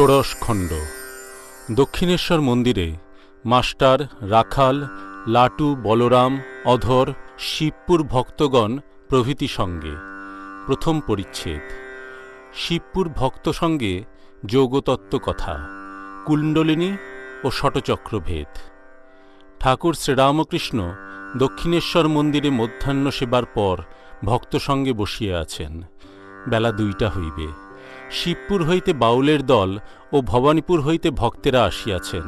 ষোড়শ খণ্ড। দক্ষিণেশ্বর মন্দিরে মাস্টার, রাখাল, লাটু, বলরাম, অধর, শিবপুর ভক্তগণ প্রভৃতি সঙ্গে। প্রথম পরিচ্ছেদ। শিবপুর ভক্ত সঙ্গে যোগতত্ত্ব কথা, কুণ্ডলিনী ও ষটচক্রভেদ। ঠাকুর শ্রীরামকৃষ্ণ দক্ষিণেশ্বর মন্দিরে মধ্যাহ্ন সেবার পর ভক্ত সঙ্গে বসিয়া আছেন। বেলা 2টা হইবে। শিবপুর হইতে বাউলের দল ও ভবানীপুর হইতে ভক্তেরা আসিয়াছেন।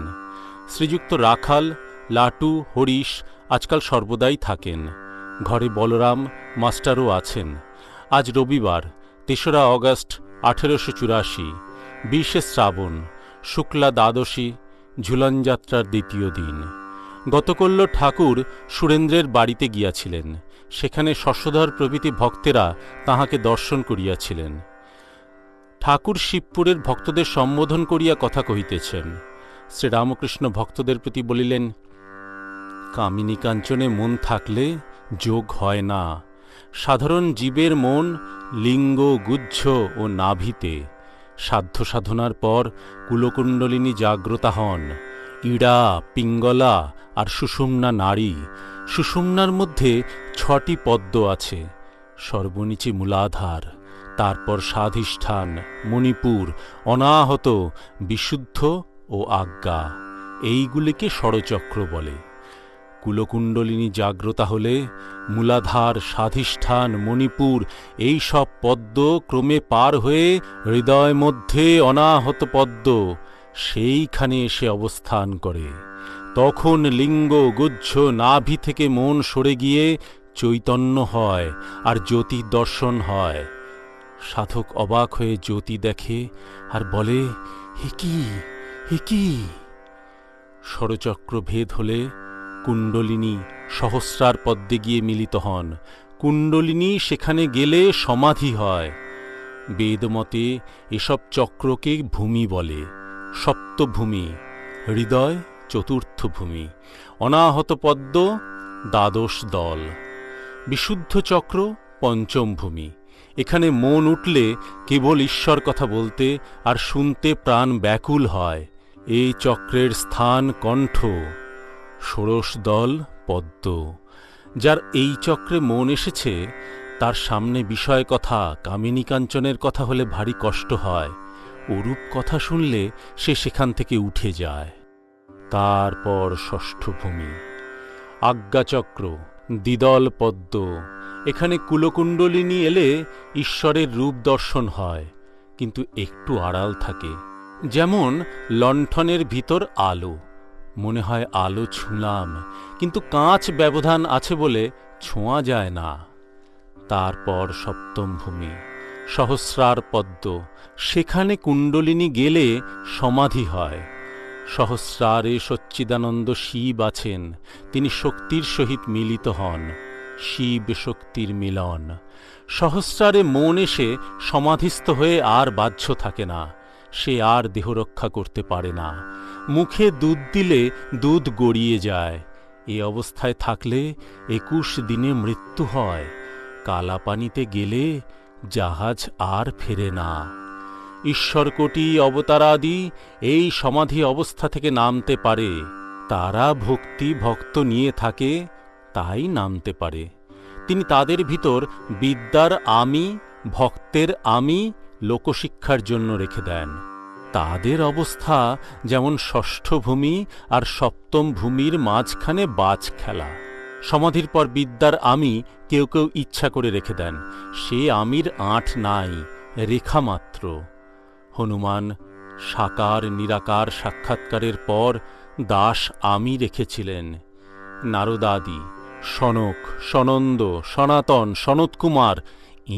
শ্রীযুক্ত রাখাল, লাটু, হরিশ আজকাল সর্বদাই থাকেন। ঘরে বলরাম মাস্টারও আছেন। আজ রবিবার, 3রা অগস্ট 1884, 20শে শ্রাবণ, শুক্লা দ্বাদশী, ঝুলনযাত্রার দ্বিতীয় দিন। গতকল্য ঠাকুর সুরেন্দ্রের বাড়িতে গিয়াছিলেন। সেখানে শশধর প্রভৃতি ভক্তেরা তাহাকে দর্শন করিয়াছিলেন। ঠাকুর শিবপুরের ভক্তদের সম্বোধন করিয়া কথা কহিতেছেন। শ্রীরামকৃষ্ণ ভক্তদের প্রতি বলিলেন, কামিনী কাঞ্চনে মন থাকলে যোগ হয় না। সাধারণ জীবের মন লিঙ্গ, গুহ্য ও নাভিতে। সাধ্য সাধনার পর কুলকুণ্ডলিনী জাগ্রতা হন। ইড়া, পিঙ্গলা আর সুষুম্না নাড়ী। সুষুম্নার মধ্যে 6টি পদ্ম আছে। সর্বনিচে মূলাধার, তারপর স্বাধিষ্ঠান, মণিপুর, অনাহত, বিশুদ্ধ ও আজ্ঞা। এইগুলিকে ষড়চক্র বলে। কুলকুণ্ডলিনী জাগ্রতা হলে মূলাধার, স্বাধিষ্ঠান, মণিপুর এই সব পদ্ম ক্রমে পার হয়ে হৃদয় মধ্যে অনাহত পদ্ম সেইখানে এসে অবস্থান করে। তখন লিঙ্গ, গুহ্য, নাভি থেকে মন সরে গিয়ে চৈতন্য হয় আর জ্যোতি দর্শন হয়। সাধক অবাক হয়ে জ্যোতি দেখে আর বলে, হে কি, হে কি! ষড়চক্র ভেদ হলে কুণ্ডলিনী সহস্রার পদ্মে গিয়ে মিলিত হন। কুণ্ডলিনী সেখানে গেলে সমাধি হয়। বেদমতে এসব চক্রকে ভূমি বলে। সপ্তভূমি, হৃদয় চতুর্থ ভূমি, অনাহত পদ্ম দ্বাদশ দল, বিশুদ্ধ চক্র পঞ্চম ভূমি। এখানে মন উঠলে কেবল ঈশ্বর কথা বলতে আর শুনতে প্রাণ ব্যাকুল হয়। এই চক্রের স্থান কণ্ঠ, ষোড়শ দল পদ্ম। যার এই চক্রে মন এসেছে তার সামনে বিষয় কথা, কামিনী কাঞ্চনের কথা হলে ভারী কষ্ট হয়। ওরূপ কথা শুনলে সে সেখান থেকে উঠে যায়। তারপর ষষ্ঠ ভূমি, আজ্ঞাচক্র, দ্বিদল পদ্ম। এখানে কুলকুণ্ডলিনী এলে ঈশ্বরের রূপ দর্শন হয়, কিন্তু একটু আড়াল থাকে। যেমন লণ্ঠনের ভিতর আলো, মনে হয় আলো ছুঁলাম, কিন্তু কাঁচ ব্যবধান আছে বলে ছোঁয়া যায় না। তারপর সপ্তম ভূমি, সহস্রার পদ্ম। সেখানে কুণ্ডলিনী গেলে সমাধি হয়। সহস্রারে সচ্চিদানন্দ শিব আছেন। তিনি শক্তির সহিত মিলিত হন। শিব শক্তির মিলন। সহস্রারে মন এসে সমাধিস্থ হয়ে আর বাহ্য থাকে না। সে আর দেহ রক্ষা করতে পারে না। মুখে দুধ দিলে দুধ গড়িয়ে যায়। এ অবস্থায় থাকলে 21 দিনে মৃত্যু হয়। কালাপানিতে গেলে জাহাজ আর ফেরে না। ঈশ্বরকোটি অবতারাদি এই সমাধি অবস্থা থেকে নামতে পারে। তারা ভক্তি ভক্ত নিয়ে থাকে, তাই নামতে পারে। তিনি তাদের ভিতর বিদ্যার আমি, ভক্তের আমি লোকশিক্ষার জন্য রেখে দেন। তাদের অবস্থা যেমন ষষ্ঠ ভূমি আর সপ্তম ভূমির মাঝখানে বাজ খেলা। সমাধির পর বিদ্যার আমি কেউ কেউ ইচ্ছা করে রেখে দেন। সে আমির আঁট নাই, রেখা মাত্র। হনুমান সাকার নিরাকার সাক্ষাৎকারের পর দাস আমি রেখেছিলেন। নারদাদি, সনক, সনন্দ, সনাতন, সনৎকুমার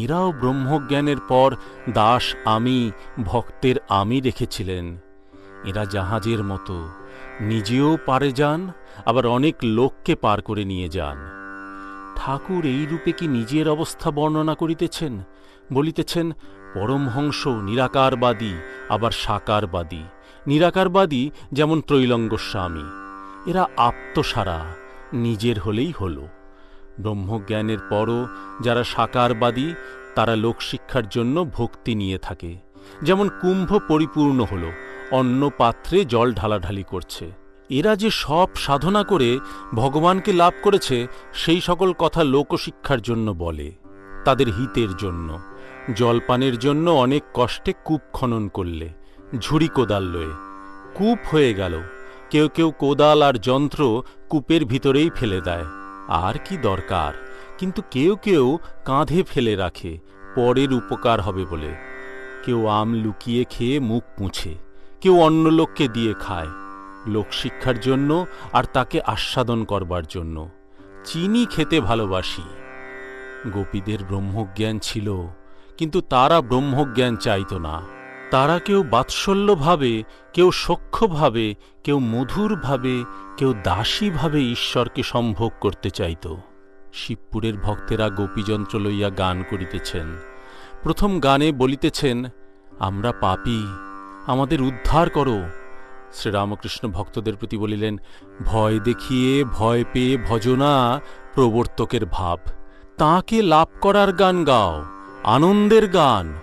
এঁরাও ব্রহ্মজ্ঞানের পর দাস আমি, ভক্তের আমি রেখেছিলেন। এরা জাহাজের মতো, নিজেও পারে যান, আবার অনেক লোককে পার করে নিয়ে যান। ঠাকুর এই রূপে কি নিজের অবস্থা বর্ণনা করিতেছেন? বলিতেছেন, পরমহংস নিরাকারবাদী, আবার সাকারবাদী। নিরাকারবাদী যেমন ত্রৈলঙ্গ স্বামী, এরা আপ্তসারা, নিজের হলেই হল। ব্রহ্মজ্ঞানের পরও যারা সাকারবাদী তারা লোকশিক্ষার জন্য ভক্তি নিয়ে থাকে। যেমন কুম্ভ পরিপূর্ণ হল, অন্য পাত্রে জল ঢালাঢালি করছে। এরা যে সব সাধনা করে ভগবানকে লাভ করেছে, সেই সকল কথা লোকশিক্ষার জন্য বলে, তাদের হিতের জন্য। জলপানের জন্য অনেক কষ্টে কূপ খনন করলে, ঝুড়ি কোদাল লয়ে কূপ হয়ে গেল। কেউ কেউ কোদাল আর যন্ত্র কূপের ভিতরেই ফেলে দেয়, আর কি দরকার। কিন্তু কেউ কেউ কাঁধে ফেলে রাখে, পরের উপকার হবে বলে। কেউ আম লুকিয়ে খেয়ে মুখ মুছে, কেউ অন্য লোককে দিয়ে খায়, লোকশিক্ষার জন্য আর তাকে আস্বাদন করবার জন্য। চিনি খেতে ভালোবাসি। গোপীদের ব্রহ্মজ্ঞান ছিল, কিন্তু তারা ব্রহ্মজ্ঞান চাইত না। তারা কেউ বাৎসল্যভাবে, কেউ সখ্যভাবে, কেউ মধুরভাবে, কেউ দাসীভাবে ঈশ্বরকে সম্ভোগ করতে চাইত। শিবপুরের ভক্তেরা গোপীযন্ত্র লইয়া গান করিতেছেন। প্রথম গানে বলিতেছেন, আমরা পাপী, আমাদের উদ্ধার করো। শ্রীরামকৃষ্ণ ভক্তদের প্রতি বলিলেন, ভয় দেখিয়ে ভয় পেয়ে ভজনা প্রবর্তকের ভাব। তাঁকে লাভ করার গান গাও, আনন্দের গান।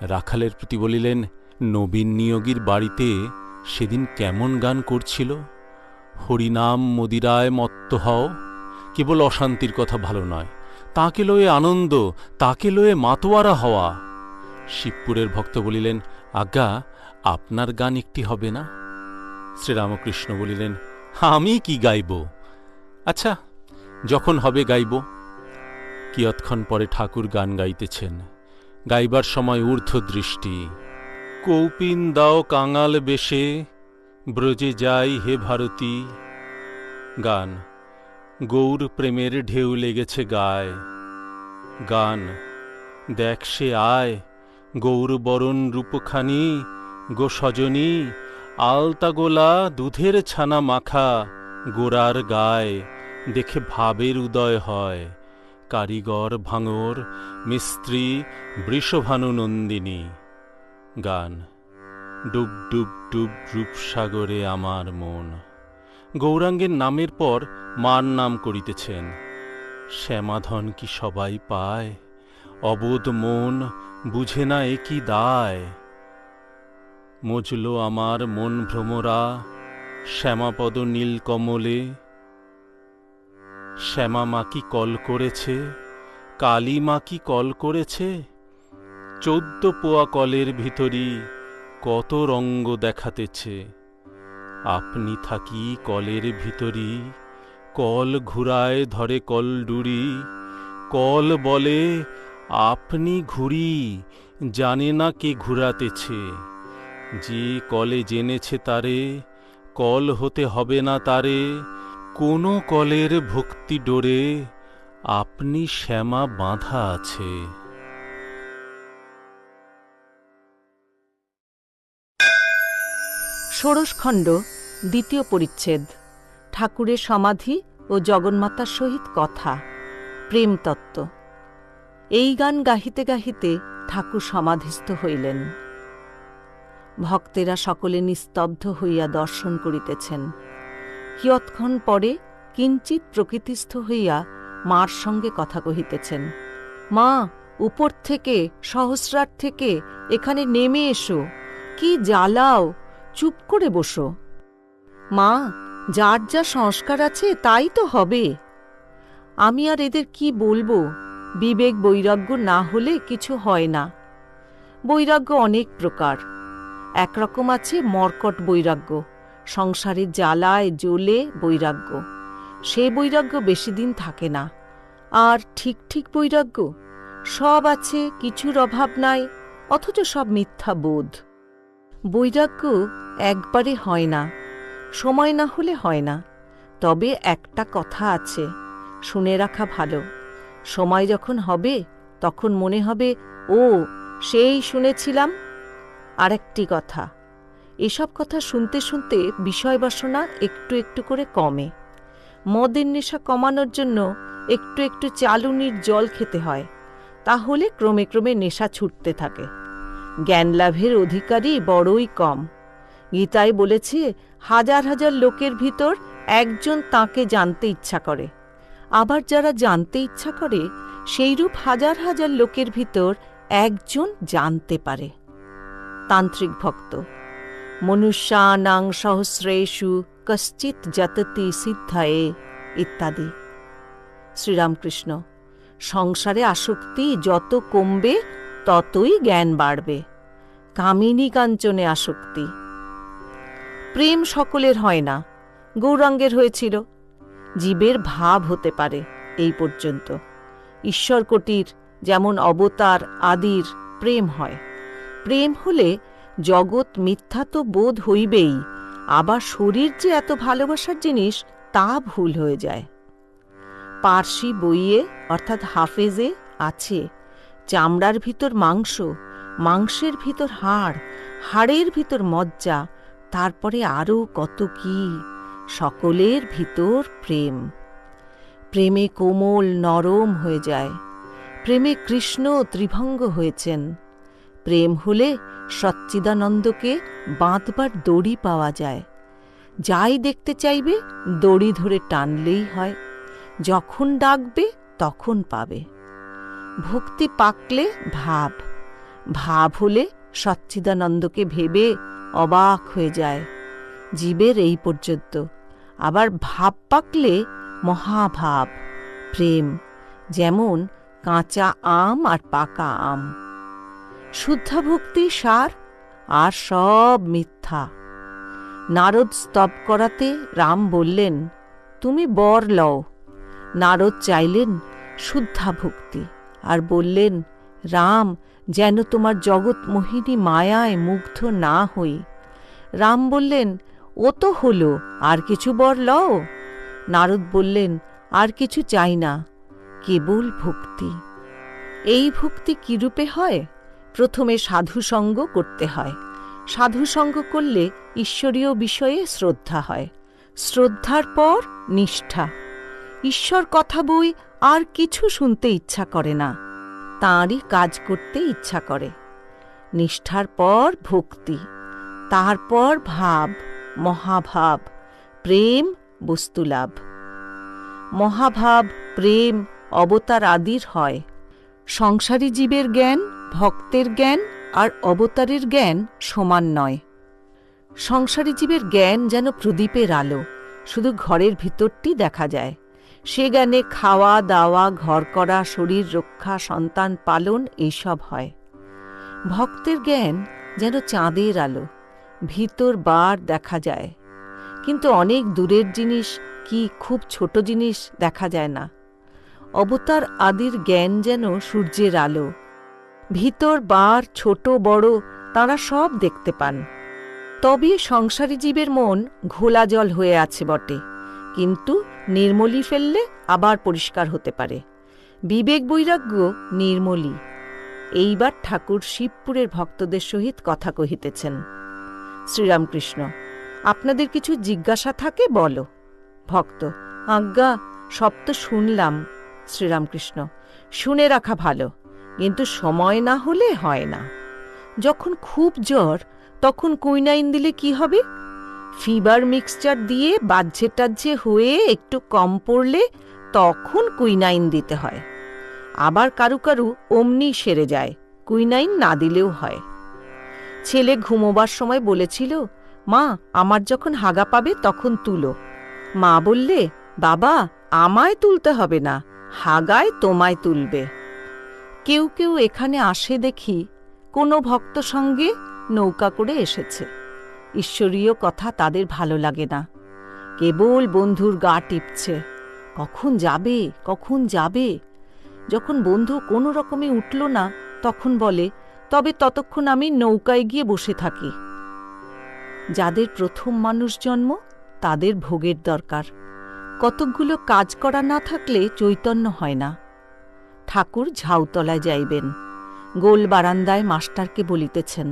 রাখালের প্রতি বলিলেন, নবীন নিয়োগীর বাড়িতে সেদিন কেমন গান করছিল, হরিনাম মদিরায় মত্ত হও। কেবল অশান্তির কথা ভালো নয়, তাকে লয়ে আনন্দ, তাকে লয়ে মাতোয়ারা হওয়া। শিবপুরের ভক্ত বলিলেন, আজ্ঞা, আপনার গান একটি হবে না? শ্রীরামকৃষ্ণ বলিলেন, আমি কি গাইব? আচ্ছা, যখন হবে গাইব। কিয়ৎক্ষণ পরে ঠাকুর গান গাইতেছেন। গাইবার সময় ঊর্ধ্বদৃষ্টি। কৌপিন দাও কাঙাল বেশে, ব্রজে যাই হে ভারতী। গান। গৌর প্রেমের ঢেউ লেগেছে গায়। গান। দেখ সে আয়, গৌর বরণ রূপখানি, গো সজনী, আলতা গোলা দুধের ছানা মাখা, গোরার গায় দেখে ভাবের উদয় হয়। কারিগর ভাঙর, মিস্ত্রি বৃষভানু নন্দিনী। গান। ডুব ডুব ডুব রূপসাগরে আমার মন। গৌরাঙ্গের নামের পর মার নাম করিতেছেন। শ্যামাধন কি সবাই পায়, অবোধ মন বুঝে না এ কি দায়। মজল আমার মন ভ্রমরা, শ্যামাপদ নীল কমলে। শ্যামা মা কি কল করেছে, কালী মা কি কল করেছে। 14 পোয়া কলের ভিতরি কত রঙ্গ দেখাতেছে। আপনি থাকি কলের ভিতরি, কল ঘুরায় ধরে কল ডুরি। কল বলে আপনি ঘুরি, জানে না কে ঘুরাতেছে। যে কলে জেনেছে তারে, কল হতে হবে না তারে। কোন কলের ভক্তি ডোরে আপনি শ্যামা বাঁধা আছে। ষোড়শখণ্ড, দ্বিতীয় পরিচ্ছেদ। ঠাকুরের সমাধি ও জগন্মাতার সহিত কথা, প্রেমতত্ত্ব। এই গান গাহিতে গাহিতে ঠাকুর সমাধিস্থ হইলেন। ভক্তেরা সকলে নিস্তব্ধ হইয়া দর্শন করিতেছেন। কিয়ৎক্ষণ পরে কিঞ্চিৎ প্রকৃতিস্থ হইয়া মার সঙ্গে কথা কহিতেছেন। মা, উপর থেকে, সহস্রার থেকে এখানে নেমে এসো, কি জ্বালাও, চুপ করে বসো। মা, যার যা সংস্কার আছে তাই তো হবে। আমি আর এদের কি বলবো, বিবেক বৈরাগ্য না হলে কিছু হয় না। বৈরাগ্য অনেক প্রকার। একরকম আছে মর্কট বৈরাগ্য, সংসারের জ্বালায় জ্বলে বৈরাগ্য। সে বৈরাগ্য বেশি দিন থাকে না। আর ঠিক ঠিক বৈরাগ্য, সব আছে, কিছুর অভাব নাই, অথচ সব মিথ্যা বোধ। বৈরাগ্য একবারে হয় না, সময় না হলে হয় না। তবে একটা কথা আছে, শুনে রাখা ভালো। সময় যখন হবে তখন মনে হবে, ও সেই শুনেছিলাম। আর একটি কথা, এসব কথা শুনতে শুনতে বিষয়বাসনা একটু একটু করে কমে। মদের নেশা কমানোর জন্য একটু একটু চালুনির জল খেতে হয়, তাহলে ক্রমে ক্রমে নেশা ছুটতে থাকে। জ্ঞান লাভের অধিকারী বড়ই কম। গীতায় বলেছে, হাজার হাজার লোকের ভিতর একজন তাঁকে জানতে ইচ্ছা করে। আবার যারা জানতে ইচ্ছা করে, সেইরূপ হাজার হাজার লোকের ভিতর একজন জানতে পারে। তান্ত্রিক ভক্ত। মনুষ্যানাং সহস্রেষু কশ্চিৎ যততি সিদ্ধায়ে ইত্যাদি। শ্রীরামকৃষ্ণ, সংসারে আসক্তি যত কমবে ততই জ্ঞান বাড়বে। কামিনী কাঞ্চনে আসক্তি। প্রেম সকলের হয় না, গৌরাঙ্গের হয়েছিল। জীবের ভাব হতে পারে এই পর্যন্ত। ঈশ্বরকোটির যেমন অবতার আদির প্রেম হয়। প্রেম হলে জগৎ মিথ্যা তো বোধ হইবেই, আবার শরীর যে এত ভালোবাসার জিনিস তা ভুল হয়ে যায়। পার্সি বইয়ে অর্থাৎ হাফেজে আছে, চামড়ার ভিতর মাংস, মাংসের ভিতর হাড়, হাড়ের ভিতর মজ্জা, তারপরে আরও কত কি, সকলের ভিতর প্রেম। প্রেমে কোমল নরম হয়ে যায়। প্রেমে কৃষ্ণ ত্রিভঙ্গ হয়েছেন। প্রেম হলে সচ্চিদানন্দকে বাঁধবার দড়ি পাওয়া যায়। যাই দেখতে চাইবে দড়ি ধরে টানলেই হয়, যখন ডাকবে তখন পাবে। ভক্তি পাকলে ভাব, ভাব হলে সচ্চিদানন্দকে ভেবে অবাক হয়ে যায়। জীবের এই পর্যন্ত। আবার ভাব পাকলে মহাভাব, প্রেম, যেমন কাঁচা আম আর পাকা আম। শুদ্ধা ভক্তি সার, আর সব মিথ্যা। নারদ স্তব করাতে রাম বললেন, তুমি বর লও। নারদ চাইলেন শুদ্ধা ভক্তি, আর বললেন, রাম, যেন তোমার জগৎ মোহিনী মায়ায় মুগ্ধ না হই। রাম বললেন, ও তো হলো, আর কিছু বর লও। নারদ বললেন, আর কিছু চাই না, কেবল ভক্তি। এই ভক্তি কিরূপে হয়? প্রথমে সাধুসঙ্গ করতে হয়। সাধুসঙ্গ করলে ঈশ্বরীয় বিষয়ে শ্রদ্ধা হয়। শ্রদ্ধার পর নিষ্ঠা। ঈশ্বর কথা বই আর কিছু শুনতে ইচ্ছা করে না, তাঁরই কাজ করতে ইচ্ছা করে। নিষ্ঠার পর ভক্তি, তারপর ভাব, মহাভাব, প্রেম, বস্তুলাভ। মহাভাব, প্রেম, অবতার আদির হয়। সংসারী জীবের জ্ঞান, ভক্তের জ্ঞান আর অবতারের জ্ঞান সমান নয়। সংসারী জীবের জ্ঞান যেন প্রদীপের আলো, শুধু ঘরের ভিতরটি দেখা যায়। সে জ্ঞানে খাওয়া দাওয়া, ঘর করা, শরীর রক্ষা, সন্তান পালন এইসব হয়। ভক্তের জ্ঞান যেন চাঁদের আলো, ভিতর বার দেখা যায়, কিন্তু অনেক দূরের জিনিস কি খুব ছোট জিনিস দেখা যায় না। অবতার আদির জ্ঞান যেন সূর্যের আলো, ভিতর বার ছোট বড় তাঁরা সব দেখতে পান। তবে সংসারী জীবের মন ঘোলা জল হয়ে আছে বটে, কিন্তু নির্মলি ফেললে আবার পরিষ্কার হতে পারে। বিবেক বৈরাগ্য নির্মলি। এইবার ঠাকুর শিবপুরের ভক্তদের সহিত কথা কহিতেছেন। শ্রীরামকৃষ্ণ, আপনাদের কিছু জিজ্ঞাসা থাকে বলো। ভক্ত, আজ্ঞা, সব তো শুনলাম। শ্রীরামকৃষ্ণ, শুনে রাখা ভালো, কিন্তু সময় না হলে হয় না। যখন খুব জ্বর তখন কুইনাইন দিলে কি হবে? ফিবার মিক্সচার দিয়ে বাহ্যে টাহ্যে হয়ে একটু কম পড়লে তখন কুইনাইন দিতে হয়। আবার কারু কারু অমনি সেরে যায়, কুইনাইন না দিলেও হয়। ছেলে ঘুমোবার সময় বলেছিল, মা, আমার যখন হাগা পাবে তখন তুলো। মা বললে, বাবা, আমায় তুলতে হবে না, হাগায় তোমায় তুলবে। কেউ কেউ এখানে আসে দেখি কোনো ভক্ত সঙ্গে নৌকা করে এসেছে। ঈশ্বরীয় কথা তাদের ভালো লাগে না, কেবল বন্ধুর গা টিপছে, কখন যাবে কখন যাবে। যখন বন্ধু কোনো রকমে উঠল না তখন বলে, তবে ততক্ষণ আমি নৌকায় গিয়ে বসে থাকি। যাদের প্রথম মানুষ জন্ম তাদের ভোগের দরকার। কতকগুলো কাজ করা না থাকলে চৈতন্য হয় না। ঠাকুর ঝাউতলায় যাইবেন, গোল বারান্দায় মাস্টারকে বলিতেছেন।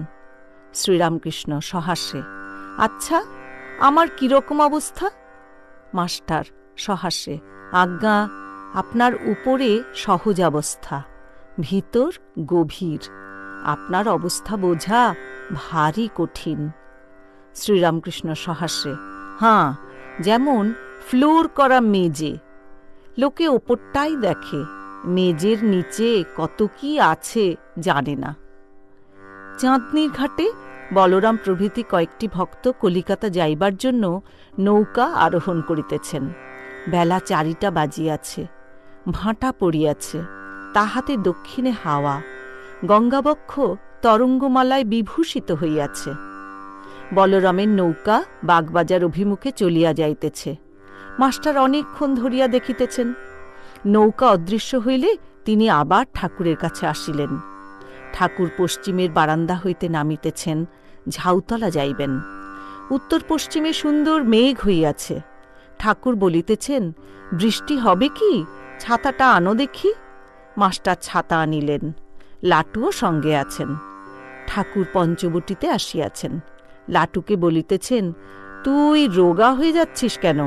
শ্রীরামকৃষ্ণ সহাস্যে, আচ্ছা, আমার কিরকম অবস্থা? মাস্টার সহাস্যে, আজ্ঞা, আপনার উপরে সহজ অবস্থা, ভিতর গভীর। আপনার অবস্থা বোঝা ভারী কঠিন। শ্রীরামকৃষ্ণ সহাস্যে, হাঁ, যেমন ফ্লোর করা মেজে, লোকে ওপরটাই দেখে, মেজের নিচে কত কি আছে জানে না। চাঁদনির ঘাটে বলরাম প্রভৃতি কয়েকটি ভক্ত কলিকাতা যাইবার জন্য নৌকা আরোহণ করিতেছেন। বেলা 4টা বাজিয়াছে, ভাঁটা পড়িয়াছে, তাহাতে দক্ষিণে হাওয়া, গঙ্গাবক্ষ তরঙ্গমালায় বিভূষিত হইয়াছে। বলরামের নৌকা বাগবাজার অভিমুখে চলিয়া যাইতেছে। মাস্টার অনেকক্ষণ ধরিয়া দেখিতেছেন। নৌকা অদৃশ্য হইলে তিনি আবার ঠাকুরের কাছে আসিলেন। ঠাকুর পশ্চিমের বারান্দা হইতে নামিতেছেন, ঝাউতলা যাইবেন। উত্তর পশ্চিমে সুন্দর মেঘ হইয়াছে। ঠাকুর বলিতেছেন, বৃষ্টি হবে কি? ছাতাটা আনো দেখি। মাস্টার ছাতা আনিলেন। লাটুও সঙ্গে আছেন। ঠাকুর পঞ্চবটিতে আসিয়াছেন। লাটুকে বলিতেছেন, তুই রোগা হয়ে যাচ্ছিস কেন?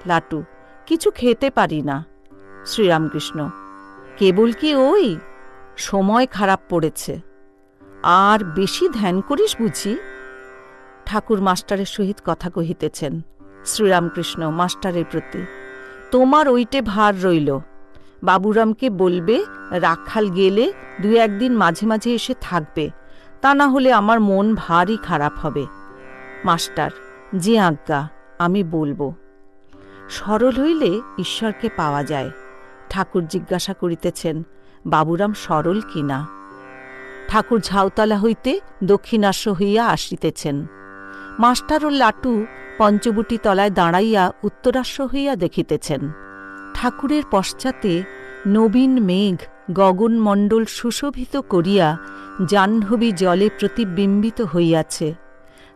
লাটু, কিছু খেতে পারি না। শ্রীরামকৃষ্ণ, কেবল কি ওই? সময় খারাপ পড়েছে। আর বেশি ধ্যান করিস বুঝি? ঠাকুর মাস্টারের সহিত কথা কহিতেছেন। শ্রীরামকৃষ্ণ মাস্টারের প্রতি, তোমার ওইটে ভার রইল। বাবুরামকে বলবে রাখাল গেলে 2-1 দিন মাঝে মাঝে এসে থাকবে, তা না হলে আমার মন ভারী খারাপ হবে। মাস্টার, যে আজ্ঞা, আমি বলবো। সরল হইলে ঈশ্বরকে পাওয়া যায়। ঠাকুর জিজ্ঞাসা করিতেছেন, বাবুরাম সরল কিনা? ঠাকুর ঝাউতলা হইতে দক্ষিণাস্য হইয়া আসিতেছেন। মাস্টার ও লাটু পঞ্চবটি তলায় দাঁড়াইয়া উত্তরাস্য হইয়া দেখিতেছেন। ঠাকুরের পশ্চাতে নবীন মেঘ গগনমণ্ডল সুশোভিত করিয়া জাহ্নবী জলে প্রতিবিম্বিত হইয়াছে।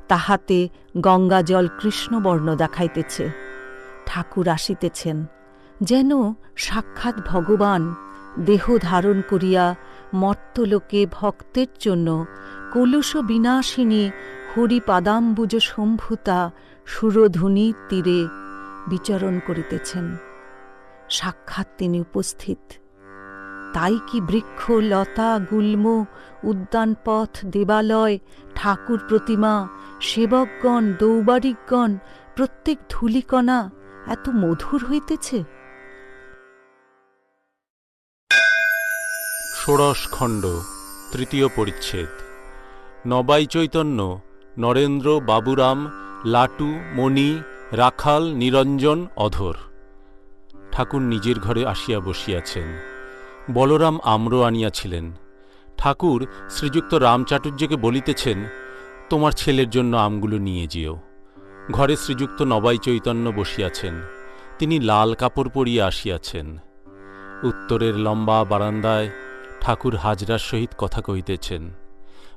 তাহাতে গঙ্গা জল কৃষ্ণবর্ণ দেখাইতেছে। ঠাকুর আসিতেছেন, যেন সাক্ষাৎ ভগবান দেহ ধারণ করিয়া মর্তলোকে ভক্তের জন্য কলুষ বিনাশিনী হরিপাদাম্বুজ সম্ভূতা সুরধুনির তীরে বিচরণ করিতেছেন। সাক্ষাৎ তিনি উপস্থিত। তাই কি বৃক্ষ লতা গুল্ম উদ্যানপথ দেবালয় ঠাকুর প্রতিমা সেবকগণ দৌবারিকগণ প্রত্যেক ধূলিকণা এত মধুর হইতেছে? ষোড়শ খণ্ড, তৃতীয় পরিচ্ছেদ। নবাই চৈতন্য, নরেন্দ্র, বাবুরাম, লাটু, মণি, রাখাল, নিরঞ্জন, অধর। ঠাকুর নিজের ঘরে আসিয়া বসিয়াছেন। বলরাম আম্র আনিয়াছিলেন। ঠাকুর শ্রীযুক্ত রামচাটুর্যকে বলিতেছেন, তোমার ছেলের জন্য আমগুলো নিয়ে যেও। ঘরে শ্রীযুক্ত নবাই চৈতন্য বসিয়াছেন। তিনি লাল কাপড় পরিয়া আসিয়াছেন। উত্তরের লম্বা বারান্দায় ঠাকুর হাজরার সহিত কথা কহিতেছেন।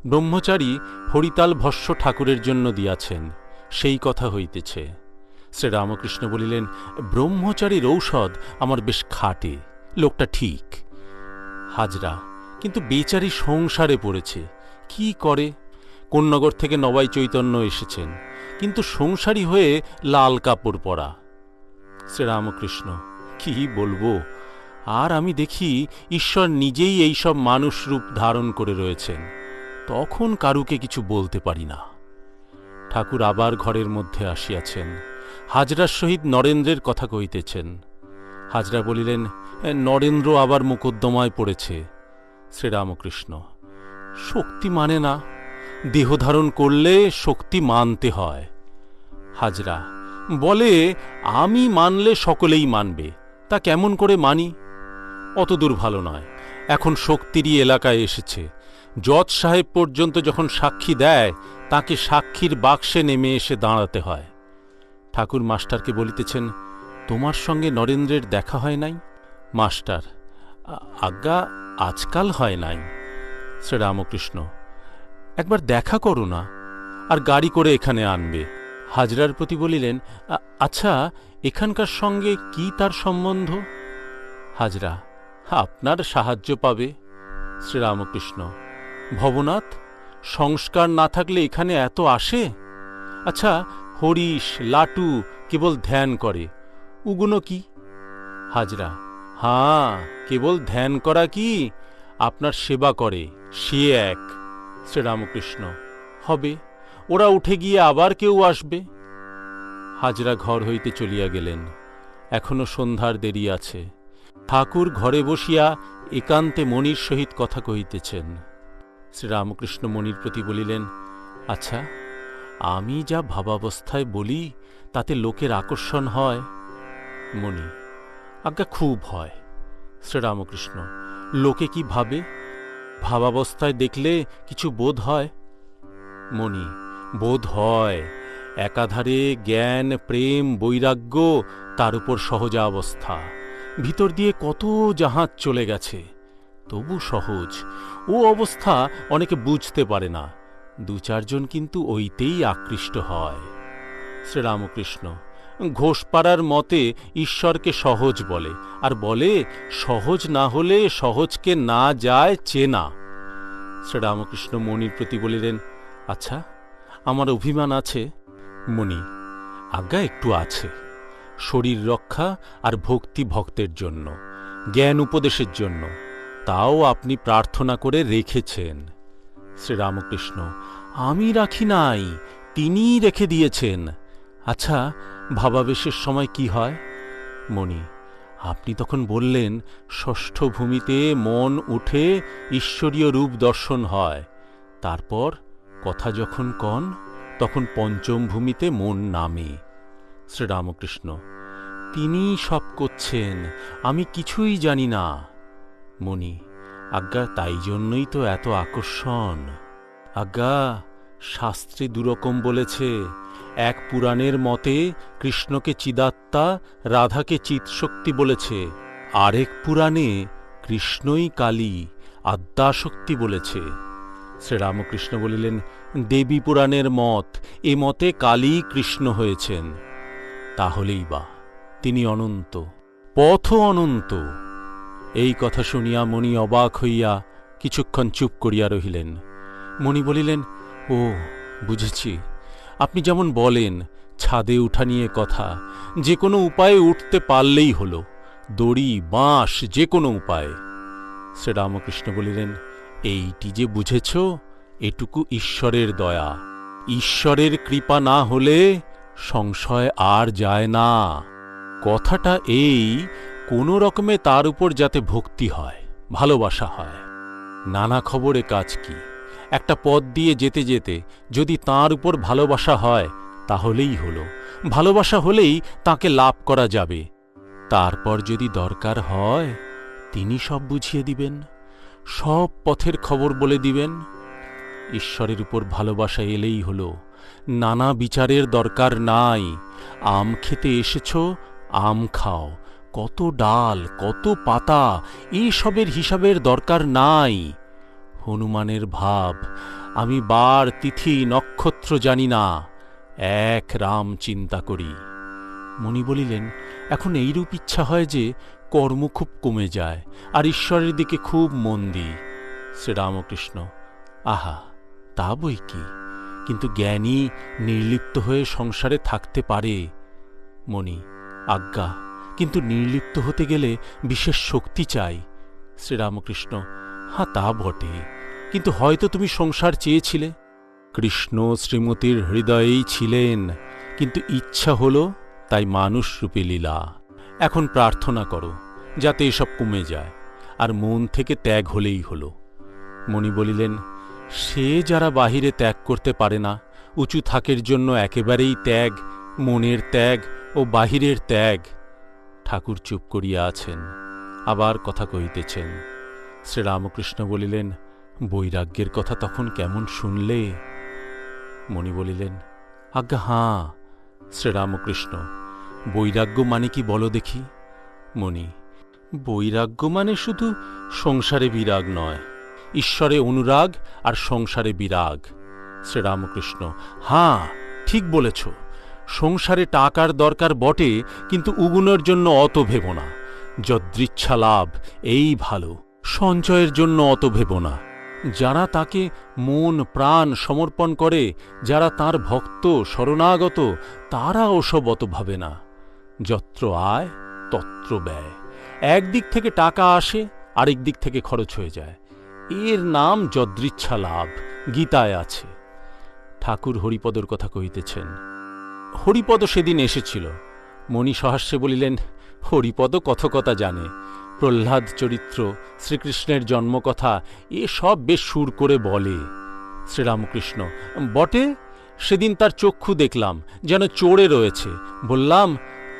ব্রহ্মচারী হরিতাল ভস্য ঠাকুরের জন্য দিয়াছেন, সেই কথা হইতেছে। শ্রীরামকৃষ্ণ বলিলেন, ব্রহ্মচারীর ঔষধ আমার বেশ খাটে, লোকটা ঠিক। হাজরা, কিন্তু বেচারি সংসারে পড়েছে, কি করে? কোন্নগর থেকে নবাই চৈতন্য এসেছেন, কিন্তু সংসারী হয়ে লাল কাপড় পরা। শ্রীরামকৃষ্ণ, কি বলবো আর? আমি দেখি ঈশ্বর নিজেই এইসব মানুষ রূপ ধারণ করে রয়েছেন, তখন কারুকে কিছু বলতে পারি না। ঠাকুর আবার ঘরের মধ্যে আসিয়াছেন। হাজরার সহিত নরেন্দ্রের কথা কহিতেছেন। হাজরা বলিলেন, নরেন্দ্র আবার মোকদ্দমায় পড়েছে। শ্রীরামকৃষ্ণ, শক্তি মানে না, দেহ ধারণ করলে শক্তি মানতে হয়। হাজরা বলে, আমি মানলে সকলেই মানবে, তা কেমন করে মানি? অত দূর ভালো নয়। এখন শক্তিরই এলাকায় এসেছে। জজ সাহেব পর্যন্ত যখন সাক্ষী দেয়, তাকে সাক্ষীর বাক্সে নেমে এসে দাঁড়াতে হয়। ঠাকুর মাস্টারকে বলিতেছেন, তোমার সঙ্গে নরেন্দ্রের দেখা হয় নাই? মাস্টার, আজ্ঞা, আজকাল হয় নাই। শ্রীরামকৃষ্ণ, একবার দেখা করো না, আর গাড়ি করে এখানে আনবে। হাজরার প্রতি বলিলেন, আচ্ছা, এখানকার সঙ্গে কি তার সম্বন্ধ? হাজরা, আপনার সাহায্য পাবে। শ্রীরামকৃষ্ণ, ভবনাথ, সংস্কার না থাকলে এখানে এত আসে? আচ্ছা, হরিশ, লাটু কেবল ধ্যান করে, উগুনো কি? হাজরা, হাঁ, কেবল ধ্যান করা কি, আপনার সেবা করে, সে এক। শ্রীরামকৃষ্ণ, হবে, ওরা উঠে গিয়ে আবার কেউ আসবে। হাজরা ঘর হইতে চলিয়া গেলেন। এখনো সন্ধ্যার দেরি আছে। ঠাকুর ঘরে বসিয়া একান্তে মণির সহিত কথা কহিতেছেন। শ্রীরামকৃষ্ণ মণির প্রতি বলিলেন, আচ্ছা, আমি যা ভাবাবস্থায় বলি তাতে লোকের আকর্ষণ হয়? মণি: আজ্ঞা, খুব হয়। শ্রীরামকৃষ্ণ: লোকে কি ভাবে? ভাবাবস্থায় দেখলে কিছু বোধ হয়? মণি: বোধ হয়। একাধারে জ্ঞান, প্রেম, বৈরাগ্য, তার উপর সহজাবস্থা। ভিতর দিয়ে কত জাহাজ চলে গেছে, তবু সহজ। ও অবস্থা অনেকে বুঝতে পারে না, দু চারজন কিন্তু ওইতেই আকৃষ্ট হয়। শ্রীরামকৃষ্ণ: ঘোষপাড়ার মতে ঈশ্বরকে সহজ বলে, আর বলে সহজ না হলে সহজকে না যায় চেনা। শ্রীরামকৃষ্ণ মণির প্রতি বলিলেন, আচ্ছা, আমার অভিমান আছে? মণি: আজ্ঞা, একটু আছে। শরীর রক্ষা আর ভক্তি ভক্তের জন্য, জ্ঞান উপদেশের জন্য, তাও আপনি প্রার্থনা করে রেখেছেন। শ্রীরামকৃষ্ণ: আমি রাখি নাই, তিনিই রেখে দিয়েছেন। আচ্ছা, ভাবাবেশের সময় কি হয়? মণি: আপনি তখন বললেন ষষ্ঠ ভূমিতে মন উঠে ঈশ্বরীয় রূপ দর্শন হয়, তারপর কথা যখন কন তখন পঞ্চম ভূমিতে মন নামে। শ্রীরামকৃষ্ণ: তিনিই সব করছেন, আমি কিছুই জানি না। মণি: আজ্ঞা, তাই জন্যই তো এত আকর্ষণ। আজ্ঞা, শাস্ত্রে দুরকম বলেছে। এক পুরাণের মতে কৃষ্ণকে চিদাত্মা, রাধাকে চিৎশক্তি বলেছে। আরেক পুরাণে কৃষ্ণই কালী, আদ্যাশক্তি বলেছে। শ্রীরামকৃষ্ণ বলিলেন, দেবী পুরাণের মত, এ মতে কালী কৃষ্ণ হয়েছেন। তাহলেই বা তিনি অনন্ত, পথও অনন্ত। এই কথা শুনিয়া মণি অবাক হইয়া কিছুক্ষণ চুপ করিয়া রহিলেন। মণি বলিলেন, ও, বুঝেছি। আপনি যেমন বলেন ছাদে উঠা নিয়ে কথা, যে কোনো উপায়ে উঠতে পারলেই হল, দড়ি, বাঁশ, যে কোনো উপায়ে। শ্রীরামকৃষ্ণ বলিলেন, এইটি যে বুঝেছ, এটুকু ঈশ্বরের দয়া। ঈশ্বরের কৃপা না হলে সংশয় আর যায় না। কথাটা এই, কোনো রকমে তার উপর যাতে ভক্তি হয়, ভালোবাসা হয়। নানা খবরে কাজ কি, একটা পথ দিয়ে যেতে যেতে যদি তাঁর উপর ভালোবাসা হয় তাহলেই হল। ভালোবাসা হলেই তাকে লাভ করা যাবে। তারপর যদি দরকার হয় তিনি সব বুঝিয়ে দিবেন, সব পথের খবর বলে দিবেন। ঈশ্বরের উপর ভালোবাসা এলেই হল, নানা বিচারের দরকার নাই। আম খেতে এসেছ, আম খাও। কত ডাল, কত পাতা, এসবের হিসাবের দরকার নাই। হনুমানের ভাব, আমি বার, তিথি, নক্ষত্র জানি না, এক রাম চিন্তা করি। মণি বলিলেন, এখন এইরূপ ইচ্ছা হয় যে কর্ম খুব কমে যায়, আর ঈশ্বরের দিকে খুব মন দিই। শ্রীরামকৃষ্ণ: আহা, তা বই কি, কিন্তু জ্ঞানী নির্লিপ্ত হয়ে সংসারে থাকতে পারে। মণি: আজ্ঞা, কিন্তু নির্লিপ্ত হতে গেলে বিশেষ শক্তি চাই। শ্রীরামকৃষ্ণ: হ্যাঁ, তা বটে, কিন্তু হয়তো তুমি সংসার চেয়েছিলে। কৃষ্ণ শ্রীমতীর হৃদয়েই ছিলেন, কিন্তু ইচ্ছা হল তাই মানুষরূপে লীলা। এখন প্রার্থনা করো যাতে এসব কমে যায়, আর মন থেকে ত্যাগ হলেই হল। মণি বলিলেন, সে যারা বাহিরে ত্যাগ করতে পারে না, উঁচু থাকের জন্য একেবারেই ত্যাগ, মনের ত্যাগ ও বাহিরের ত্যাগ। ঠাকুর চুপ করিয়া আছেন, আবার কথা কহিতেছেন। শ্রীরামকৃষ্ণ বলিলেন, বৈরাগ্যের কথা তখন কেমন শুনলে? মণি বলিলেন, আজ্ঞা, হাঁ। শ্রীরামকৃষ্ণ: বৈরাগ্য মানে কি বলো দেখি? মণি: বৈরাগ্য মানে শুধু সংসারে বিরাগ নয়, ঈশ্বরে অনুরাগ আর সংসারে বিরাগ। শ্রীরামকৃষ্ণ: হাঁ, ঠিক বলেছ। সংসারে টাকার দরকার বটে, কিন্তু উগুনের জন্য অত ভেব না। যদৃচ্ছা লাভ, এই ভালো। সঞ্চয়ের জন্য অত ভেব না। যারা তাকে মন প্রাণ সমর্পণ করে, যারা তাঁর ভক্ত শরণাগত, তারা ওসব অত ভাবে না। যত্র আয় তত্র ব্যয়। একদিক থেকে টাকা আসে, আরেক দিক থেকে খরচ হয়ে যায়। এর নাম যদৃচ্ছা লাভ, গীতায় আছে। ঠাকুর হরিপদর কথা কহিতেছেন। হরিপদ সেদিন এসেছিল। মণি সহাস্যে বলিলেন, হরিপদ কথকতা জানে, প্রহ্লাদ চরিত্র, শ্রীকৃষ্ণের জন্মকথা, এ সব বেশ সুর করে বলে। শ্রীরামকৃষ্ণ: বটে, সেদিন তার চক্ষু দেখলাম যেন চড়ে রয়েছে। বললাম,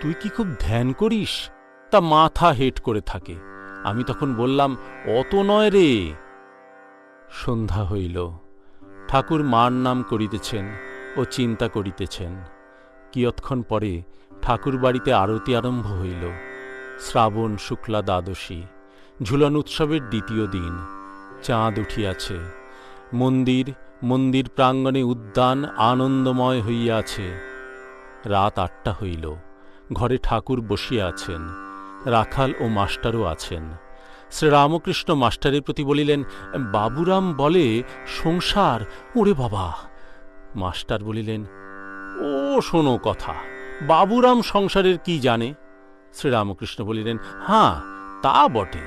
তুই কি খুব ধ্যান করিস? তা মাথা হেট করে থাকে। আমি তখন বললাম, অত নয় রে। সন্ধ্যা হইল। ঠাকুর মার নাম করিতেছেন ও চিন্তা করিতেছেন। কিয়ৎক্ষণ পরে ঠাকুর বাড়িতে আরতি আরম্ভ হইল। শ্রাবণ শুক্লা দ্বাদশী, ঝুলন উৎসবের দ্বিতীয় দিন। চাঁদ উঠিয়াছে। মন্দির প্রাঙ্গণে উদ্যান আনন্দময় হইয়াছে। রাত 8টা হইল। ঘরে ঠাকুর বসিয়া আছেন। রাখাল ও মাস্টারও আছেন। শ্রীরামকৃষ্ণ মাস্টারের প্রতি বলিলেন, বাবুরাম বলে সংসার। ওরে বাবা! মাস্টার বলিলেন, ও শোনো কথা, বাবুরাম সংসারের কি জানে? শ্রীরামকৃষ্ণ বলিলেন, হাঁ, তা বটে।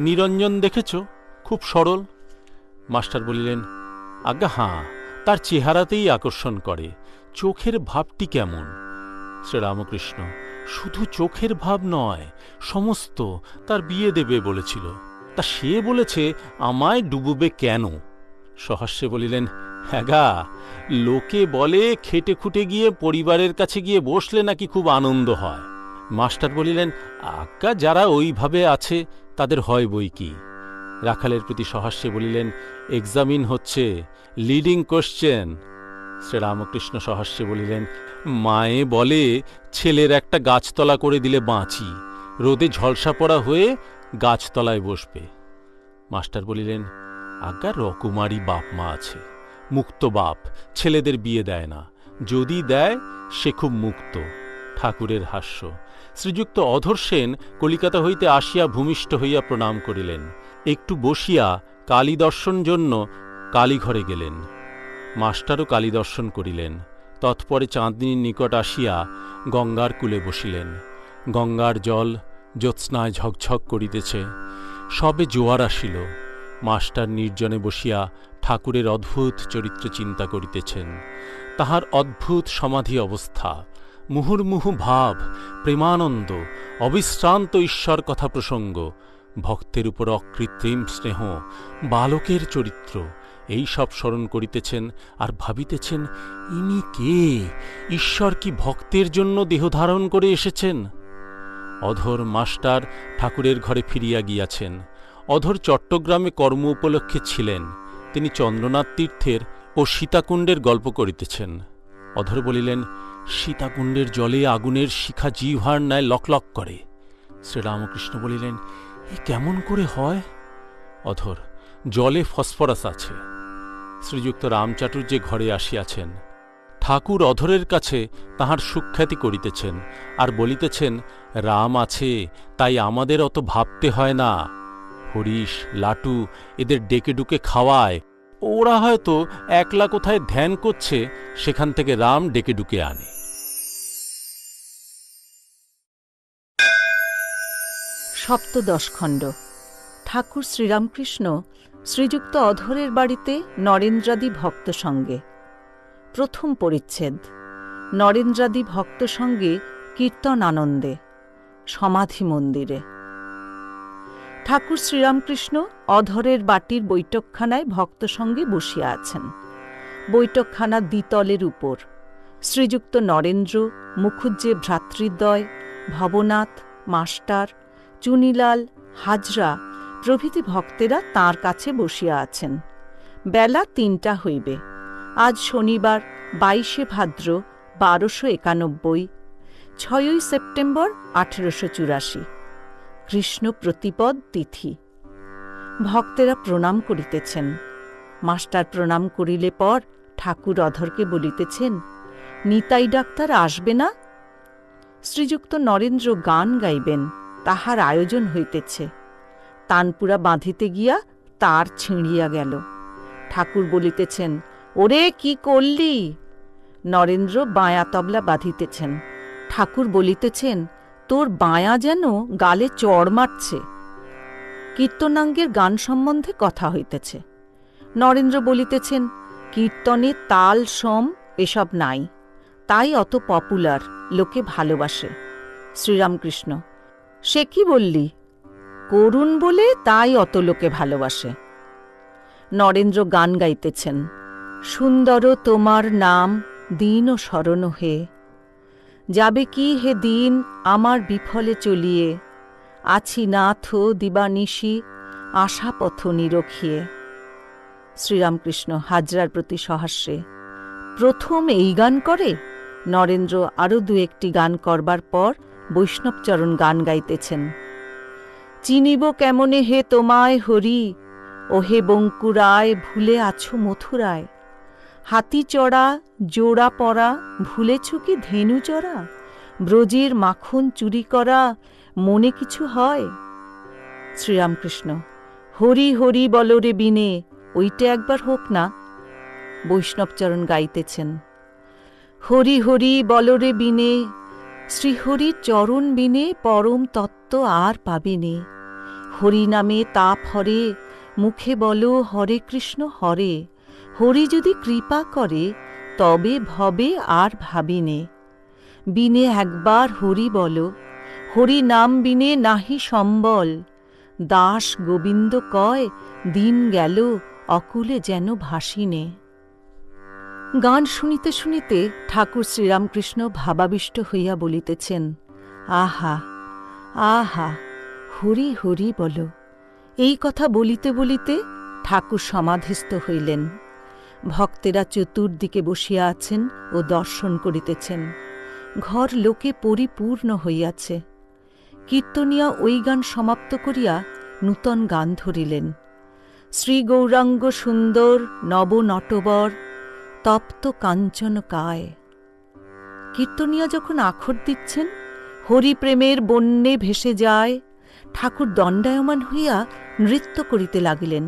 নিরঞ্জন দেখেছ? খুব সরল। মাস্টার বলিলেন, আজ্ঞা হাঁ, তার চেহারাতেই আকর্ষণ করে। চোখের ভাবটি কেমন? শ্রীরামকৃষ্ণ: শুধু চোখের ভাব নয়, সমস্ত। তার বিয়ে দেবে বলেছিল। তা সে বলেছে আমায় ডুববে কেন? সহাস্যে বলিলেন, হ্যাগা, লোকে বলে খেটে খুটে গিয়ে পরিবারের কাছে গিয়ে বসলে নাকি খুব আনন্দ হয়। মাস্টার বলিলেন, আজ্ঞা, যারা ওইভাবে আছে তাদের হয় বই কি। রাখালের প্রতি সহাস্যে বলিলেন, এক্সামিন হচ্ছে, লিডিং কোশ্চেন। শ্রীরামকৃষ্ণ সহাস্যে বলিলেন, মায়ে বলে ছেলের একটা গাছতলা করে দিলে বাঁচি, রোদে ঝলসা পড়া হয়ে গাছতলায় বসবে। মাস্টার বলিলেন, আজ্ঞা, রকুমারি বাপ মা আছে, মুক্ত বাপ, ছেলেদের বিয়ে দেয় না, যদি দেয় সে খুব মুক্ত। ঠাকুরের হাস্য। শ্রীযুক্ত অধর সেন কলিকাতা হইতে আসিয়া ভূমিষ্ঠ হইয়া প্রণাম করিলেন। একটু বসিয়া কালী দর্শন জন্য কালীঘরে গেলেন। মাস্টারও কালী দর্শন করিলেন। তৎপরে চাঁদনীর নিকট আসিয়া গঙ্গার কূলে বসিলেন। গঙ্গার জল জ্যোৎস্নায় ঝকঝক করিতেছে। সবে জোয়ার আসিল। মাস্টার নির্জনে বসিয়া ঠাকুরের অদ্ভুত চরিত্র চিন্তা করিতেছেন। তাহার অদ্ভুত সমাধি অবস্থা, মুহুর্মুহু ভাব, প্রেমানন্দ, অবিশ্রান্ত ঈশ্বর কথা প্রসঙ্গ, ভক্তের উপর অকৃত্রিম স্নেহ, বালকের চরিত্র, এই সব স্মরণ করিতেছেন আর ভাবিতেছেন, ইনি কে? ঈশ্বর কি ভক্তের জন্য দেহ ধারণ করে এসেছেন? অধর মাস্টার ঠাকুরের ঘরে ফিরিয়া গিয়াছেন। অধর চট্টগ্রামে কর্ম উপলক্ষে ছিলেন। তিনি চন্দ্রনাথ তীর্থের ও সীতাকুণ্ডের গল্প করিতেছেন। অধর বলিলেন, সীতাকুণ্ডের জলে আগুনের শিখা জিহ্বার ন্যায় লকলক করে। শ্রীরামকৃষ্ণ বলিলেন, এ কেমন করে হয়? অধর, জলে ফসফরাস আছে। শ্রীযুক্ত রামচাটুর্যে ঘরে আসিয়াছেন। ঠাকুর অধরের কাছে তাহার সুখ্যাতি করিতেছেন আর বলিতেছেন, রাম আছে তাই আমাদের অত ভাবতে হয় না। হরিশ, লাটু এদের ডেকে ডুকে খাওয়ায়। ওরা হয়তো একলা কোথায় ধ্যান করছে, সেখান থেকে রাম ডেকে ডুকে আনে। সপ্তদশ খণ্ড। ঠাকুর শ্রীরামকৃষ্ণ শ্রীযুক্ত অধরের বাড়িতে নরেন্দ্রাদি ভক্ত সঙ্গে। প্রথম পরিচ্ছেদ। নরেন্দ্রাদি ভক্ত সঙ্গে কীর্তন আনন্দে, সমাধি মন্দিরে। ঠাকুর শ্রীরামকৃষ্ণ অধরের বাটির বৈঠকখানায় ভক্ত সঙ্গে বসিয়া আছেন। বৈঠকখানা দ্বিতলের উপর। শ্রীযুক্ত নরেন্দ্র, মুখুজ্জে ভ্রাতৃদ্বয়, ভবনাথ, মাস্টার, চুনিলাল, হাজরা প্রভৃতি ভক্তেরা তাঁর কাছে বসিয়া আছেন। বেলা 3টা হইবে। আজ শনিবার 22শে ভাদ্র 1291, 6ই সেপ্টেম্বর 1884, কৃষ্ণ প্রতিপদ তিথি। ভক্তেরা প্রণাম করিতেছেন। মাস্টার প্রণাম করিলে পর ঠাকুর অধরকে বলিতেছেন, নিতাই ডাক্তার আসবে না? শ্রীযুক্ত নরেন্দ্র গান গাইবেন, তাহার আয়োজন হইতেছে। তানপুরা বাঁধিতে গিয়া তার ছিঁড়িয়া গেল। ঠাকুর বলিতেছেন, ওরে কি করলি? নরেন্দ্র বাঁয়া তবলা বাঁধিতেছেন। ঠাকুর বলিতেছেন, তোর বাঁয়া যেন গালে চড় মারছে। কীর্তনাঙ্গের গান সম্বন্ধে কথা হইতেছে। নরেন্দ্র বলিতেছেন, কীর্তনে তাল সম এসব নাই, তাই অত পপুলার, লোকে ভালোবাসে। শ্রীরামকৃষ্ণ, সে কি বললি? করুণ বলে তাই অত লোকে ভালোবাসে। নরেন্দ্র গান গাইতেছেন। সুন্দর তোমার নাম দিন ও স্মরণ হে, যাবে কি হে দিন আমার বিফলে চলিয়ে, আছি নাথ দিবানিশি আশাপথ নিরখিয়ে। শ্রীরামকৃষ্ণ হাজরার প্রতি সহাস্যে, প্রথম এই গান করে? নরেন্দ্র আরও দু একটি গান করবার পর বৈষ্ণবচরণ গান গাইতেছেন। চিনিব কেমনে হে তোমায় হরি, ওহে বঙ্কুরায় ভুলে আছো মথুরায়, হাতি চড়া জোড়া পরা ভুলেছ কি ধেনু চড়া, ব্রজের মাখন চুরি করা মনে কিছু হয়? শ্রীরামকৃষ্ণ, হরি হরি বলরে বিনে, ওইটা একবার হোক না। বৈষ্ণবচরণ গাইতেছেন, হরি হরি বলরে বিনে, শ্রীহরির চরণ বিনে পরম তত্ত্ব আর পাবিনে, হরি নামে তাপ হরে, মুখে বলো হরে কৃষ্ণ হরে, হরি যদি কৃপা করে তবে ভবে আর ভাবিনে, বিনে একবার হরি বলো, হরি নাম বিনে নাহি সম্বল, দাস গোবিন্দ কয় দিন গেল অকুলে যেন ভাসিনে। গান শুনিতে শুনিতে ঠাকুর শ্রীরামকৃষ্ণ ভাবাবিষ্ট হইয়া বলিতেছেন, আহা আহা, হরি হরি বল। এই কথা বলিতে বলিতে ঠাকুর সমাধিস্থ হইলেন। ভক্তেরা চতুর্দিকে বসিয়া আছেন ও দর্শন করিতেছেন। ঘর লোকে পরিপূর্ণ হইয়াছে। কীর্তনিয়া ওই গান সমাপ্ত করিয়া নূতন গান ধরিলেন। শ্রী গৌরাঙ্গ সুন্দর নব নটবর তপ্ত কাঞ্চন কায়। কীর্তনিয়া যখন আখর দিচ্ছেন, হরিপ্রেমের বন্যে ভেসে যায়, ঠাকুর দণ্ডায়মান হইয়া নৃত্য করিতে লাগিলেন।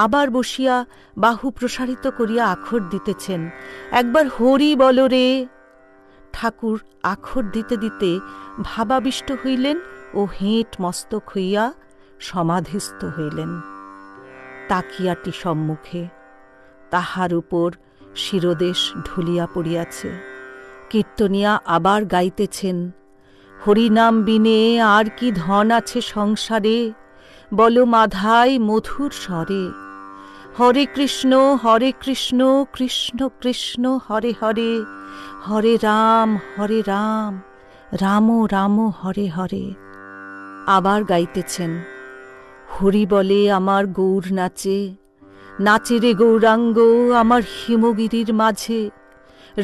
আবার বসিয়া বাহু প্রসারিত করিয়া আখর দিতেছেন। একবার হরি বল রে। ঠাকুর আখর দিতে দিতে ভাবাবিষ্ট হইলেন ও হেঁট মস্তক হইয়া সমাধিস্থ হইলেন। তাকিয়াটি সম্মুখে, তাহার উপর শিরোদেশ ঢুলিয়া পড়িয়াছে। কীর্তনিয়া আবার গাইতেছেন, হরিনাম বিনে আর কি ধন আছে সংসারে, বল মাধাই মধুর স্বরে, হরে কৃষ্ণ কৃষ্ণ কৃষ্ণ হরে হরে, হরে রাম রাম রাম হরে হরে। আবার গাইতেছেন, হরি বলে আমার গৌর নাচে, নাচে রে গৌরাঙ্গ আমার হিমগিরির মাঝে,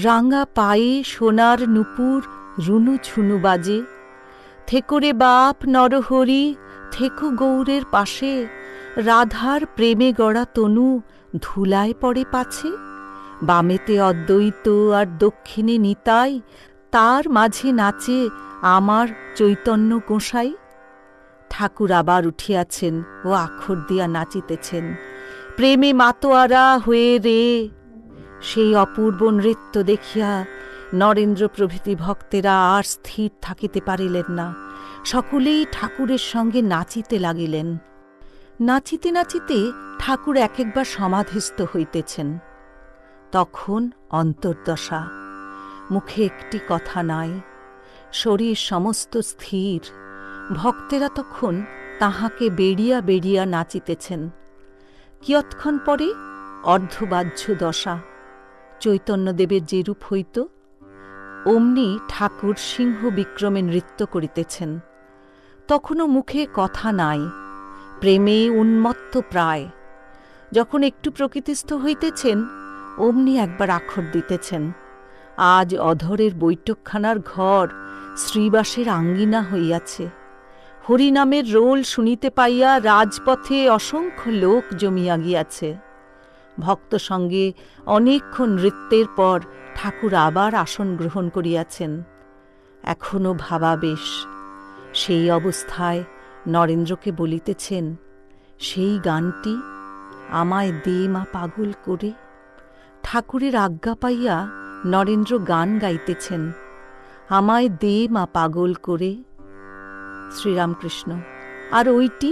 রাঙা পায়ে সোনার নুপুর রুনু ঝুনু বাজে, থেকো রে বাপ নরহরি থেকো গৌরের পাশে, রাধার প্রেমে গড়া তনু ধুলায় পড়ে পাছে, বামেতে অদ্বৈত আর দক্ষিণে নিতাই, তার মাঝে নাচে আমার চৈতন্য গোসাই। ঠাকুর আবার উঠিয়াছেন ও আখর দিয়া নাচিতেছেন, প্রেমে মাতোয়ারা হয়ে রে। সেই অপূর্ব নৃত্য দেখিয়া নরেন্দ্র প্রভৃতি ভক্তেরা আর স্থির থাকিতে পারিলেন না। সকলেই ঠাকুরের সঙ্গে নাচিতে লাগিলেন। নাচিতে নাচিতে ঠাকুর এক একবার সমাধিস্থ হইতেছেন। তখন অন্তর্দশা, মুখে একটি কথা নাই, শরীর সমস্ত স্থির। ভক্তেরা তখন তাহাকে বেড়িয়া বেড়িয়া নাচিতেছেন। কিয়ৎক্ষণ পরে অর্ধবাহ্য দশা, চৈতন্যদেবের যেরূপ হইত অমনি ঠাকুর সিংহ বিক্রমে নৃত্য করিতেছেন। তখনও মুখে কথা নাই, প্রেমে উন্মত্ত প্রায়। যখন একটু প্রকৃতিস্থ হইতেছেন অমনি একবার আখর দিতেছেন। আজ অধরের বৈঠকখানার ঘর শ্রীবাসের আঙ্গিনা হইয়াছে। হরিনামের রোল শুনিতে পাইয়া রাজপথে অসংখ্য লোক জমিয়া গিয়াছে। ভক্ত সঙ্গে অনেকক্ষণ নৃত্যের পর ঠাকুর আবার আসন গ্রহণ করিয়াছেন। এখনও ভাবাবেশ। সেই অবস্থায় নরেন্দ্রকে বলিতেছেন, সেই গানটি আমায় দে মা পাগল করে। ঠাকুরের আজ্ঞা পাইয়া নরেন্দ্র গান গাইতেছেন, আমায় দে মা পাগল করে। শ্রীরামকৃষ্ণ, আর ওইটি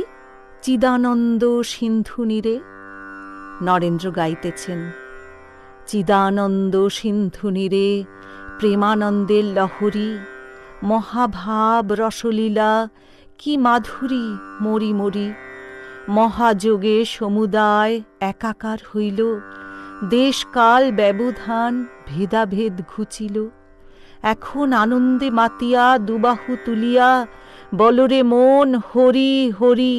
চিদানন্দ সিন্ধু নীরে। নরেন্দ্র গাইতেছেন, চিদানন্দ সিন্ধু নীরে প্রেমানন্দের লহরী, মহাভাব রসলীলা কি মাধুরী মরি মরি, মহাযোগে সমুদায় একাকার হইল, দেশকাল ব্যবধান ভেদাভেদ ঘুচিল, এখন আনন্দে মাতিয়া দুবাহু তুলিয়া বলরে মন হরি হরি।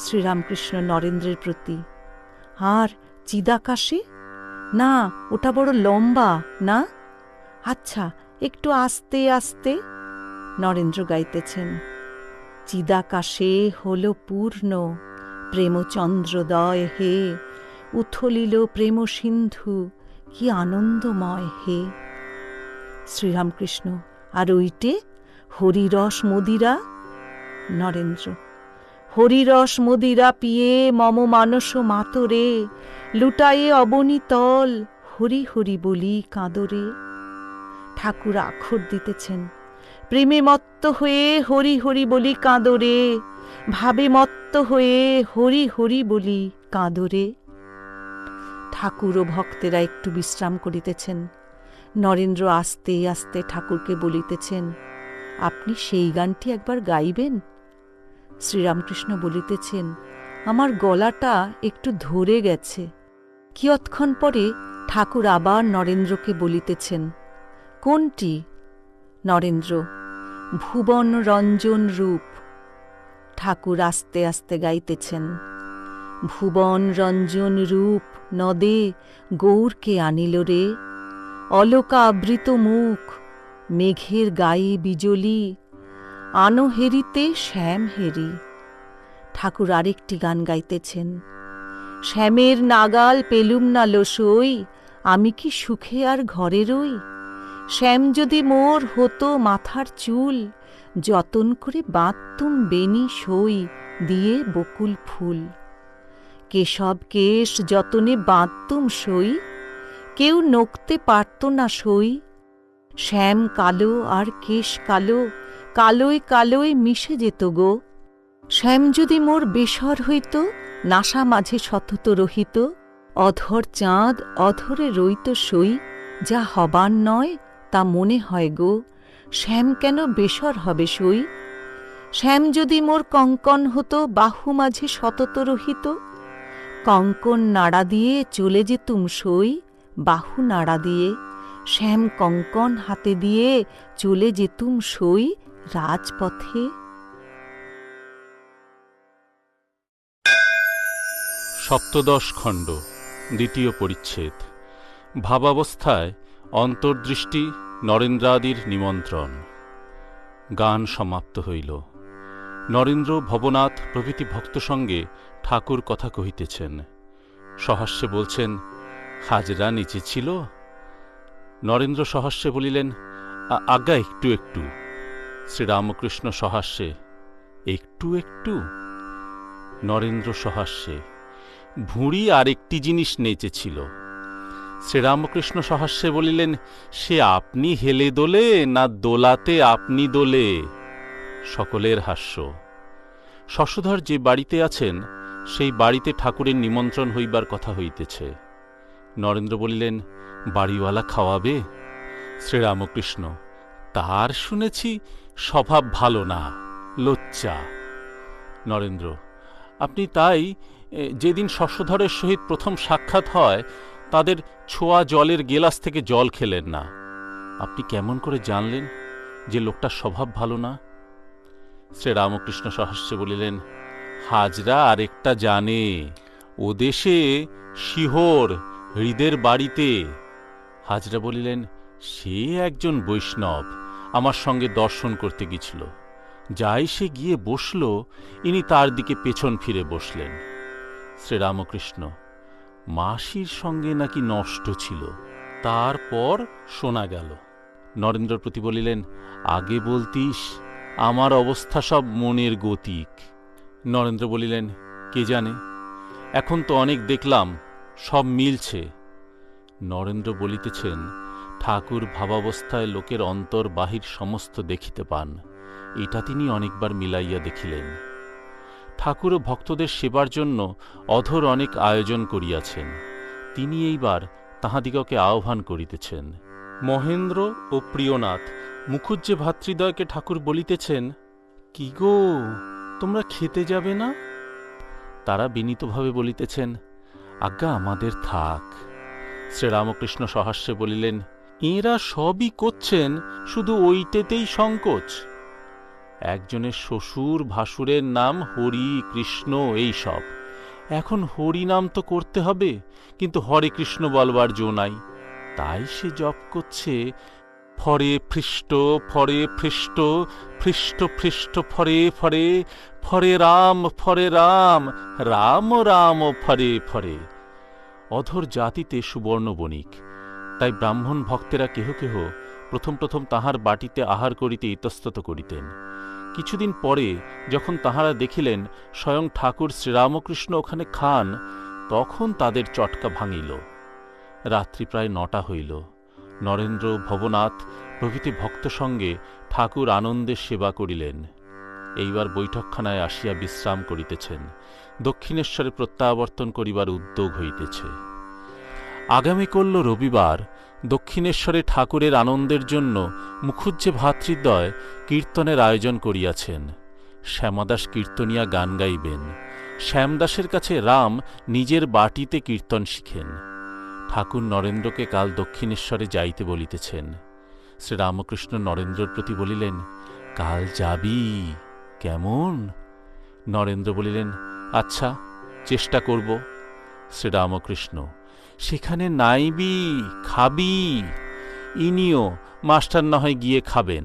শ্রীরামকৃষ্ণ নরেন্দ্রের প্রতি, আর চিদাকাশে? না, ওটা বড় লম্বা না? আচ্ছা, একটু আস্তে আস্তে। নরেন্দ্র গাইতেছেন, চিদাকাশে হল পূর্ণ প্রেমচন্দ্রোদয় হে, উথলিল প্রেম সিন্ধু কি আনন্দময় হে। শ্রীরামকৃষ্ণ, আর ওইটে হরিরস মদিরা? নরেন্দ্র, হরিরস মদিরা পিয়ে মম মানস মাতরে, লুটায়ে অবনীতল হরি হরি বলি কাঁদরে। ঠাকুর আখর দিতেছেন, প্রেমে মত্ত হয়ে হরি হরি বলি কাঁদরে, ভাবে মত্ত হয়ে হরি হরি বলি কাঁদরে। ঠাকুর ও ভক্তেরা একটু বিশ্রাম করিতেছেন। নরেন্দ্র আস্তে আস্তে ঠাকুরকে বলিতেছেন, আপনি সেই গানটি একবার গাইবেন? শ্রীরামকৃষ্ণ বলিতেছেন, আমার গলাটা একটু ধরে গেছে। কিয়ৎক্ষণ পরে ঠাকুর আবার নরেন্দ্রকে বলিতেছেন, কোনটি? নরেন্দ্র, ভুবন রঞ্জন রূপ। ঠাকুর আস্তে আস্তে গাইতেছেন, ভুবন রঞ্জন রূপ নদে গৌরকে আনিল রে, অলকা আবৃত মুখ মেঘের গায়ে বিজলি, আনো হেরিতে শ্যাম হেরি। ঠাকুর আরেকটি গান গাইতেছেন, শ্যামের নাগাল পেলুম না লোসই, আমি কি সুখে আর ঘরে রই, শ্যাম যদি মোর হতো মাথার চুল, যতন করে বাঁধতুম বেনি সই দিয়ে বকুল ফুল। কেশব কেশ যতনে বাঁধতুম সই, কেউ নকতে পারত না সই, শ্যাম কালো আর কেশ কালো, কালোয় কালোয় মিশে যেত গো। শ্যাম যদি মোর বেসর হইত, নাসা মাঝে সতত রহিত, অধর চাঁদ অধরে রইত সই, যা হবার নয় তা মনে হয় গো, শ্যাম কেন বেসর হবে সই। শ্যাম যদি মোর কঙ্কন হতো, বাহু মাঝে সতত রহিত, কঙ্কন নাড়া দিয়ে চলে যেতুম সই, বাহু নাড়া দিয়ে, শ্যাম কঙ্কন হাতে দিয়ে চলে যেতুম সই রাজপথে। সপ্তদশ খণ্ড, দ্বিতীয় পরিচ্ছেদ। ভাবাবস্থায় অন্তর্দৃষ্টি নরেন্দ্রাদির নিমন্ত্রণ। গান সমাপ্ত হইল। নরেন্দ্র, ভবনাথ প্রভৃতি ভক্ত সঙ্গে ঠাকুর কথা কহিতেছেন। সহাস্যে বলছেন, হাজরা নিচে ছিল? নরেন্দ্র সহাস্যে বলিলেন, আজ্ঞা একটু একটু। শ্রীরামকৃষ্ণ সহাস্যে, একটু একটু? নরেন্দ্র সহাস্যে, ভুঁড়ি আর একটি জিনিস নেচেছিল। শ্রীরামকৃষ্ণ সহাস্যে বলিলেন, সে আপনি হেলে দোলে না দোলাতে আপনি দোলে? সকলের হাস্য। শশধর যে বাড়িতে আছেন সেই বাড়িতে ঠাকুরের নিমন্ত্রণ হইবার কথা হইতেছে। নরেন্দ্র বলিলেন, বাড়িওয়ালা খাওয়াবে? শ্রীরামকৃষ্ণ, তার শুনেছি স্বভাব ভালো না, লোচ্চা। নরেন্দ্র, আপনি তাই যেদিন শশধরের সহিত প্রথম সাক্ষাৎ হয় তাদের ছোঁয়া জলের গেলাস থেকে জল খেলেন না। আপনি কেমন করে জানলেন যে লোকটার স্বভাব ভালো না? শ্রীরামকৃষ্ণ সহাস্যে বলিলেন, হাজরা আরেকটা জানে, ও দেশে শিহর হৃদের বাড়িতে। হাজরা বলিলেন, সে একজন বৈষ্ণব আমার সঙ্গে দর্শন করতে গেছিল, যাই সে গিয়ে বসল, ইনি তার দিকে পেছন ফিরে বসলেন। শ্রীরামকৃষ্ণ, মাসির সঙ্গে নাকি নষ্ট ছিল, তারপর শোনা গেল। নরেন্দ্র প্রতি বলিলেন, আগে বলতিস, আমার অবস্থা সব মনের গতিক। নরেন্দ্র বলিলেন, কে জানে, এখন তো অনেক দেখলাম, সব মিলছে। নরেন্দ্র বলিতেছেন, ঠাকুর ভাবাবস্থায় লোকের অন্তর বাহির সমস্ত দেখিতে পান, এটা তিনি অনেকবার মিলাইয়া দেখিলেন। ঠাকুর ও ভক্তদের সেবার জন্য অধর অনেক আয়োজন করিয়াছেন, তিনি এইবার তাহাদিগকে আহ্বান করিতেছেন। মহেন্দ্র ও প্রিয়নাথ মুখুজ্জে ভাতৃদ্বয়কে ঠাকুর বলিতেছেন, কি গো, তোমরা খেতে যাবে না? তারা বিনীতভাবে বলিতেছেন, আজ্ঞা আমাদের থাক। শ্রীরামকৃষ্ণ সহাস্যে বলিলেন, এঁরা সবই করছেন, শুধু ওইটেতেই সংকোচ। একজনের শ্বশুর ভাসুরের নাম হরি কৃষ্ণ এই সব। এখন হরি নাম তো করতে হবে, কিন্তু হরে কৃষ্ণ বলবার জো নাই। তাই সে জপ করছে ফরে ফৃষ্ট ফরে ফৃষ্ট ফৃষ্ট ফৃষ্ট ফরে ফরে ফরে রাম রাম রাম ফরে ফরে। অধর জাতিতে সুবর্ণ বণিক, তাই ব্রাহ্মণ ভক্তেরা কেহ কেহ প্রথম প্রথম তাহার বাটিতে আহার করিতে ইতস্তত করিতেন। কিছুদিন পরে যখন তাহারা দেখিলেন স্বয়ং ঠাকুর শ্রীরামকৃষ্ণ ওখানে খান, তখন তাদের চটকা ভাঙিল। রাত্রি প্রায় ৯টা হইল। নরেন্দ্র, ভবনাথ প্রভৃতি ভক্ত সঙ্গে ঠাকুর আনন্দে সেবা করিলেন। এইবার বৈঠকখানায় আসিয়া বিশ্রাম করিতেছেন। দক্ষিণেশ্বরে প্রত্যাবর্তন করিবার উদ্যোগ হইতেছে। আগামীকল্য রবিবার দক্ষিণেশ্বরে ঠাকুরের আনন্দের জন্য মুখুজ্জে ভ্রাতৃদ্বয় কীর্তনের আয়োজন করিয়াছেন। শ্যামাদাস কীর্তনিয়া গান গাইবেন। শ্যামদাসের কাছে রাম নিজের বাটিতে কীর্তন শিখেন। ঠাকুর নরেন্দ্রকে কাল দক্ষিণেশ্বরে যাইতে বলিতেছেন। শ্রীরামকৃষ্ণ নরেন্দ্রর প্রতি বলিলেন, কাল যাবি কেমন? নরেন্দ্র বলিলেন, আচ্ছা, চেষ্টা করব। শ্রীরামকৃষ্ণ, সেখানে নাইবি, খাবি। ইনিও মাস্টার না হয় গিয়ে খাবেন।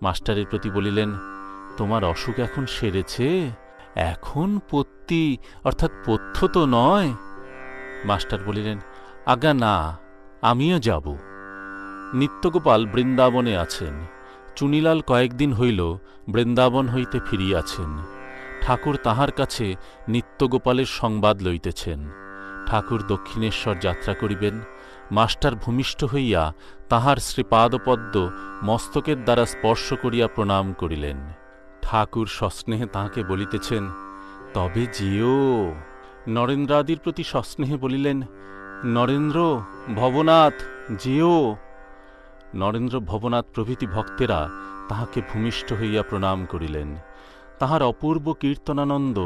মাস্টারের প্রতি বলিলেন, তোমার অসুখ এখন সেরেছে? এখন পত্তি অর্থাৎ পথ্য তো নয়। মাস্টার বলিলেন, আজ্ঞা না, আমিও যাব। নিত্যগোপাল বৃন্দাবনে আছেন। চুনিলাল কয়েকদিন হইল বৃন্দাবন হইতে ফিরিয়াছেন। ঠাকুর তাহার কাছে নিত্যগোপালের সংবাদ লইতেছেন। ঠাকুর দক্ষিণেশ্বর যাত্রা করিবেন। মাস্টার ভূমিষ্ঠ হইয়া তাহার শ্রীপাদপদ্ম মস্তকের দ্বারা স্পর্শ করিয়া প্রণাম করিলেন। ঠাকুর সস্নেহে তাহাকে বলিতেছেন, তবে যেও। নরেন্দ্রাদির প্রতি সস্নেহে বলিলেন, নরেন্দ্র, ভবনাথ, যেও। নরেন্দ্র, ভবনাথ প্রভৃতি ভক্তেরা তাহাকে ভূমিষ্ঠ হইয়া প্রণাম করিলেন। তাহার অপূর্ব কীর্তনানন্দ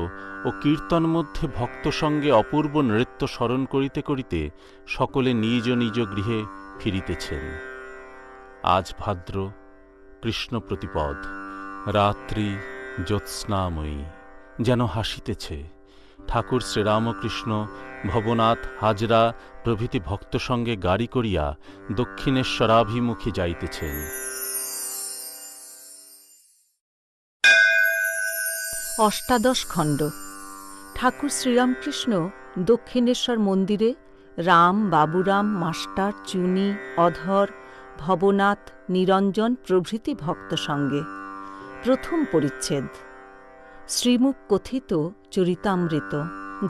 ও কীর্তন মধ্যে ভক্ত সঙ্গে অপূর্ব নৃত্য স্মরণ করিতে করিতে সকলে নিজ নিজ গৃহে ফিরিতেছেন। আজ ভাদ্র কৃষ্ণ প্রতিপদ। রাত্রি জ্যোৎস্নাময়ী, যেন হাসিতেছে। ঠাকুর শ্রীরামকৃষ্ণ, ভবনাথ, হাজরা প্রভৃতি ভক্ত সঙ্গে গাড়ি করিয়া দক্ষিণেশ্বরাভিমুখী যাইতেছেন। অষ্টাদশ খণ্ড। ঠাকুর শ্রীরামকৃষ্ণ দক্ষিণেশ্বর মন্দিরে রাম, বাবুরাম, মাস্টার, চুনি, অধর, ভবনাথ, নিরঞ্জন প্রভৃতি ভক্ত সঙ্গে। প্রথম পরিচ্ছেদ। শ্রীমুখ কথিত চরিতামৃত,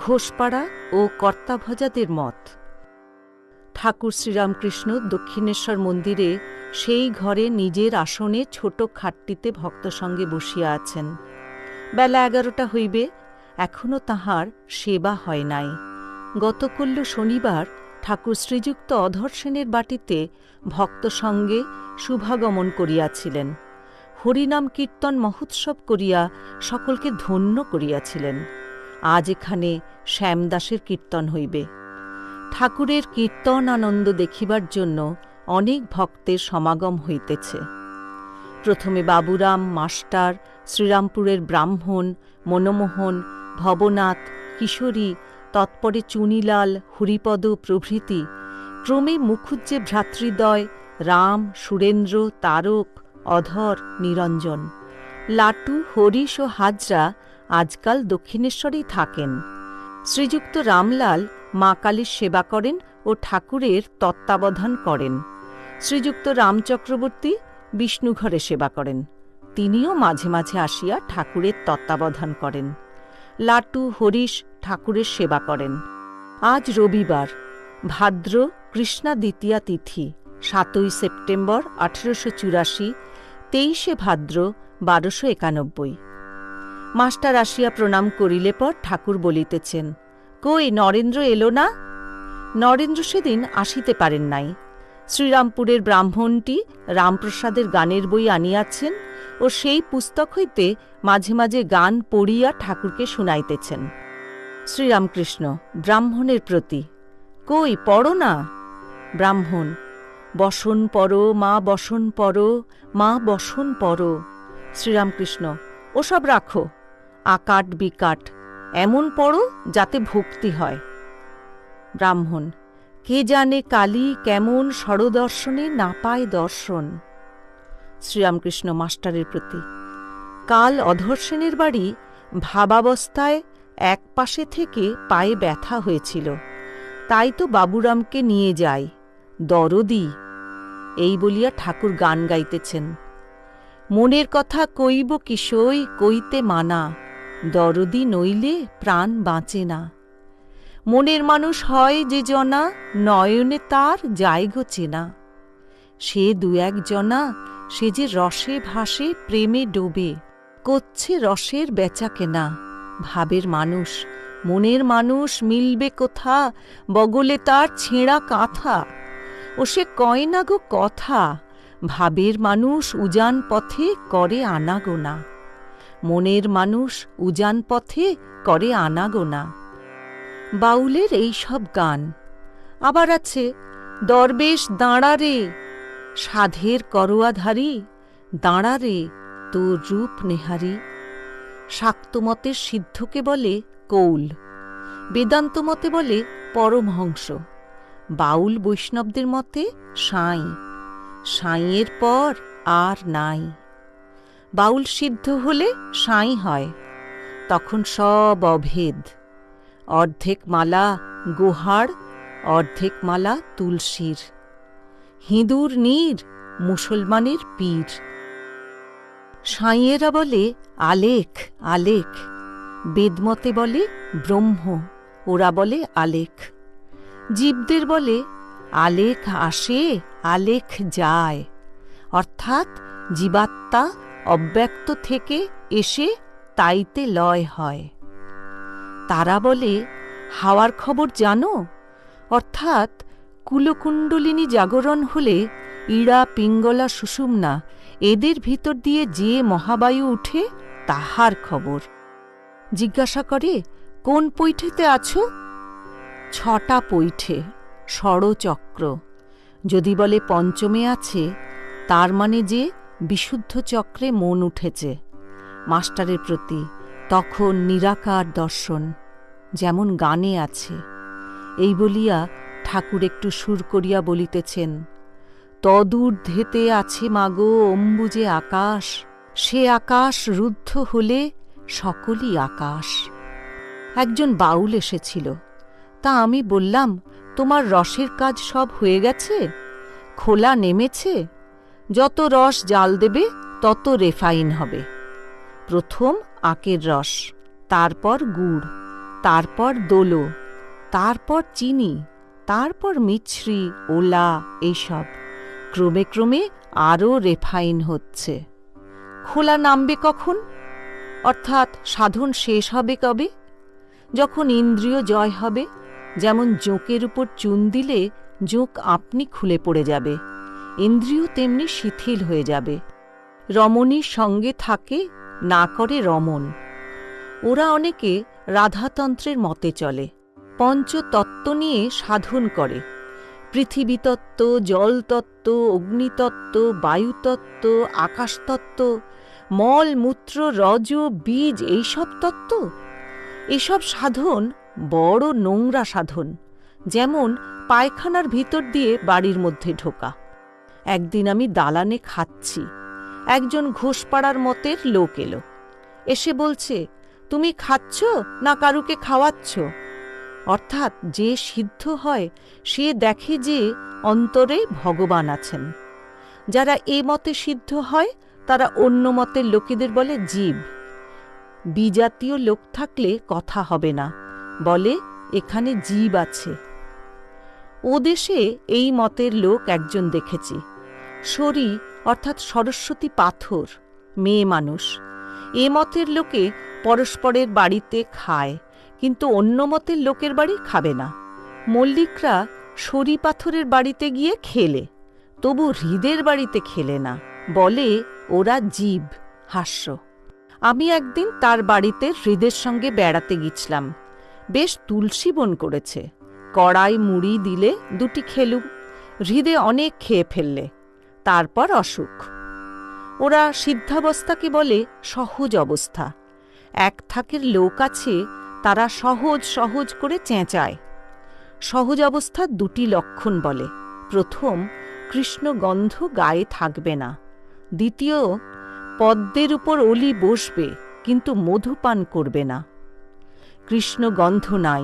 ঘোষপাড়া ও কর্তাভজাদের মত। ঠাকুর শ্রীরামকৃষ্ণ দক্ষিণেশ্বর মন্দিরে সেই ঘরে নিজের আসনে ছোট খাটটিতে ভক্ত সঙ্গে বসিয়া আছেন। বেলা 11টা হইবে, এখনও তাহার সেবা হয় নাই। গতকল্য শনিবার ঠাকুর শ্রীযুক্ত অধর সেনের বাটিতে ভক্ত সঙ্গে শুভাগমন করিয়াছিলেন। হরিনাম কীর্তন মহোৎসব করিয়া সকলকে ধন্য করিয়াছিলেন। আজ এখানে শ্যামদাসের কীর্তন হইবে। ঠাকুরের কীর্তন আনন্দ দেখিবার জন্য অনেক ভক্তের সমাগম হইতেছে। প্রথমে বাবুরাম, মাস্টার, শ্রীরামপুরের ব্রাহ্মণ, মনমোহন, ভবনাথ, কিশোরী, তৎপরে চুনিলাল, হরিপদ প্রভৃতি, ক্রমে মুখুজ্জে ভ্রাতৃদ্বয় রাম, সুরেন্দ্র, তারক, অধর, নিরঞ্জন, লাটু, হরিশ ও হাজরা আজকাল দক্ষিণেশ্বরেই থাকেন। শ্রীযুক্ত রামলাল মা কালীর সেবা করেন ও ঠাকুরের তত্ত্বাবধান করেন। শ্রীযুক্ত রামচক্রবর্তী বিষ্ণুঘরে সেবা করেন। তিনিও মাঝে মাঝে আসিয়া ঠাকুরের তত্ত্বাবধান করেন। লাটু, হরিশ ঠাকুরের সেবা করেন। আজ রবিবার, ভাদ্র কৃষ্ণা দ্বিতীয়া তিথি, 7ই সেপ্টেম্বর 1884, 23শে ভাদ্র 1291। মাস্টার আসিয়া প্রণাম করিলে পর ঠাকুর বলিতেছেন, কই নরেন্দ্র এলো না? নরেন্দ্র সেদিন আসিতে পারেন নাই। শ্রীরামপুরের ব্রাহ্মণটি রামপ্রসাদের গানের বই আনিয়াছেন ও সেই পুস্তক হইতে মাঝে মাঝে গান পড়িয়া ঠাকুরকে শুনাইতেছেন। শ্রীরামকৃষ্ণ ব্রাহ্মণের প্রতি, কই পড়ো না। ব্রাহ্মণ, বসন পড়ো মা, বসন পড়ো মা, বসন পড়ো। শ্রীরামকৃষ্ণ, ওসব রাখো, আকাট বিকাট এমন পড়ো যাতে ভক্তি হয়। ব্রাহ্মণ, কে জানে কালী কেমন স্বরদর্শনে না পায় দর্শন। শ্রীরামকৃষ্ণ মাস্টারের প্রতি, কাল অধর সেনের বাড়ি ভাবাবস্থায় এক পাশে থেকে পায়ে ব্যথা হয়েছিল, তাই তো বাবুরামকে নিয়ে যাই, দরদি। এই বলিয়া ঠাকুর গান গাইতেছেন। মনের কথা কইব কিসই কইতে মানা, দরদি নইলে প্রাণ বাঁচে না। মনের মানুষ হয় যে জনা, নয়নে তার যায়গো চেনা। সে দু এক জনা, সে যে রসে ভাসে প্রেমে ডোবে, করছে রসের বেচা কেনা। ভাবের মানুষ, মনের মানুষ মিলবে কোথা, বগলে তার ছেঁড়া কাঁথা। ও সে কয় না গো কথা, ভাবের মানুষ উজান পথে করে আনাগোনা। মনের মানুষ উজান পথে করে আনাগোনা। বাউলের এই সব গান। আবার আছে, দরবেশ দাঁড়া রে, সাধের করোয়াধারী, দাঁড়া রে তোর রূপ নেহারি। শাক্তমতের সিদ্ধকে বলে কৌল, বেদান্ত মতে বলে পরমহংস, বাউল বৈষ্ণবদের মতে সাঁই। সাঁইয়ের পর আর নাই। বাউল সিদ্ধ হলে সাঁই হয়, তখন সব অভেদ। অর্ধেক মালা গোহার, অর্ধেক মালা তুলসীর। হিঁদুর নীর, মুসলমানের পীর। সাঁইয়েরা বলে আলেখ আলেখ, বেদমতে বলে ব্রহ্ম, ওরা বলে আলেখ। জীবদের বলে আলেখ আসে আলেখ যায়, অর্থাৎ জীবাত্মা অব্যক্ত থেকে এসে তাইতে লয় হয়। তারা বলে হাওয়ার খবর জানো, অর্থাৎ কুলকুণ্ডলিনী জাগরণ হলে ইড়া পিঙ্গলা সুষুম্না এদের ভিতর দিয়ে যে মহাবায়ু উঠে তাহার খবর। জিজ্ঞাসা করে, কোন পৈঠেতে আছো? 6টা পৈঠে, ষড়চক্র। যদি বলে পঞ্চমে আছে, তার মানে যে বিশুদ্ধ চক্রে মন উঠেছে। মাস্টারের প্রতি তখন নিরাকার দর্শন, যেমন গানে আছে। এই বলিয়া ঠাকুর একটু সুর করিয়া বলিতেছেন, তদূর্ধ্বেতে আছে মাগো অম্বুজে আকাশ, সে আকাশ রুদ্ধ হলে সকলই আকাশ। একজন বাউল এসেছিল, তা আমি বললাম, তোমার রসের কাজ সব হয়ে গেছে, খোলা নেমেছে, যত রস জাল দেবে তত রেফাইন হবে। প্রথম আখের রস, তারপর গুড়, তারপর দোলো, তারপর চিনি, তারপর মিছরি, ওলা, এইসব ক্রমে ক্রমে আরও রেফাইন হচ্ছে। খোলা নামবে কখন? অর্থাৎ সাধন শেষ হবে কবে? যখন ইন্দ্রিয় জয় হবে। যেমন জোঁকের উপর চুন দিলে জোঁক আপনি খুলে পড়ে যাবে, ইন্দ্রিয় তেমনি শিথিল হয়ে যাবে। রমণীর সঙ্গে থাকে, না করে রমণ। ওরা অনেকে রাধাতন্ত্রের মতে চলে, পঞ্চতত্ত্ব নিয়ে সাধন করে। পৃথিবীতত্ত্ব, জলতত্ত্ব, অগ্নিতত্ত্ব, বায়ুতত্ত্ব, আকাশতত্ত্ব, মল মূত্র রজ বীজ, এইসব তত্ত্ব। এসব সাধন বড় নোংরা সাধন, যেমন পায়খানার ভিতর দিয়ে বাড়ির মধ্যে ঢোকা। একদিন আমি দালানে খাচ্ছি, একজন ঘোষপাড়ার মতের লোক এলো, এসে বলছে, তুমি খাচ্ছ না কারুকে খাওয়াচ্ছ? অর্থাৎ যে সিদ্ধ হয় সে দেখে যে অন্তরে ভগবান আছেন। যারা এ মতে সিদ্ধ হয় তারা অন্য মতের লোকেদের বলে জীব। বিজাতীয় লোক থাকলে কথা হবে না, বলে এখানে জীব আছে। ও দেশে এই মতের লোক একজন দেখেছি, শরী অর্থাৎ সরস্বতী পাথর, মেয়ে মানুষ। এ মতের লোকে পরস্পরের বাড়িতে খায়, কিন্তু অন্য মতের লোকের বাড়ি খাবে না। মল্লিকরা শরী পাথরের বাড়িতে গিয়ে খেলে, তবু হৃদের বাড়িতে খেলে না, বলে ওরা জীব। হাস্য। আমি একদিন তার বাড়িতে হৃদের সঙ্গে বেড়াতে গেছিলাম। বেশ তুলসী বন করেছে, কড়াই মুড়ি দিলে দুটি খেলুম, হৃদে অনেক খেয়ে ফেললে, তারপর অসুখ। ওরা সিদ্ধাবস্থাকে বলে সহজ অবস্থা। এক থাকের লোক আছে, তারা সহজ সহজ করে চেঁচায়। সহজ অবস্থার দুটি লক্ষণ বলে। প্রথম, কৃষ্ণগন্ধ গায়ে থাকবে না। দ্বিতীয়, পদ্মের উপর অলি বসবে কিন্তু মধুপান করবে না। কৃষ্ণগন্ধ নাই,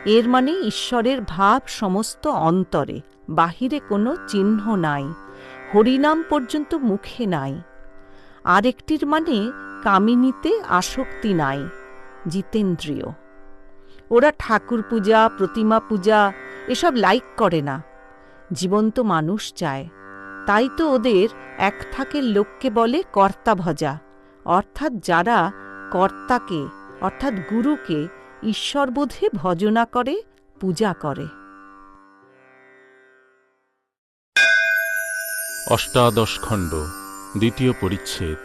এর মানে ঈশ্বরের ভাব সমস্ত অন্তরে, বাহিরে কোনো চিহ্ন নাই, হরিনাম পর্যন্ত মুখে নাই। আরেকটির মানে কামিনীতে আসক্তি নাই, জিতেন্দ্রিয়। ওরা ঠাকুর পূজা, প্রতিমা পূজা এসব লাইক করে না, জীবন্ত মানুষ চায়। তাই তো ওদের এক থাকের লোককে বলে কর্তা ভজা, অর্থাৎ যারা কর্তাকে অর্থাৎ গুরুকে ঈশ্বরবোধে ভজনা করে, পূজা করে। অষ্টাদশ খণ্ড, দ্বিতীয় পরিচ্ছেদ,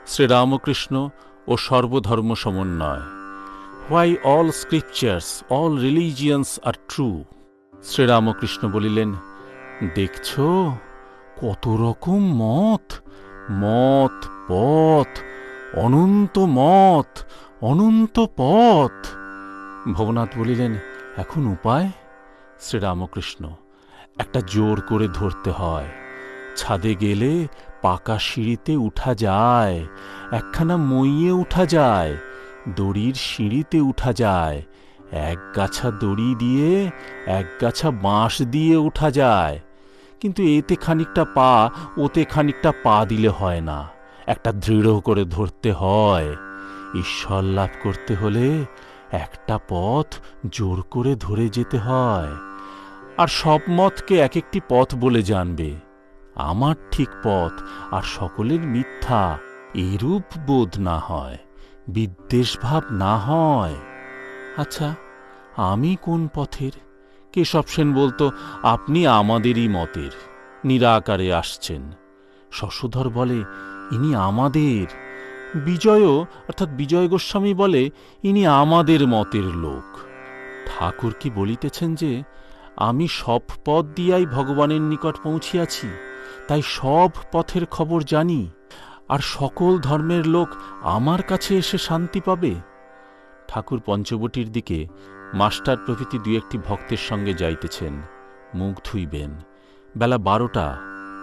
শ্রীরামকৃষ্ণ ও সর্বধর্ম সমন্বয়। Why all scriptures, all religions are true. Sri Ramakrishna বলিলেন, দেখছ কত রকম মত, মত পথ, অনন্ত মত, অনন্ত পথ। ভবনাথ বলিলেন, এখন উপায়? শ্রীরামকৃষ্ণ, একটা জোর করে ধরতে হয়। ছাদে গেলে পাকা সিঁড়িতে উঠা যায়, একখানা মইয়ে উঠা যায়, দড়ির সিঁড়িতে উঠা যায়, এক গাছা দড়ি দিয়ে এক গাছা বাঁশ দিয়ে উঠা যায়। কিন্তু এতে খানিকটা পা, ওতে খানিকটা পা দিলে হয় না, একটা দৃঢ় করে ধরতে হয়। ঈশ্বর লাভ করতে হলে একটা পথ জোর করে ধরে যেতে হয়। আর সব মতকে এক একটি পথ বলে জানবে। আমার ঠিক পথ আর সকলের মিথ্যা, এরূপ বোধ না হয়, বিদ্বেষভাব না হয়। আচ্ছা, আমি কোন পথের? কেশব সেন বলতো, আপনি আমাদেরই মতের, নিরাকারে আসছেন। শশধর বলে, ইনি আমাদের। বিজয়ও অর্থাৎ বিজয় গোস্বামী বলে, ইনি আমাদের মতের লোক। ঠাকুর কি বলিতেছেন যে আমি সব পথ দিয়াই ভগবানের নিকট পৌঁছিয়াছি, তাই সব পথের খবর জানি, আর সকল ধর্মের লোক আমার কাছে এসে শান্তি পাবে। ঠাকুর পঞ্চবটির দিকে মাস্টার প্রভৃতি দু একটি ভক্তের সঙ্গে যাইতেছেন, মুখ ধুইবেন। বেলা 12টা,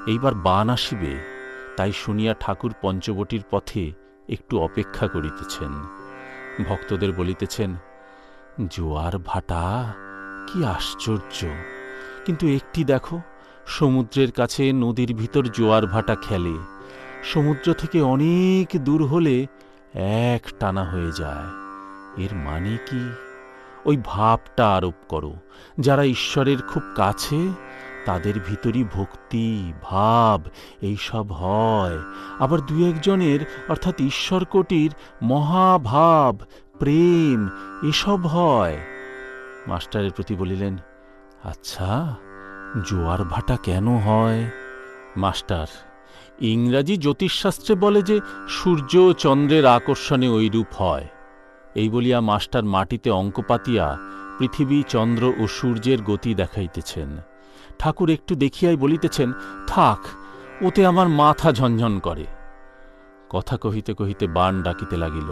এইবার বান আসিবে, তাই শুনিয়া ঠাকুর পঞ্চবটির পথে একটু অপেক্ষা করিতেছেন। ভক্তদের বলিতেছেন, জোয়ার ভাটা কি আশ্চর্য! কিন্তু একটি দেখো, সমুদ্রের কাছে নদীর ভিতর জোয়ার ভাটা খেলে, সমুদ্র থেকে অনেক দূর হলে এক টানা হয়ে যায়। এর মানে কি? ওই ভাবটা আরোপ করো। যারা ঈশ্বরের খুব কাছে, তাদের ভিতরই ভক্তি, ভাব এইসব হয়। আবার দু একজনের অর্থাৎ ঈশ্বর কোটির মহাভাব, প্রেম এসব হয়। মাস্টারের প্রতি বলিলেন, আচ্ছা, জোয়ার ভাটা কেন হয়? মাস্টার, ইংরাজি জ্যোতিষশাস্ত্রে বলে যে সূর্য ও চন্দ্রের আকর্ষণে ঐরূপ হয়। এই বলিয়া মাস্টার মাটিতে অঙ্ক পাতিয়া পৃথিবী, চন্দ্র ও সূর্যের গতি দেখাইতেছেন। ঠাকুর একটু দেখিয়াই বলিতেছেন, থাক, ওতে আমার মাথা ঝনঝন করে। কথা কহিতে কহিতে বান ডাকিতে লাগিল।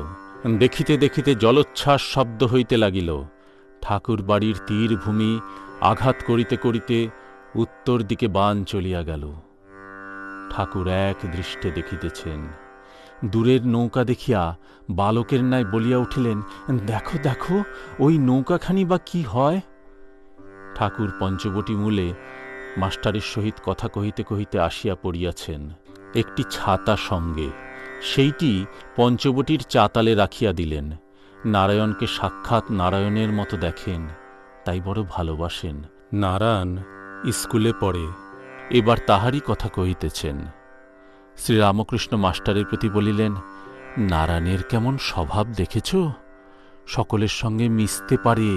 দেখিতে দেখিতে জলোচ্ছ্বাস শব্দ হইতে লাগিল। ঠাকুর বাড়ির তীরভূমি আঘাত করিতে করিতে উত্তর দিকে বান চলিয়া গেল। ঠাকুর এক দৃষ্টে দেখিতেছেন। দূরের নৌকা দেখিয়া বালকের ন্যায় বলিয়া উঠিলেন, দেখো দেখো, ওই নৌকাখানি বা কি হয়? ঠাকুর পঞ্চবটি মূলে মাস্টারের সহিত কথা কহিতে কহিতে আসিয়া পড়িয়াছেন। একটি ছাতা সঙ্গে, সেইটি পঞ্চবটির চাতালে রাখিয়া দিলেন। নারায়ণকে সাক্ষাৎ নারায়ণের মতো দেখেন, তাই বড় ভালোবাসেন। নারায়ণ স্কুলে পড়ে, এবার তাহারই কথা কহিতেছেন। শ্রীরামকৃষ্ণ মাস্টারের প্রতি বলিলেন, নারায়ণের কেমন স্বভাব দেখেছ? সকলের সঙ্গে মিশতে পারে,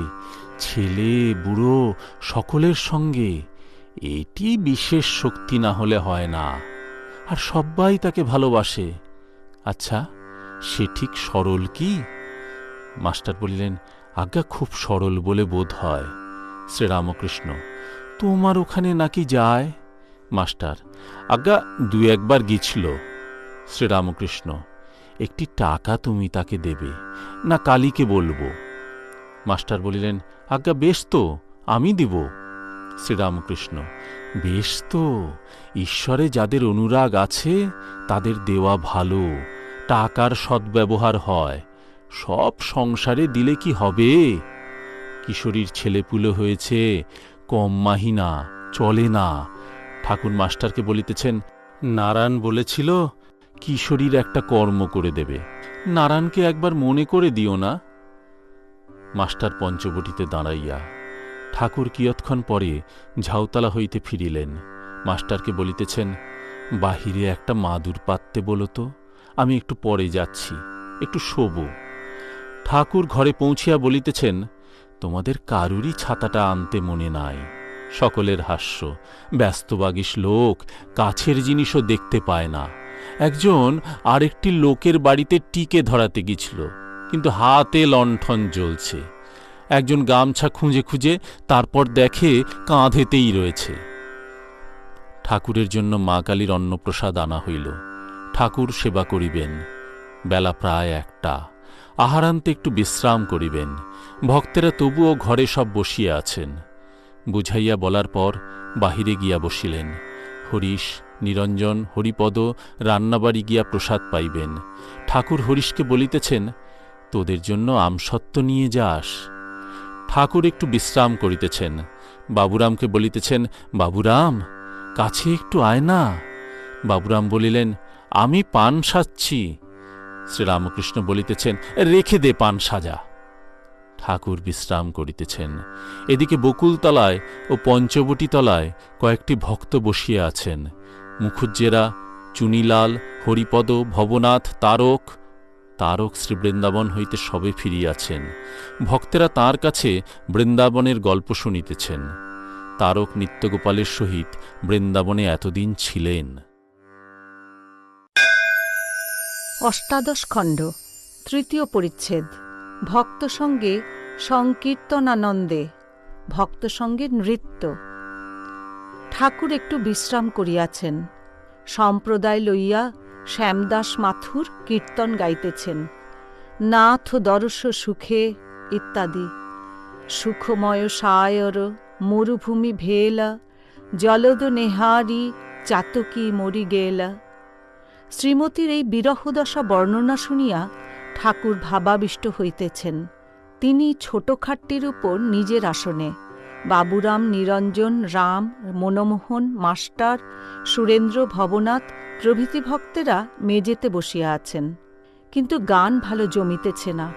ছেলে বুড়ো সকলের সঙ্গে। এটি বিশেষ শক্তি না হলে হয় না, আর সবাই তাকে ভালোবাসে। আচ্ছা, সে ঠিক সরল কি? মাস্টার বলিলেন, আজ্ঞা খুব সরল বলে বোধ হয়। শ্রীরামকৃষ্ণ, তোমার ওখানে নাকি যায়? মাস্টার, আজ্ঞা দু একবার গিয়েছিল। শ্রীরামকৃষ্ণ, একটি টাকা তুমি তাকে দেবে, না কালীকে বলবো? মাস্টার বলিলেন, আজ্ঞা বেশ তো, আমি দিব। শ্রীরামকৃষ্ণ, বেশ তো, ঈশ্বরে যাদের অনুরাগ আছে তাদের দেওয়া ভালো, টাকার সদ্ব্যবহার হয়। সব সংসারে দিলে কি হবে? কিশোরীর ছেলেপুলে হয়েছে, কম মাহিনা, চলে না। ঠাকুর মাস্টারকে বলিতেছেন, নারায়ণ বলেছিল কিশোরীর একটা কর্ম করে দেবে, নারায়ণকে একবার মনে করে দিও না। মাস্টার পঞ্চবটিতে দাঁড়াইয়া। ঠাকুর কিয়ৎক্ষণ পরে ঝাউতলা হইতে ফিরিলেন। মাস্টারকে বলিতেছেন, বাহিরে একটা মাদুর পাততে বলো তো, আমি একটু পরে যাচ্ছি, একটু শোব। ঠাকুর ঘরে পৌঁছিয়া বলিতেছেন, তোমাদের কারুরই ছাতাটা আনতে মনে নাই। সকলের হাস্য। ব্যস্তবাগিস লোক, কাছের জিনিসও দেখতে পায় না। একজন আরেকটি লোকের বাড়িতে টিকে ধরাতে গিয়েছিল, কিন্তু হাতে লণ্ঠন জ্বলছে। একজন গামছা খুঁজে খুঁজে তারপর দেখে কাঁধেতেই রয়েছে। ঠাকুরের জন্য মা কালীর অন্নপ্রসাদ আনা হইল। ঠাকুর সেবা করিবেন। বেলা প্রায় 1টা। আহারান্তে একটু বিশ্রাম করিবেন। ভক্তেরা তবুও ঘরে সব বসিয়া আছেন। বুঝাইয়া বলার পর বাহিরে গিয়া বসিলেন। হরিশ, নিরঞ্জন, হরিপদ রান্নাবাড়ি গিয়া প্রসাদ পাইবেন। ঠাকুর হরিশকে বলিতেছেন, তোদের জন্য আমসত্ত্ব নিয়ে যাস। ঠাকুর একটু বিশ্রাম করিতেছেন। বাবুরামকে বলিতেছেন, বাবুরাম, কাছে একটু আয় না। বাবুরাম বলিলেন, আমি পান সাজছি। শ্রীরামকৃষ্ণ বলিতেছেন, রেখে দে পান সাজা। ঠাকুর বিশ্রাম করিতেছেন। এদিকে বকুলতলায় ও পঞ্চবটীতলায় কয়েকটি ভক্ত বসিয়া আছেন। মুখুজ্জেরা, চুনিলাল, হরিপদ, ভবনাথ, তারক শ্রীবৃন্দাবন হইতে সবে ফিরিয়াছেন। ভক্তেরা তাঁর কাছে বৃন্দাবনের গল্প শুনিতেছেন। তারক নিত্যগোপালের সহিত বৃন্দাবনে এতদিন ছিলেন। 18 খণ্ড, 3য় পরিচ্ছেদ। ভক্ত সঙ্গে সংকীর্তনানন্দে, ভক্ত সঙ্গে নৃত্য। ঠাকুর একটু বিশ্রাম করিয়াছেন। সম্প্রদায় লইয়া শ্যামদাস মাথুর কীর্তন গাইতেছেন। নাথ দর্শ সুখে ইত্যাদি। সুখময় সায়র মরুভূমি ভেলা, জলদ নেহারি চাতকী মরি গেলা। শ্রীমতীর এই বিরহদশা বর্ণনা শুনিয়া ঠাকুর ভাবাবিষ্ট হইতেছেন। তিনি ছোট খাটটির উপর নিজের আসনে, বাবুরাম, নিরঞ্জন, রাম, মনমোহন, মাস্টার, সুরেন্দ্র, ভবনাথ প্রভৃতি ভক্তেরা মেজেতে বসিয়া আছেন। কিন্তু গান ভালো জমিতেছে না।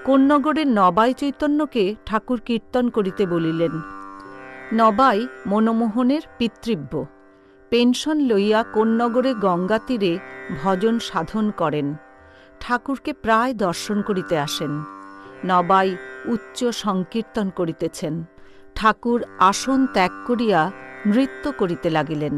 কোন্নগরের নবাই চৈতন্যকে ঠাকুর কীর্তন করিতে বলিলেন। নবাই মনমোহনের পিতৃব্য। পেনশন লইয়া কোন্নগরে গঙ্গা তীরে ভজন সাধন করেন। ঠাকুরকে প্রায় দর্শন করিতে আসেন। নবাই উচ্চ সংকীর্তন করিতেছেন। ঠাকুর আসন ত্যাগ করিয়া নৃত্য করিতে লাগিলেন।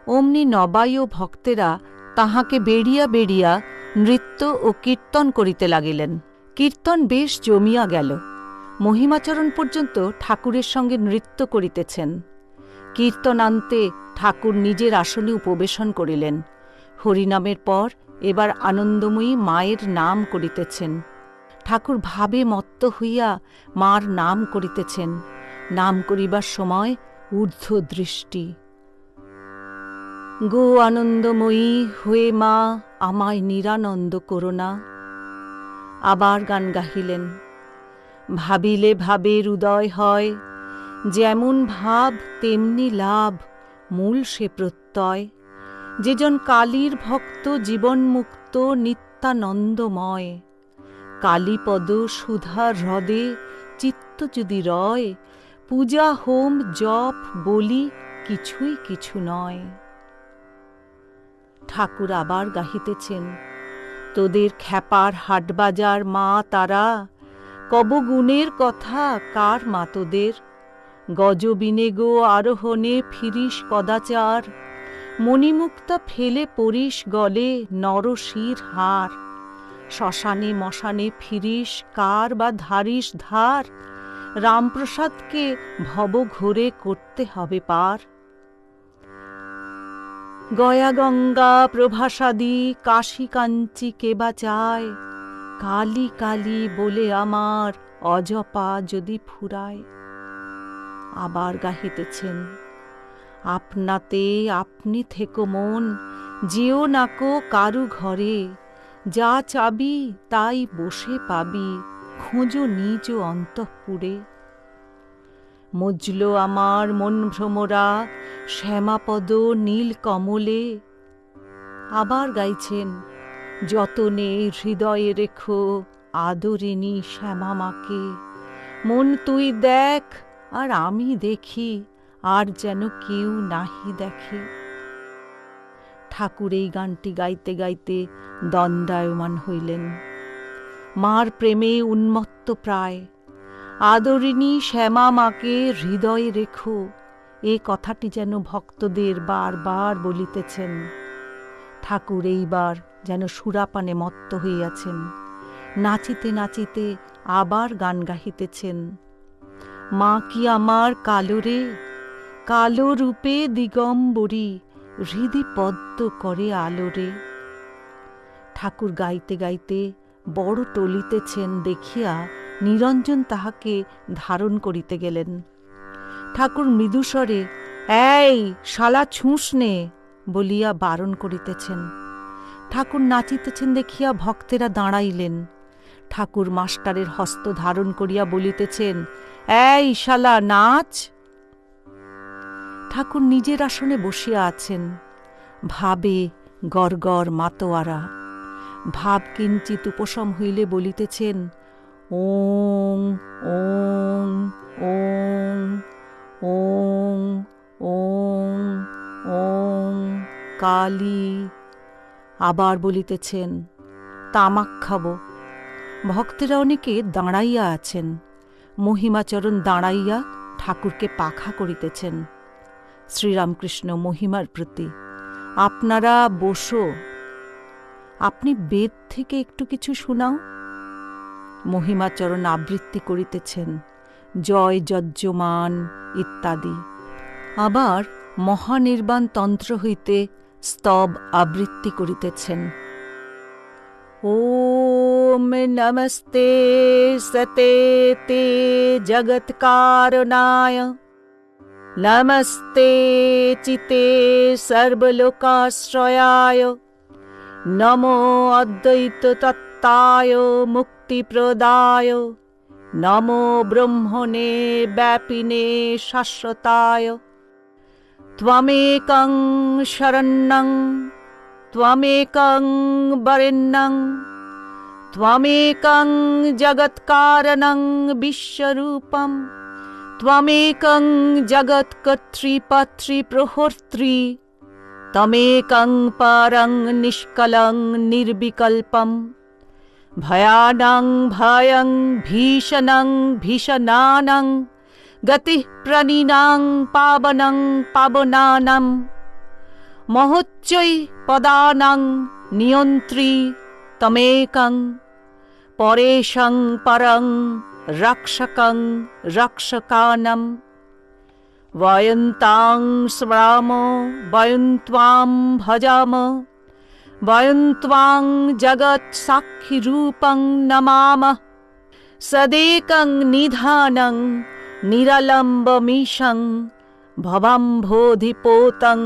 অমনি নবাই ও ভক্তেরা তাহাকে বেড়িয়া বেড়িয়া নৃত্য ও কীর্তন করিতে লাগিলেন। কীর্তন বেশ জমিয়া গেল। মহিমাচরণ পর্যন্ত ঠাকুরের সঙ্গে নৃত্য করিতেছেন। কীর্তনান্তে ঠাকুর নিজের আসনে উপবেশন করিলেন। হরিনামের পর এবার আনন্দময়ী মায়ের নাম করিতেছেন। ঠাকুর ভাবে মত্ত হইয়া মার নাম করিতেছেন। নাম করিবার সময় ঊর্ধ্ব দৃষ্টি। গো আনন্দময়ী হয়ে মা, আমায় নিরানন্দ করোনা। আবার গান গাহিলেন। ভাবিলে ভাবের উদয় হয়, যেমন ভাব তেমনি লাভ, মূল সে প্রত্যয়। যেজন কালীর ভক্ত জীবনমুক্ত নিত্যানন্দময়। কালীপদ সুধা হ্রদে চিত্ত যদি রয়, পূজা হোম জপ বলি কিছুই কিছু নয়। ঠাকুর আবার গাহিতেছেন। তোদের খ্যাপার হাটবাজার মা তারা, কব গুণের কথা কার মা তোদের। গজবিনে গো আরোহণে ফিরিস কদাচার, মণিমুক্তা ফেলে পরিস গলে নরশির হার। শ্মশানে মশানে ফিরিস কার বা ধারিস ধার, রামপ্রসাদকে ভব ঘোরে করতে হবে পার। গয়া গঙ্গা প্রভাসাদি কাশী কাঞ্চি কে বা চায়, কালী কালী বলে আমার অজপা যদি ফুরায়। আবার গাহিতেছেন, আপনাতে আপনি থেকো মন, যেও নাকো কারু ঘরে, যা চাবি তাই বসে পাবি, খোঁজো নিজ অন্তঃপুরে। মজল আমার মন ভ্রমরা শ্যামাপদ নীল কমলে। আবার গাইছেন, যতনে হৃদয়ে রেখো আদরিণী শ্যামা মাকে, মন তুই দেখ আর আমি দেখি, আর যেন কেউ নাহি দেখে। ঠাকুর এই গানটি গাইতে গাইতে দণ্ডায়মান হইলেন। মার প্রেমে উন্মত্ত প্রায়। আদরিণী শ্যামা মাকে হৃদয়ে রেখো, এ কথাটি যেন ভক্তদের বারবার বলিতেছেন। ঠাকুর এইবার যেন সুরাপানে মত্ত হইয়াছেন। নাচিতে নাচিতে আবার গান গাহিতেছেন। মা কি আমার কালো রে, কালো রূপে দিগম্বরী, হৃদি পদ্ম করে আলোরে। ঠাকুর গাইতে গাইতে বড় টলিতেছেন দেখিয়া নিরঞ্জন তাহাকে ধারণ করিতে গেলেন। ঠাকুর মৃদুস্বরে এই শালা ছুঁস নে বলিয়া বারণ করিতেছেন। ঠাকুর নাচিতেছেন দেখিয়া ভক্তেরা দাঁড়াইলেন। ঠাকুর মাস্টারের হস্ত ধারণ করিয়া বলিতেছেন, এই শালা নাচ। ঠাকুর নিজের আসনে বসিয়া আছেন। ভাবে গড়গড় মাতোয়ারা। ভাব কিঞ্চিত উপশম হইলে বলিতেছেন, ওং ওং ওং ওং ওং ওং কালী। আবার বলিতেছেন, তামাক খাব। ভক্তেরা অনেকে দাঁড়াইয়া আছেন। মহিমাচরণ দাঁড়াইয়া ঠাকুরকে পাখা করিতেছেন। শ্রীরামকৃষ্ণ মহিমার প্রতি, আপনারা বসো, আপনি বেদ থেকে একটু কিছু শোনাও। মহিমাচরণ আবৃত্তি করিতেছেন, জয় যজ্ঞমান ইত্যাদি। আবার মহানির্বাণ তন্ত্র হইতে স্তব আবৃত্তি করিতেছেন। ওম নমস্তে সতে তে জগৎকারণায়, নমস্তে চিতে সর্বলোকাশ্রয়ায়, নমো অদ্বৈত তত্ত্বায় মুক্তিপ্রদায়, নমো ব্রহ্মণে ব্যাপিনে শাশ্বতায়। ত্বমেকং শরণ্যং ত্বমেকং বরেণ্যং, ত্বমেকং জগৎকারণং বিশ্বরূপম, ত্বমেকং জগৎকর্তৃপত্রিপ্রহর্ত্রী, তমেকং পরং নিষ্কলং নির্বিকল্পম, ভয়ানং ভয়ং ভীষণং ভীষণানং, গতিঃ প্রণীনাং পাবনং পাবনানাম, মহোচ্চৈ পদানাং নিয়ন্ত্রী তমেকং, পরেশং পরং রক্ষকং রক্ষকানাম। বয়ং তাং স্মরাম বয়ং ত্বাং ভজাম, বয়ং ত্বাং জগৎ সাক্ষীরূপং নমামঃ, সদেকং নিধানং নিরলম্বমিশং, ভবাম্ভোধিপোতং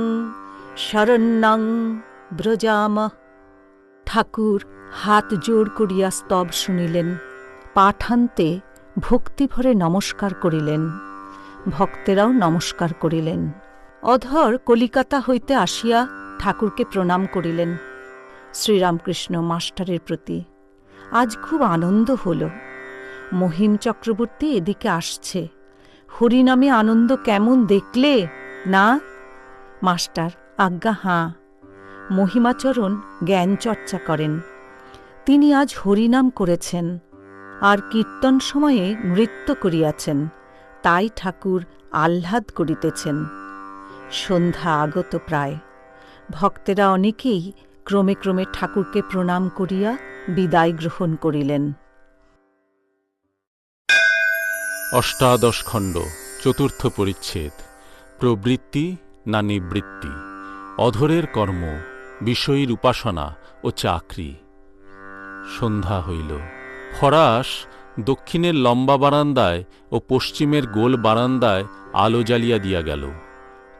শরণ্যং ব্রজামঃ। ঠাকুর হাত জোড় করিয়া স্তব শুনিলেন। পাঠান্তে ভক্তিভরে নমস্কার করিলেন। ভক্তেরাও নমস্কার করিলেন। অধর কলিকাতা হইতে আসিয়া ঠাকুরকে প্রণাম করিলেন। শ্রীরামকৃষ্ণ মাস্টারের প্রতি, আজ খুব আনন্দ হল। মহিম চক্রবর্তী এদিকে আসছে। হরিনামে আনন্দ কেমন দেখলে না? মাস্টার, আজ্ঞা হাঁ। মহিমাচরণ জ্ঞান চর্চা করেন। তিনি আজ হরিনাম করেছেন আর কীর্তন সময়ে নৃত্য করিয়াছেন, তাই ঠাকুর আহ্লাদ করিতেছেন। সন্ধ্যা আগত প্রায়। ভক্তেরা অনেকেই ক্রমে ক্রমে ঠাকুরকে প্রণাম করিয়া বিদায় গ্রহণ করিলেন। অষ্টাদশ খণ্ড, চতুর্থ পরিচ্ছেদ। প্রবৃত্তি না নিবৃত্তি, অধরের কর্ম, বিষয়ীর উপাসনা ও চাকরি। সন্ধ্যা হইল। ফরাস দক্ষিণের লম্বা বারান্দায় ও পশ্চিমের গোল বারান্দায় আলো জ্বালিয়া দিয়া গেল।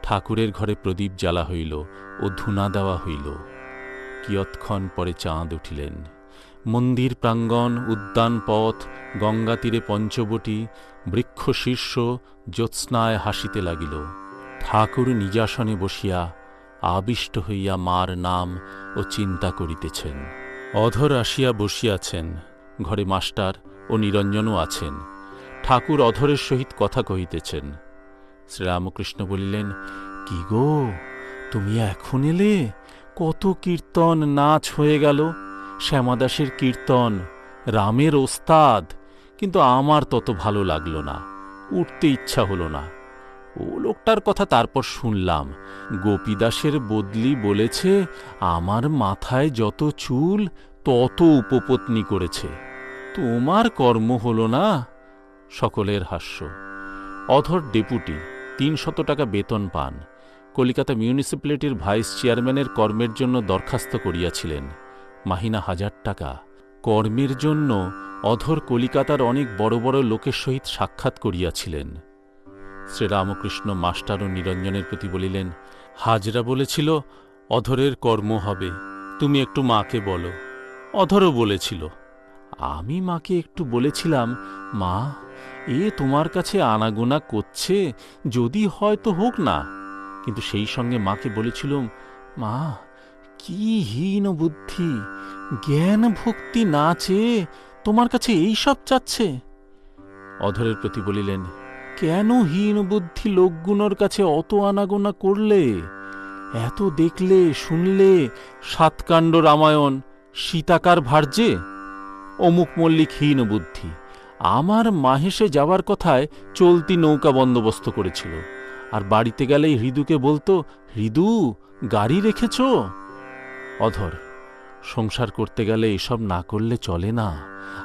ঠাকুরের ঘরে প্রদীপ জ্বালা হইল ও ধূনা দেওয়া হইল। কিয়ৎক্ষণ পরে চাঁদ উঠিলেন। মন্দির প্রাঙ্গণ, উদ্যান পথ, গঙ্গা তীরে পঞ্চবটী, বৃক্ষশীর্ষ জ্যোৎস্নায় হাসিতে লাগিল। ঠাকুর নিজাসনে বসিয়া আবিষ্ট হইয়া মার নাম ও চিন্তা করিতেছেন। অধর আসিয়া বসিয়াছেন। ঘরে মাস্টার ও নিরঞ্জনও আছেন। ঠাকুর অধরের সহিত কথা কহিতেছেন। শ্রীরামকৃষ্ণ বলিলেন, কি গো, তুমি এখন এলে? কত কীর্তন নাচ হয়ে গেল। শ্যামাদাসের কীর্তন, রামের ওস্তাদ, কিন্তু আমার তত ভালো লাগলো না, উঠতে ইচ্ছা হলো না। ও লোকটার কথা তারপর শুনলাম, গোপীদাসের বদলি বলেছে আমার মাথায় যত চুল তত উপপত্নী করেছে। তোমার কর্ম হলো না। সকলের হাস্য। অধর ডেপুটি, ৩০০ টাকা বেতন পান। কলিকাতা মিউনিসিপ্যালিটির ভাইস চেয়ারম্যানের কর্মের জন্য দরখাস্ত করিয়াছিলেন। মাহিনা ১০০০ টাকা। কর্মের জন্য অধর কলিকাতার অনেক বড় বড় লোকের সহিত সাক্ষাৎ করিয়াছিলেন। শ্রীরামকৃষ্ণ মাস্টার ও নিরঞ্জনের প্রতি বলিলেন, হাজরা বলেছিল অধরের কর্ম হবে, তুমি একটু মাকে বলো। অধরও বলেছিল। আমি মাকে একটু বলেছিলাম, মা, এ তোমার কাছে আনাগোনা করছে, যদি হয় তো হোক না। কিন্তু সেই সঙ্গে মাকে বলেছিলাম, মা, কি হীন বুদ্ধি, জ্ঞান ভক্তি না চেয়ে তোমার কাছে এই সব চাচ্ছে। অধরের প্রতি বলিলেন, কেন হীন বুদ্ধি লোকগুলোর কাছে অত আনাগোনা করলে? এত দেখলে শুনলে, সাতকাণ্ড রামায়ণ, সীতাকার ভার্যে, অমুক মল্লিক হীন বুদ্ধি। আমার মাহেশে যাওয়ার কথায় চলতি নৌকা বন্দোবস্ত করেছিল, আর বাড়িতে গেলেই হৃদুকে বলতো, হৃদু, গাড়ি রেখেছ? অধর, সংসার করতে গেলে এসব না করলে চলে না,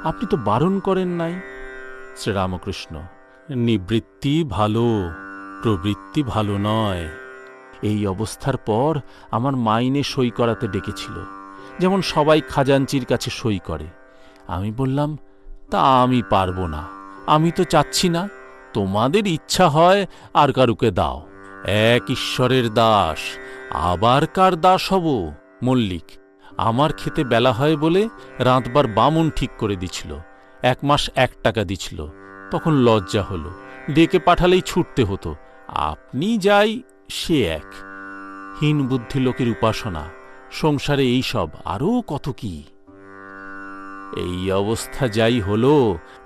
আপনি তো বারণ করেন নাই। শ্রীরামকৃষ্ণ, নিবৃত্তি ভালো, প্রবৃত্তি ভালো নয়। এই অবস্থার পর আমার মাইনে সই করাতে ডেকেছিল, যেমন সবাই খাজাঞ্চির কাছে সই করে। আমি বললাম, তা আমি পারব না, আমি তো চাচ্ছি না, তোমাদের ইচ্ছা হয় আর কারুকে দাও। এক ঈশ্বরের দাস, আবার কার দাস হব? মল্লিক, আমার খেতে বেলা হয় বলে রাঁধবার বামুন ঠিক করে দিছিল। ১ মাস ১ টাকা দিছিল। তখন লজ্জা হলো, ডেকে পাঠালেই ছুটতে হতো। আপনি যাই সে এক। হীন বুদ্ধি লোকের উপাসনা, সংসারে এই সব আরও কত কি। এই অবস্থা যাই হলো,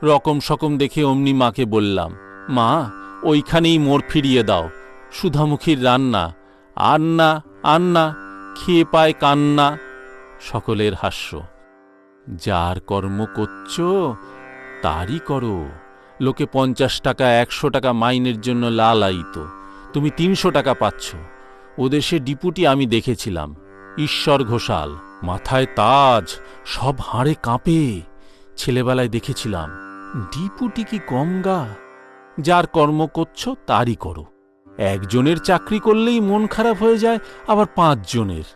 রকম সকম দেখে অমনি মাকে বললাম, মা, ওইখানেই মোড় ফিরিয়ে দাও। সুধামুখীর রান্না, আন্না আন্না, খেয়ে পায় কান্না। সকলের হাস্য। যার কর্ম করছ তারই করো। লোকে ৫০ টাকা ১০০ টাকা মাইনের জন্য লালায়িত, তুমি ৩০০ টাকা পাচ্ছ। ওদেশে ডিপুটি আমি দেখেছিলাম, ঈশ্বর ঘোষাল, মাথায় তাজ, সব হাড়ে কাঁপে। ছেলেবেলায় দেখেছিলাম। ডিপুটি কি কম গা? যার কর্ম করছ তারই করো। একজনের চাকরি করলেই মন খারাপ হয়ে যায়, আবার ৫ জনের।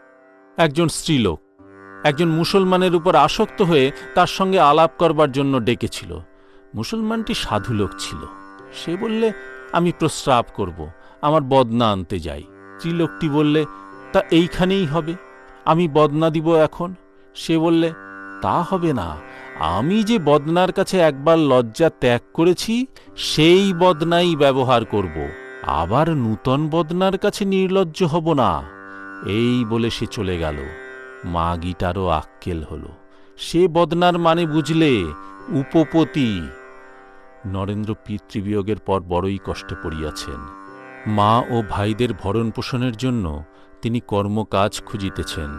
একজন স্ত্রীলোক একজন মুসলমানের উপর আসক্ত হয়ে তার সঙ্গে আলাপ করবার জন্য ডেকেছিল। মুসলমানটি সাধু লোক ছিল। সে বললে, আমি প্রস্রাব করব, আমার বদনা আনতে যাই। স্ত্রীলোকটি বললে, তা এইখানেই হবে, আমি বদনা দিব এখন। সে বললে, তা হবে না, আমি যে বদনার কাছে একবার লজ্জা ত্যাগ করেছি সেই বদনাই ব্যবহার করব, আবার নূতন বদনার কাছে নির্লজ্জ হব না। এই বলে সে চলে গেল। মা গিটারও আক্কেল হল। সে বদনার মানে বুঝলে, উপপতি। নরেন্দ্র পিতৃবিয়োগের পর বড়ই কষ্টে পড়িয়াছেন। মা ও ভাইদের ভরণ পোষণের জন্য তিনি কর্মকাজ খুঁজিতেছেন।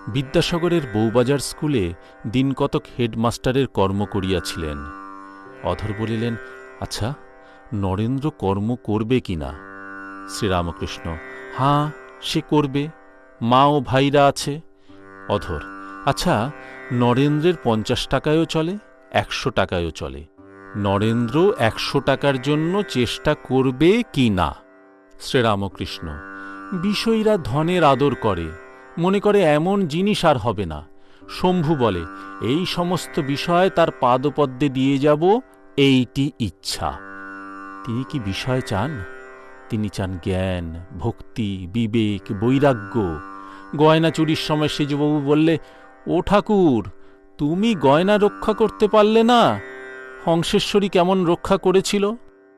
বিদ্যাসাগরের বউবাজার স্কুলে দিনকতক হেডমাস্টারের কর্ম করিয়াছিলেন। অধর বলিলেন, আচ্ছা, নরেন্দ্র কর্ম করবে কিনা? শ্রীরামকৃষ্ণ, হাঁ, সে করবে। মা ও ভাইরা আছে। অধর: আচ্ছা, নরেন্দ্রের 50 টাকায়ও চলে, 100 টাকায়ও চলে। নরেন্দ্র 100 টাকার জন্য চেষ্টা করবে কি না? শ্রীরামকৃষ্ণ: বিষয়ীরা ধনের আদর করে, মনে করে এমন জিনিস আর হবে না। শম্ভু বলে, এই সমস্ত বিষয় তার পাদপদ্মে দিয়ে যাব, এইটি ইচ্ছা। তিনি কি বিষয় চান? তিনি চান জ্ঞান, ভক্তি, বিবেক, বৈরাগ্য। গয়না চুরির সময় সেজবাবু বললে, ও ঠাকুর, তুমি গয়না রক্ষা করতে পারলে না? হংসেশ্বরী কেমন রক্ষা করেছিল?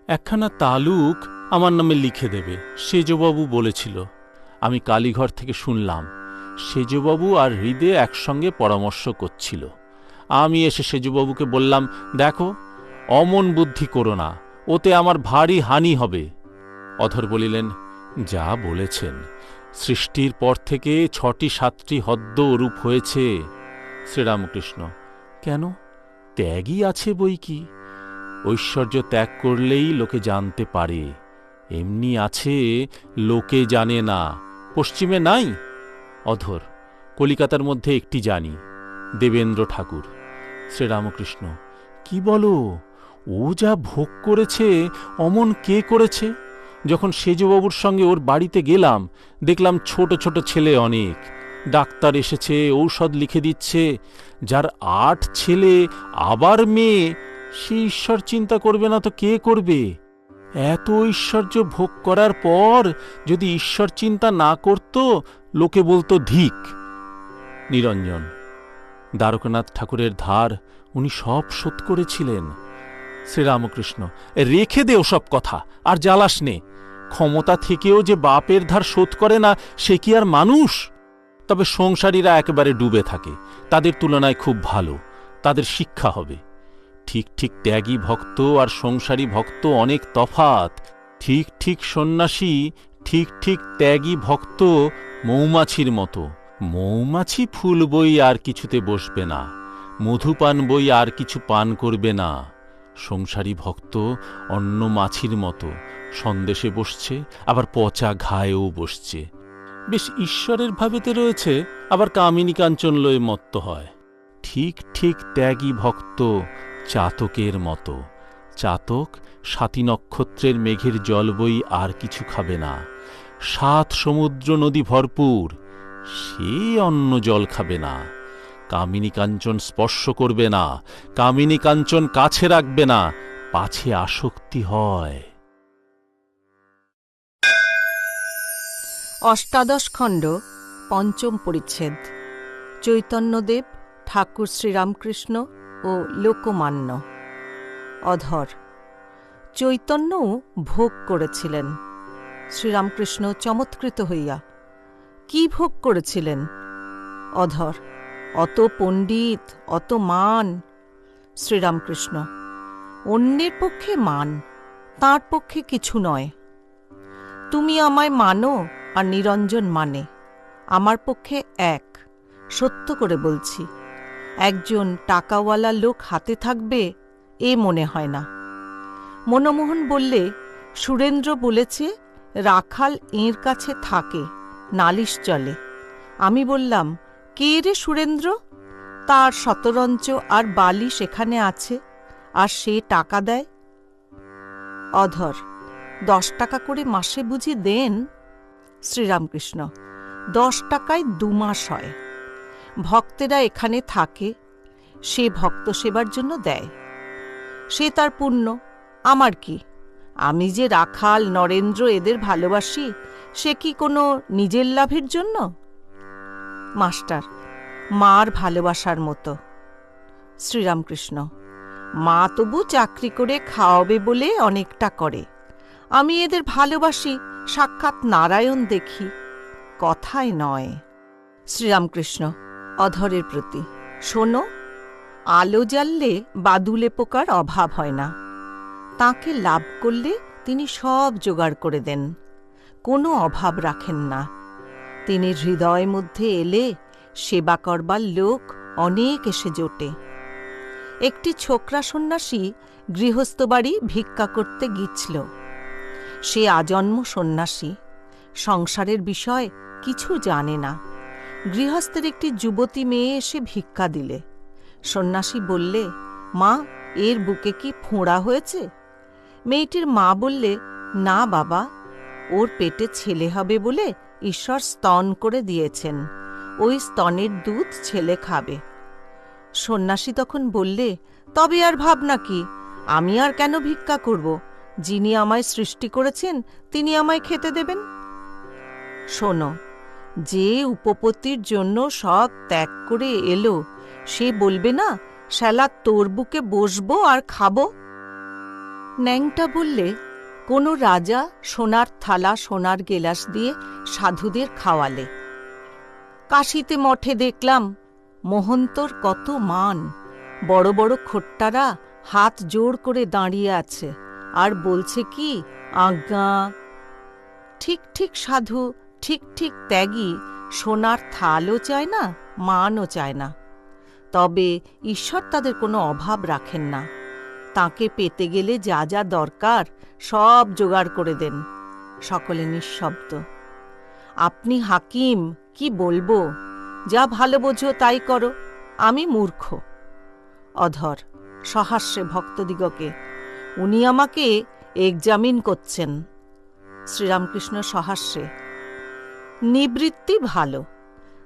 একখানা তালুক আমার নামে লিখে দেবে, সেজবাবু বলেছিল। আমি কালীঘর থেকে শুনলাম সেজবাবু আর হৃদে একসঙ্গে পরামর্শ করছিল। আমি এসে সেজবাবুকে বললাম, দেখো, অমন বুদ্ধি করো না, ওতে আমার ভারী হানি হবে। অধর বলিলেন, যা বলেছেন, সৃষ্টির পর থেকে 6টি-7টি হদ্দ রূপ হয়েছে। শ্রীরামকৃষ্ণ: কেন? ত্যাগই আছে বই কি। ঐশ্বর্য ত্যাগ করলেই লোকে জানতে পারে, এমনি আছে লোকে জানে না। পশ্চিমে নাই? অধর: কলিকাতার মধ্যে একটি জানি, দেবেন্দ্র ঠাকুর। শ্রীরামকৃষ্ণ: কি বলো? ও যা ভোগ করেছে অমন কে করেছে? যখন সেজবাবুর সঙ্গে ওর বাড়িতে গেলাম, দেখলাম ছোট ছোট ছেলে অনেক। ডাক্তার এসেছে, ঔষধ লিখে দিচ্ছে। যার 8 ছেলে আবার মেয়ে, সে ঈশ্বর চিন্তা করবে না তো কে করবে? এত ঐশ্বর্য ভোগ করার পর যদি ঈশ্বর চিন্তা না করত, লোকে বলতো ধিক। নিরঞ্জন: দ্বারকানাথ ঠাকুরের ধার উনি সব শোধ করেছিলেন। শ্রীরামকৃষ্ণ: রেখে দে ওসব কথা, আর জ্বালাস নে। ক্ষমতা থেকেও যে বাপের ধার শোধ করে না, সে কি আর মানুষ? তবে সংসারীরা একেবারে ডুবে থাকে, তাদের তুলনায় খুব ভালো, তাদের শিক্ষা হবে। ঠিক ঠিক ত্যাগী ভক্ত আর সংসারী ভক্ত অনেক তফাত। ঠিক ঠিক সন্ন্যাসী, ঠিক ঠিক ত্যাগী ভক্ত মৌমাছির মতো। মৌমাছি ফুল বই আর কিছুতে বসবে না, মধুপান বই আর কিছু পান করবে না। সংসারী ভক্ত অন্য মাছির মতো, সন্দেশে বসছে, আবার পচা ঘায়েও বসছে। বেশ ঈশ্বরের ভাবেতে রয়েছে, আবার কামিনী কাঞ্চন লয়ে মত্ত হয়। ঠিক ঠিক ত্যাগী ভক্ত চাতকের মতো। চাতক 7 নক্ষত্রের মেঘের জল বই আর কিছু খাবে না। 7 সমুদ্র নদী ভরপুর, সে অন্য জল খাবে না। কামিনী কাঞ্চন স্পর্শ করবে না, কামিনী কাঞ্চন কাছে রাখবে না, পাছে আসক্তি হয়। অষ্টাদশ খণ্ড, পঞ্চম পরিচ্ছেদ। চৈতন্যদেব, ঠাকুর শ্রীরামকৃষ্ণ ও লোকমান্য। অধর: চৈতন্যও ভোগ করেছিলেন। শ্রীরামকৃষ্ণ চমৎকৃত হইয়া, কি ভোগ করেছিলেন? অধর: অত পণ্ডিত, অত মান। শ্রীরামকৃষ্ণ: অন্যের পক্ষে মান, তাঁর পক্ষে কিছু নয়। তুমি আমায় মানো আর নিরঞ্জন মানে, আমার পক্ষে এক। সত্য করে বলছি, একজন টাকাওয়ালা লোক হাতে থাকবে এ মনে হয় না। মনমোহন বললে, সুরেন্দ্র বলেছে রাখাল এঁর কাছে থাকে, নালিশ চলে। আমি বললাম, কে রে সুরেন্দ্র? তার শতরঞ্চ আর বালি সেখানে আছে, আর সে টাকা দেয়। অধর: 10 টাকা করে মাসে বুঝি দেন? শ্রীরামকৃষ্ণ: 10 টাকায় 2 মাস হয়। ভক্তেরা এখানে থাকে, সে ভক্ত সেবার জন্য দেয়, সে তার পুণ্য। আমার কি? আমি যে রাখাল, নরেন্দ্র এদের ভালোবাসি, সে কি কোনো নিজের লাভের জন্য? মাস্টার: মার ভালোবাসার মতো। শ্রীরামকৃষ্ণ: মা তবু চাকরি করে খাওয়াবে বলে অনেকটা করে। আমি এদের ভালোবাসি, সাক্ষাৎ নারায়ণ দেখি, কথায় নয়। শ্রীরামকৃষ্ণ অধরের প্রতি: শোনো, আলো জ্বাললে বাদুলে পোকার অভাব হয় না। তাকে লাভ করলে তিনি সব জোগাড় করে দেন, কোনো অভাব রাখেন না। তিনি হৃদয় মধ্যে এলে সেবা করবার লোক অনেক এসে জোটে। একটি ছোকরা সন্ন্যাসী গৃহস্থ বাড়ি ভিক্ষা করতে গিয়েছিল। সে আজন্ম সন্ন্যাসী, সংসারের বিষয় কিছু জানে না, গৃহস্থের একটি যুবতী মেয়ে এসে ভিক্ষা দিলে। সন্ন্যাসী বললে, মা, এর বুকে কি ফোঁড়া হয়েছে? মেয়েটির মা বললে, না বাবা, ওর পেটে ছেলে হবে বলে ঈশ্বর স্তন করে দিয়েছেন, ওই স্তনের দুধ ছেলে খাবে। সন্ন্যাসী তখন বললে, তবে আর ভাবনা কি, আমি আর কেন ভিক্ষা করব? যিনি আমায় সৃষ্টি করেছেন তিনি আমায় খেতে দেবেন। শোনো, যে উপপত্তির জন্য সব ত্যাগ করে এলো, সে বলবে না, শালা তোর বুকে বসবো আর খাবো? ন্যাংটা বললে, কোনো রাজা সোনার থালা সোনার গেলাস দিয়ে সাধুদের খাওয়ালে। কাশীতে মঠে দেখলাম মহন্তর কত মান, বড় বড় খোট্টারা হাত জোড় করে দাঁড়িয়ে আছে আর বলছে কি, আজ্ঞা। ঠিক ঠিক সাধু, ঠিক ঠিক ত্যাগী সোনার থালও চায় না, মানও চায় না। তবে ঈশ্বর তাদের কোনো অভাব রাখেন না, তাকে পেতে গেলে যা যা দরকার সব জোগাড় করে দেন। সকলে নিঃশব্দ। আপনি হাকিম, কি বলবো, যা ভালো বোঝো তাই করো, আমি মূর্খ। অধর সহাস্যে ভক্তদিগকে, উনি আমাকে এক্সামিন করছেন। শ্রীরামকৃষ্ণ সহাস্যে, নিবৃত্তি ভালো,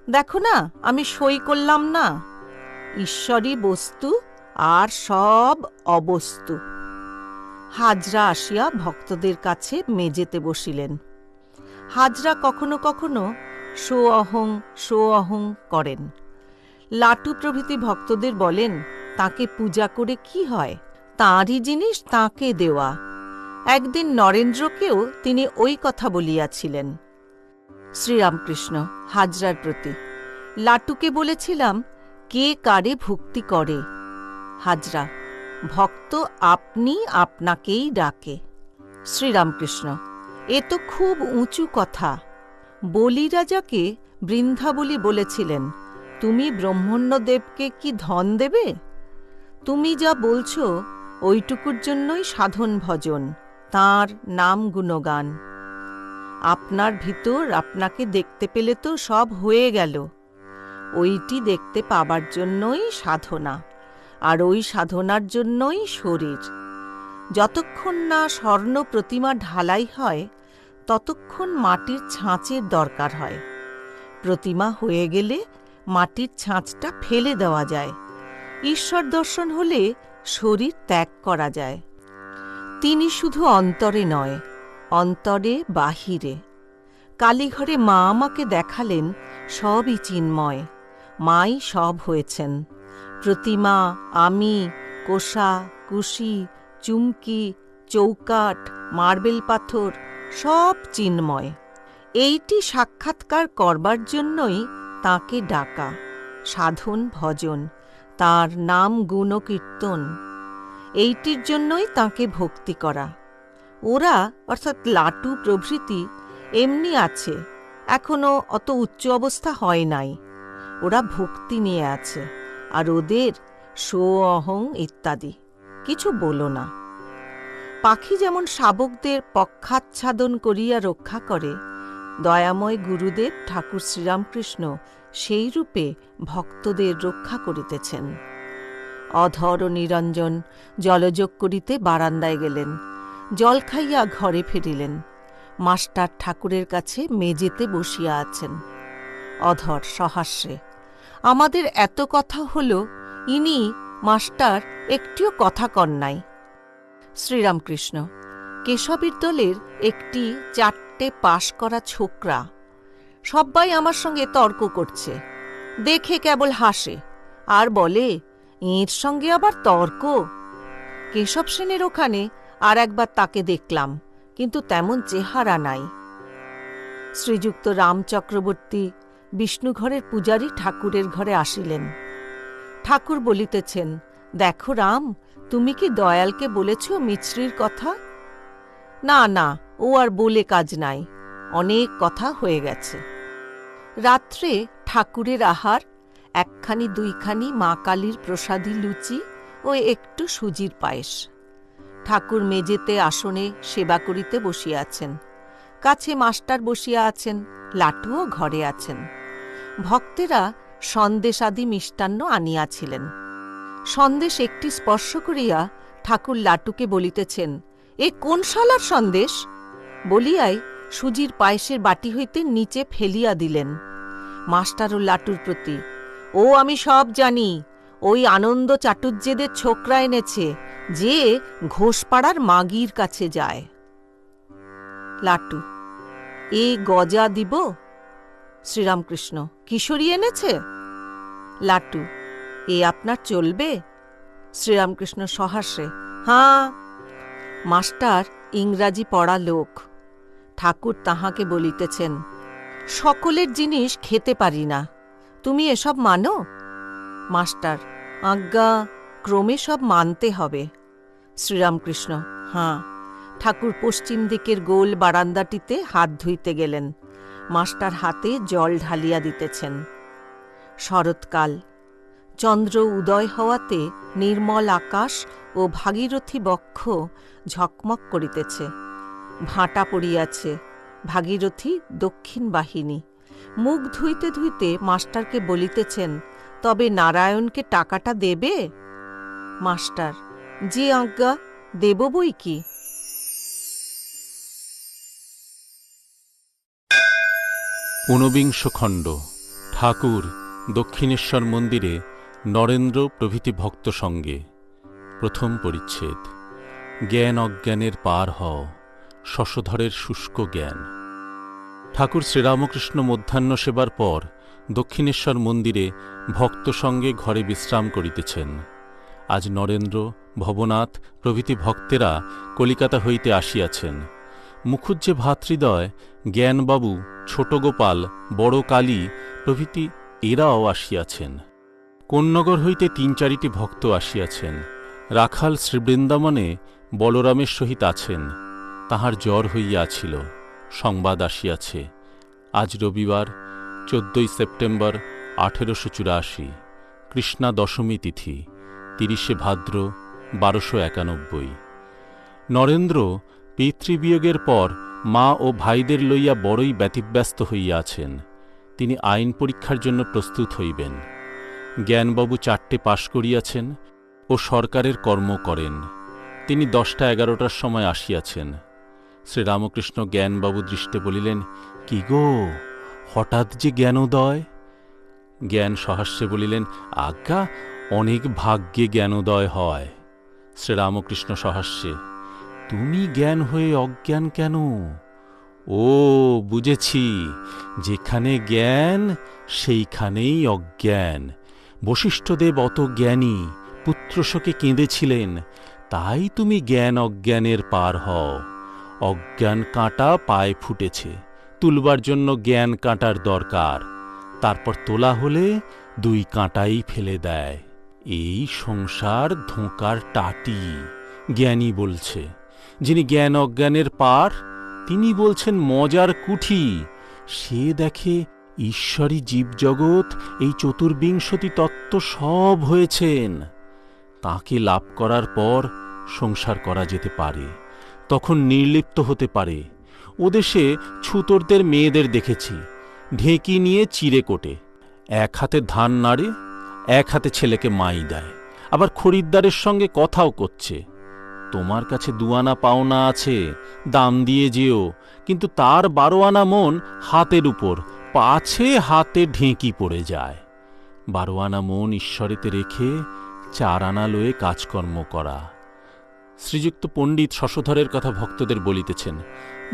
দেখো না আমি সই করলাম না, ঈশ্বরই বস্তু আর সব অবস্তু। হাজরা আসিয়া ভক্তদের কাছে মেজেতে বসিলেন। হাজরা কখনো কখনো শো অহং করেন। লাটু প্রভৃতি ভক্তদের বলেন, তাকে পূজা করে কি হয়, তাঁরই জিনিস তাঁকে দেওয়া। একদিন নরেন্দ্রকেও তিনি ওই কথা বলিয়াছিলেন। শ্রীরামকৃষ্ণ হাজরার প্রতি, লাটুকে বলেছিলাম, কে কারে ভক্তি করে? হাজরা, ভক্ত আপনি আপনাকেই ডাকে। শ্রীরামকৃষ্ণ, এ তো খুব উঁচু কথা। বলি রাজাকে বৃন্দাবলী বলেছিলেন, তুমি ব্রহ্মণ্যদেবকে কি ধন দেবে? তুমি যা বলছ ওইটুকুর জন্যই সাধন ভজন, তাঁর নাম গুণগান। আপনার ভিতর আপনাকে দেখতে পেলে তো সব হয়ে গেল। ওইটি দেখতে পাবার জন্যই সাধনা, আর ওই সাধনার জন্যই শরীর। যতক্ষণ না স্বর্ণ প্রতিমা ঢালাই হয় ততক্ষণ মাটির ছাঁচের দরকার হয়। প্রতিমা হয়ে গেলে মাটির ছাঁচটা ফেলে দেওয়া যায়। ঈশ্বর দর্শন হলে শরীর ত্যাগ করা যায়। তিনি শুধু অন্তরে নয়, অন্তরে বাহিরে। কালীঘরে মা আমাকে দেখালেন সবই চিন্ময়, মাই সব হয়েছেন। প্রতিমা, আমি, কোষা, কুশি, চুমকি, চৌকাঠ, মার্বেল পাথর সব চিন্ময়। এইটি সাক্ষাৎকার করবার জন্যই তাঁকে ডাকা, সাধন ভজন, তাঁর নাম গুণ কীর্তন। এইটির জন্যই তাঁকে ভক্তি করা। ওরা অর্থাৎ লাটু প্রভৃতি এমনি আছে, এখনো অত উচ্চ অবস্থা হয় নাই। ওরা ভক্তি নিয়ে আছে, আর ওদের শো অহং ইত্যাদি কিছু বলো না। পাখি যেমন শাবকদের পক্ষাচ্ছাদন করিয়া রক্ষা করে, দয়াময় গুরুদেব ঠাকুর শ্রীরামকৃষ্ণ সেই রূপে ভক্তদের রক্ষা করিতেছেন। অধর ও নিরঞ্জন জলযোগ করিতে বারান্দায় গেলেন, জল খাইয়া ঘরে ফিরিলেন। মাস্টার ঠাকুরের কাছে মেজেতে বসিয়া আছেন। অধর সহাস্যে, আমাদের এত কথা হল, ইনি মাস্টার একটিও কথা কন নাই। শ্রীরামকৃষ্ণ, কেশবীর দলের একটি 4টে পাশ করা ছোকরা, সবাই আমার সঙ্গে তর্ক করছে, দেখে কেবল হাসে আর বলে, এর সঙ্গে আবার তর্ক। কেশব সেনের ওখানে আর একবার তাকে দেখলাম, কিন্তু তেমন চেহারা নাই। শ্রীযুক্ত রাম চক্রবর্তী বিষ্ণুঘরের পূজারী ঠাকুরের ঘরে আসিলেন। ঠাকুর বলিতেছেন, দেখো রাম, তুমি কি দয়ালকে বলেছ মিছরির কথা? না না, ও আর বলে কাজ নাই, অনেক কথা হয়ে গেছে। রাত্রে ঠাকুরের আহার, 1খানি 2খানি মা কালীর প্রসাদী লুচি ও একটু সুজির পায়েস। ঠাকুর মেজেতে আসনে সেবা করিতে বসিয়া আছেন। কাছে মাস্টার বসিয়া আছেন, লাটুও ঘরে আছেন। ভক্তেরা সন্দেশ আদি মিষ্টান্ন আনিয়াছিলেন। সন্দেশ একটি স্পর্শ করিয়া ঠাকুর লাটুকে বলিতেছেন, এ কোন শালার সন্দেশ? বলিয়াই সুজির পায়েসের বাটি হইতে নিচে ফেলিয়া দিলেন। মাস্টার ও লাটুর প্রতি, ও আমি সব জানি, ওই আনন্দ চাটুর্যেদের ছোকরা এনেছে, যে ঘোষপাড়ার মাগির কাছে যায়। লাটু, এ গজা দিব? শ্রীরামকৃষ্ণ, কিশোরী এনেছে? লাটু, এ আপনার চলবে? শ্রীরামকৃষ্ণ সহাস্যে, হাঁ। মাস্টার ইংরাজি পড়া লোক। ঠাকুর তাহাকে বলিতেছেন, সকলের জিনিস খেতে পারি না, তুমি এসব মানো? মাস্টার, আজ্ঞা, ক্রমে সব মানতে হবে। শ্রীরামকৃষ্ণ, হাঁ। ঠাকুর পশ্চিম দিকের গোল বারান্দাটিতে হাত ধুইতে গেলেন। মাস্টার হাতে জল ঢালিয়া দিতেছেন। শরৎকাল, চন্দ্র উদয় হওয়াতে নির্মল আকাশ ও ভাগীরথী বক্ষ ঝকমক করিতেছে। ভাঁটা পড়িয়াছে, ভাগীরথী দক্ষিণ বাহিনী। মুখ ধুইতে ধুইতে মাস্টারকে বলিতেছেন, তবে নারায়ণকে টাকাটা দেবে? মাস্টার, জি আজ্ঞা, দেব বই কি। ঊনবিংশ খণ্ড। ঠাকুর দক্ষিণেশ্বর মন্দিরে নরেন্দ্র প্রভৃতি ভক্ত সঙ্গে। প্রথম পরিচ্ছেদ। জ্ঞান অজ্ঞানের পার হও, শশধরের শুষ্ক জ্ঞান। ঠাকুর শ্রীরামকৃষ্ণ মধ্যাহ্ন সেবার পর দক্ষিণেশ্বর মন্দিরে ভক্ত সঙ্গে ঘরে বিশ্রাম করিতেছেন। আজ নরেন্দ্র, ভবনাথ প্রভৃতি ভক্তেরা কলিকাতা হইতে আসিয়াছেন। মুখুজ্জে ভ্রাতৃদ্বয়, জ্ঞানবাবু, ছোট গোপাল, বড় কালী প্রভৃতি এরাও আসিয়াছেন। কোন্নগর হইতে ৩-৪টি ভক্ত আসিয়াছেন। রাখাল শ্রীবৃন্দাবনে বলরামের সহিত আছেন। তাহার জ্বর হইয়াছিল, সংবাদ আসিয়াছে। আজ রবিবার, ১৪ সেপ্টেম্বর ১৮৮৪, কৃষ্ণা দশমী তিথি, ৩০ ভাদ্র ১২৯১। নরেন্দ্র পিতৃবিয়োগের পর মা ও ভাইদের লইয়া বড়ই ব্যতিব্যস্ত হইয়াছেন। তিনি আইন পরীক্ষার জন্য প্রস্তুত হইবেন। জ্ঞানবাবু ৪টে পাশ করিয়াছেন ও সরকারের কর্ম করেন। তিনি ১০টা-১১টার সময় আসিয়াছেন। শ্রীরামকৃষ্ণ জ্ঞানবাবু দৃষ্টে বলিলেন, কি গো, হঠাৎ যে জ্ঞানোদয়? জ্ঞান সহাস্যে বলিলেন, আজ্ঞা, অনেক ভাগ্যে জ্ঞানোদয় হয়। শ্রীরামকৃষ্ণ সহাস্যে, তুমি জ্ঞান হয়ে অজ্ঞান কেন? ও বুঝেছি, যেখানে জ্ঞান সেইখানেই অজ্ঞান। বশিষ্ঠদেব অত জ্ঞানী, পুত্রশোকে কেঁদেছিলেন, তাই তুমি জ্ঞান অজ্ঞানের পার হও। অজ্ঞান কাঁটা পায়ে ফুটেছে, তুলবার জন্য জ্ঞান কাঁটার দরকার। তারপর তোলা হলে 2 কাঁটাই ফেলে দেয়। এই সংসার ধোঁকার টাটি, জ্ঞানী বলছে। যিনি জ্ঞান অজ্ঞানের পার, তিনি বলছেন মজার কুঠি। সে দেখে ঈশ্বরী জীবজগৎ, এই চতুর্বিংশতি তত্ত্ব সব হয়েছেন। তাকে লাভ করার পর সংসার করা যেতে পারে, তখন নির্লিপ্ত হতে পারে। ওদেশে ছুতোরদের মেয়েদের দেখেছি, ঢেঁকি নিয়ে চিড়ে কোটে, এক হাতে ধান নাড়ে, এক হাতে ছেলেকে মাই দেয়, আবার খরিদ্দারের সঙ্গে কথাও করছে। তোমার কাছে 2 আনা পাওনা আছে, দাম দিয়ে যেও, কিন্তু তার 12 আনা মন হাতের উপর, পাছে হাতে ঢেঁকি পড়ে যায়। 12 আনা মন ঈশ্বরেতে রেখে 4 আনা লয়ে কাজকর্ম করা। শ্রীযুক্ত পণ্ডিত শশধরের কথা ভক্তদের বলিতেছেন।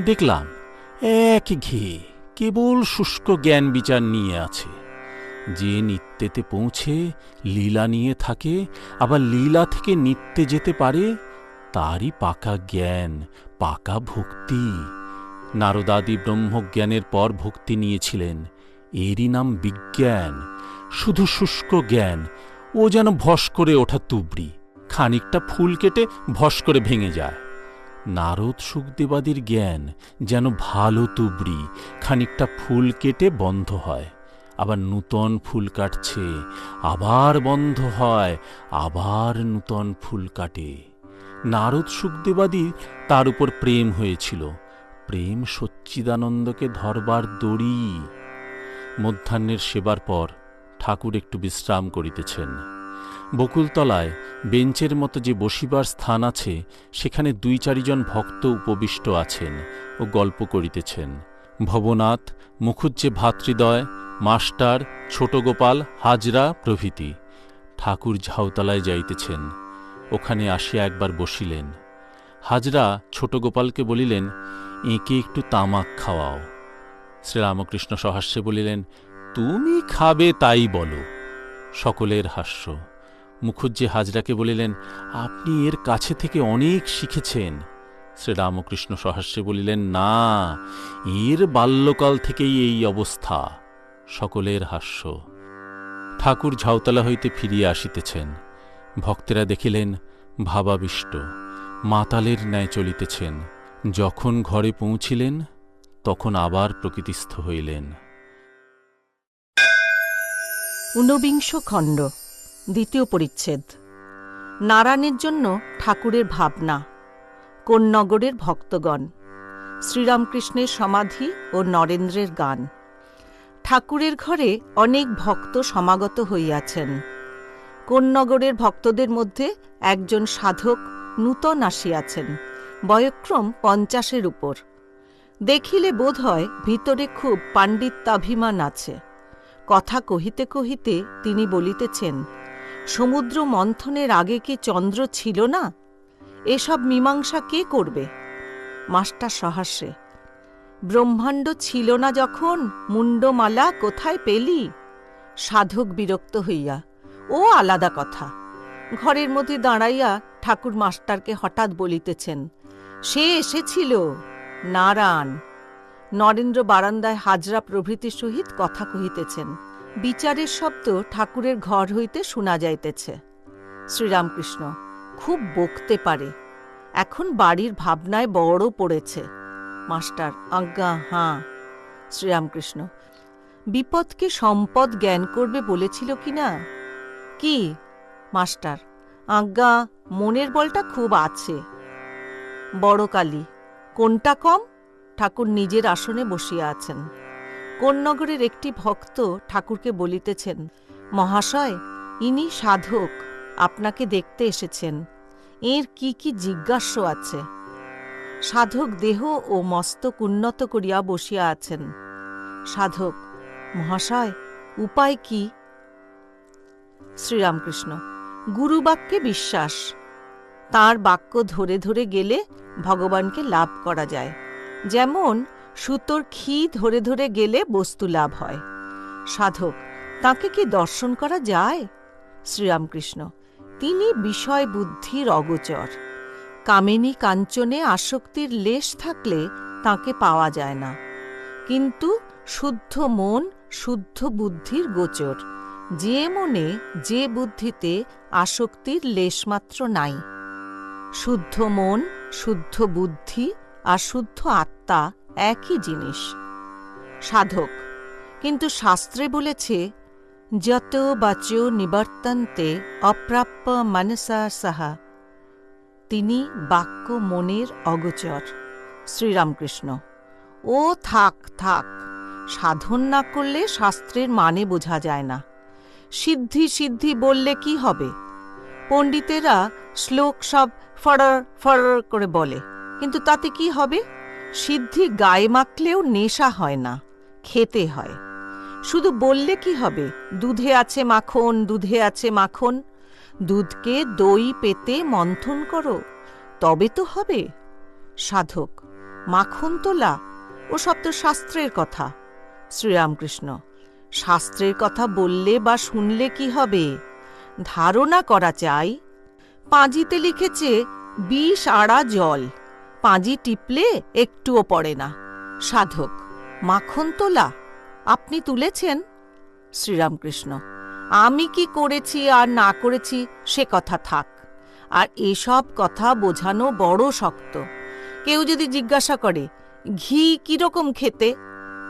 দেখলাম এক ঘেয়ে কেবল শুষ্ক জ্ঞান বিচার নিয়ে আছে। যে নিত্যেতে পৌঁছে লীলা নিয়ে থাকে, আবার লীলা থেকে নিত্যে যেতে পারে, তারই পাকা জ্ঞান, পাকা ভক্তি। নারদাদি ব্রহ্মজ্ঞানের পর ভক্তি নিয়েছিলেন, এরই নাম বিজ্ঞান। শুধু শুষ্ক জ্ঞান, ও যেন ভস করে ওঠা তুবড়ি, খানিকটা ফুল কেটে ভস করে ভেঙে যায়। নারদ সুখদেবাদির জ্ঞান যেন ভালো তুবড়ি, খানিকটা ফুল কেটে বন্ধ হয়, আবার নূতন ফুল কাটছে, আবার বন্ধ হয়, আবার নূতন ফুল কাটে। নারদ সুখদেবাদি তার উপর প্রেম হয়েছিল। প্রেম সচ্চিদানন্দকে ধরবার দড়ি। মধ্যাহ্নের সেবার পর ঠাকুর একটু বিশ্রাম করিতেছেন। বকুলতলায় বেঞ্চের মতো যে বসিবার স্থান আছে, সেখানে 2-4 জন ভক্ত উপবিষ্ট আছেন ও গল্প করিতেছেন। ভবনাথ, মুখুজ্জে ভাতৃদ্বয়, মাস্টার, ছোট গোপাল, হাজরা প্রভৃতি। ঠাকুর ঝাউতলায় যাইতেছেন, ওখানে আসিয়া একবার বসিলেন। হাজরা ছোট গোপালকে বলিলেন, এঁকে একটু তামাক খাওয়াও। শ্রীরামকৃষ্ণ সহাস্যে বলিলেন, তুমি খাবে তাই বলো। সকলের হাস্য। মুখুজ্জে হাজরাকে বলিলেন, আপনি এর কাছে থেকে অনেক শিখেছেন। শ্রীরামকৃষ্ণ সহাস্যে বলিলেন, না, এর বাল্যকাল থেকেই এই অবস্থা। সকলের হাস্য। ঠাকুর ঝাউতলা হইতে ফিরিয়া আসিতেছেন। ভক্তেরা দেখিলেন ভাবাবিষ্ট, মাতালের ন্যায় চলিতেছেন। যখন ঘরে পৌঁছিলেন, তখন আবার প্রকৃতিস্থ হইলেন। ঊনবিংশ খণ্ড, দ্বিতীয় পরিচ্ছেদ। নারায়ণের জন্য ঠাকুরের ভাবনা। কোন্নগরের ভক্তগণ। শ্রীরামকৃষ্ণের সমাধি ও নরেন্দ্রের গান। ঠাকুরের ঘরে অনেক ভক্ত সমাগত হইয়াছেন। কোন্নগরের ভক্তদের মধ্যে একজন সাধক নূতন আসিয়াছেন, বয়ঃক্রম 50-এর উপর। দেখিলে বোধ হয় ভিতরে খুব পাণ্ডিত্যাভিমান আছে। কথা কহিতে কহিতে তিনি বলিতেছেন, সমুদ্র মন্থনের আগে কি চন্দ্র ছিল না? এসব মীমাংসা কে করবে? মাস্টার সহাস্যে, ব্রহ্মাণ্ড ছিল না যখন মুন্ডমালা কোথায় পেলি? সাধক বিরক্ত হইয়া, ও আলাদা কথা। ঘরের মধ্যে দাঁড়াইয়া ঠাকুর মাস্টারকে হঠাৎ বলিতেছেন, সে এসেছিল নারায়ণ। নরেন্দ্র বারান্দায় হাজরা প্রভৃতির সহিত কথা কহিতেছেন। বিচারের শব্দ ঠাকুরের ঘর হইতে শোনা যাইতেছে। শ্রীরামকৃষ্ণ, খুব বকতে পারে, এখন বাড়ির ভাবনায় বড় পড়েছে। মাস্টার, আজ্ঞা হাঁ। শ্রীরামকৃষ্ণ, বিপদকে সম্পদ জ্ঞান করবে বলেছিল কিনা? কি? মাস্টার, আজ্ঞা, মনের বলটা খুব আছে। বড় কালী, কোনটা কম? ঠাকুর নিজের আসনে বসিয়া আছেন। কোন্নগরের একটি ভক্ত ঠাকুরকে বলিতেছেন, মহাশয়, ইনি সাধক, আপনাকে দেখতে এসেছেন। এর কি কি জিজ্ঞাস্য আছে? সাধক দেহ ও মস্তক উন্নত করিয়া বসিয়া আছেন। সাধক, মহাশয়, উপায় কি? শ্রীরামকৃষ্ণ, গুরুবাক্যে বিশ্বাস। তাঁর বাক্য ধরে ধরে গেলে ভগবানকে লাভ করা যায়। যেমন সুতোর খি ধরে ধরে গেলে বস্তু লাভ হয়। সাধক, তাকে কি দর্শন করা যায়? শ্রীরামকৃষ্ণ, তিনি বিষয় বুদ্ধির অগোচর। কামিনী কাঞ্চনে আসক্তির লেশ থাকলে তাকে পাওয়া যায় না। কিন্তু শুদ্ধ মন শুদ্ধ বুদ্ধির গোচর। যে মনে যে বুদ্ধিতে আসক্তির লেশমাত্র নাই। শুদ্ধ মন শুদ্ধ বুদ্ধি আর শুদ্ধ আত্মা একই জিনিস। সাধক, কিন্তু শাস্ত্রে বলেছে, যত বাচো নিবর্তন্তে অপ্রাপ্য মনসা সাহা। তিনি বাক্য মনের অগোচর। শ্রীরামকৃষ্ণ, ও থাক থাক, সাধন না করলে শাস্ত্রের মানে বোঝা যায় না। সিদ্ধি সিদ্ধি বললে কি হবে? পণ্ডিতেরা শ্লোক সব ফড়র ফড়র করে বলে, কিন্তু তাতে কি হবে? সিদ্ধি গায়ে মাখলেও নেশা হয় না, খেতে হয়। শুধু বললে কি হবে, দুধে আছে মাখন, দুধে আছে মাখন। দুধকে দই পেতে মন্থন করো, তবে তো হবে। সাধক, মাখন তোলা ওসব তো শাস্ত্রের কথা। শ্রীরামকৃষ্ণ, শাস্ত্রের কথা বললে বা শুনলে কি হবে? ধারণা করা চাই। পাঁজিতে লিখেছে 20 আড়া জল, পাঁজি টিপলে একটুও পড়ে না। সাধক, মাখন তোলা আপনি তুলেছেন? শ্রীরামকৃষ্ণ, আমি কি করেছি আর না করেছি সে কথা থাক। আর এসব কথা বোঝানো বড় শক্ত। কেউ যদি জিজ্ঞাসা করে, ঘি কিরকম খেতে?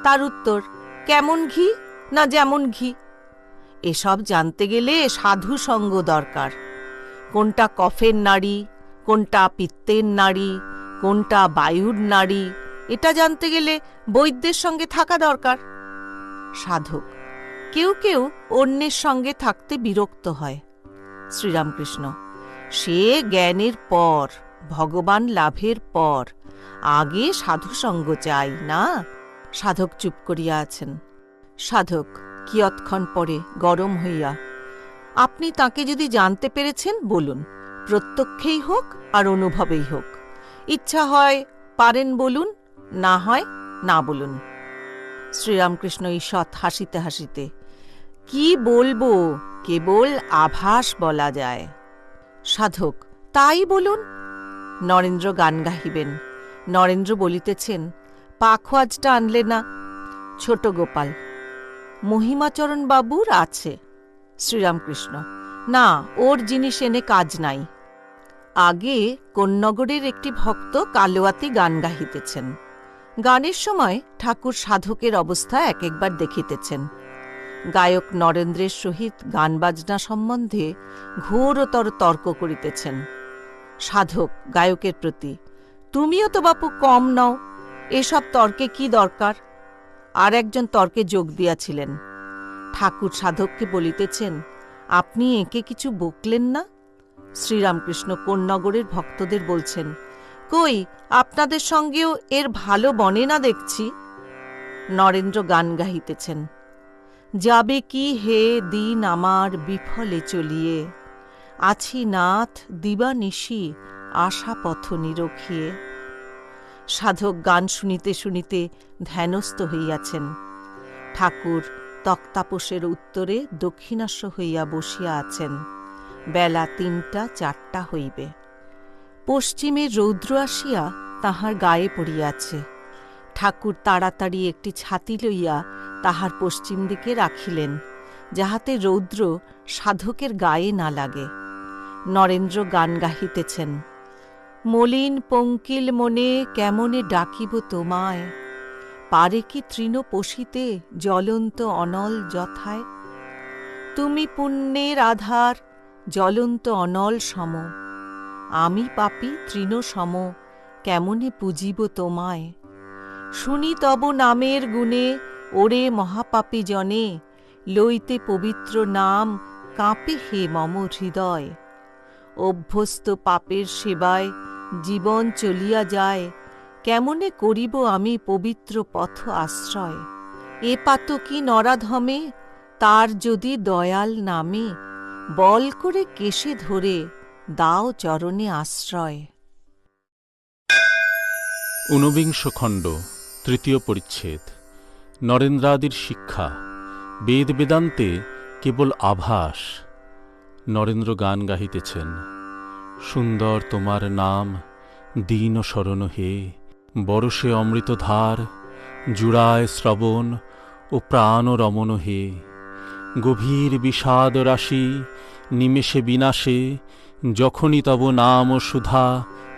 তার উত্তর, কেমন ঘি না যেমন ঘি। এসব জানতে গেলে সাধু সঙ্গ দরকার। কোনটা কফের নাড়ি, কোনটা পিত্তের নাড়ি, কোনটা বায়ুর নাড়ি, এটা জানতে গেলে বৈদ্যের সঙ্গে থাকা দরকার। সাধক। কেউ কেউ অন্যের সঙ্গে থাকতে বিরক্ত হয়। শ্রীরামকৃষ্ণ: সে জ্ঞানের পর, ভগবান লাভের পর, আগে সাধুসঙ্গ চাই না। সাধক চুপ করিয়া আছেন। সাধক কিয়ৎক্ষণ পরে গরম হইয়া: আপনি তাকে যদি জানতে পেরেছেন বলুন, প্রত্যক্ষেই হোক আর অনুভবেই হোক। ইচ্ছা হয় পারেন বলুন, না হয় না বলুন। শ্রীরামকৃষ্ণ ঈষৎ হাসিতে হাসিতে: কি বলবো, কেবল আভাস বলা যায়। সাধক: তাই বলুন। নরেন্দ্র গান গাহিবেন। নরেন্দ্র বলিতেছেন: পাখোয়াজটা আনলে না? ছোট গোপাল: মহিমাচরণ বাবুর আছে। শ্রীরামকৃষ্ণ: না, ওর জিনিস এনে কাজ নাই। আগে কোন্নগরের একটি ভক্ত কালোয়াতি গান গাহিতেছেন। গানের সময় ঠাকুর সাধকের অবস্থা এক একবার দেখিতেছেন। গায়ক নরেন্দ্রের সহিত গান বাজনা সম্বন্ধে ঘোরতর তর্ক করিতেছেন। সাধক গায়কের প্রতি: তুমিও তো বাপু কম নও, এসব তর্কে কি দরকার? আর একজন তর্কে যোগ দিয়াছিলেন। ঠাকুর সাধককে বলিতেছেন: আপনি একে কিছু বকলেন না? শ্রীরামকৃষ্ণ কোন্নগরের ভক্তদের বলছেন: কই, আপনাদের সঙ্গেও এর ভালো বনে না দেখছি। নরেন্দ্র গান গাহিতেছেন: যাবে কি হে দিন আমার বিফলে চলিয়ে, আছি নাথ দিবানিশি আশা পথ নিরখিয়ে। সাধক গান শুনিতে শুনিতে ধ্যানস্থ হইয়াছেন। ঠাকুর তক্তাপোষের উত্তরে দক্ষিণাস্য হইয়া বসিয়া আছেন। বেলা ৩টা-৪টা হইবে। পশ্চিমের রৌদ্র আসিয়া তাহার গায়ে পড়িয়াছে। ঠাকুর তাড়াতাড়ি একটি ছাতি লইয়া তাহার পশ্চিম দিকে রাখিলেন, যাহাতে রৌদ্র সাধকের গায়ে না লাগে। নরেন্দ্র গান গাহিতেছেন: মলিন পঙ্কিল মনে কেমনে ডাকিব তোমায়, পারে কি তৃণ পশিতে জ্বলন্ত অনল যথায়। তুমি পুণ্যের আধার জ্বলন্ত অনল সম, আমি পাপী তৃণ সম কেমনে পুজিব তোমায়। শুনি তব নামের গুণে ওরে মহাপাপী জনে, লইতে পবিত্র নাম কাঁপে হে মম হৃদয়। অভ্যস্ত পাপের সেবায় জীবন চলিয়া যায়, কেমনে করিব আমি পবিত্র পথ আশ্রয়। এ পাতকী নরাধমে তার যদি দয়াল নামে, বল করে কেশে ধরে দাও চরণে আশ্রয়। ঊনবিংশ খণ্ড, তৃতীয় পরিচ্ছেদ। নরেন্দ্রাদির শিক্ষা। বেদ বেদান্তে কেবল আভাস। নরেন্দ্র গান গাহিতেছেন: সুন্দর তোমার নাম দীন শরণ হে, বরষে অমৃতধার জুড়ায় শ্রবণ ও প্রাণ রমণ হে। গভীর বিষাদ রাশি নিমেষে বিনাশে, যখনই তব নাম সুধা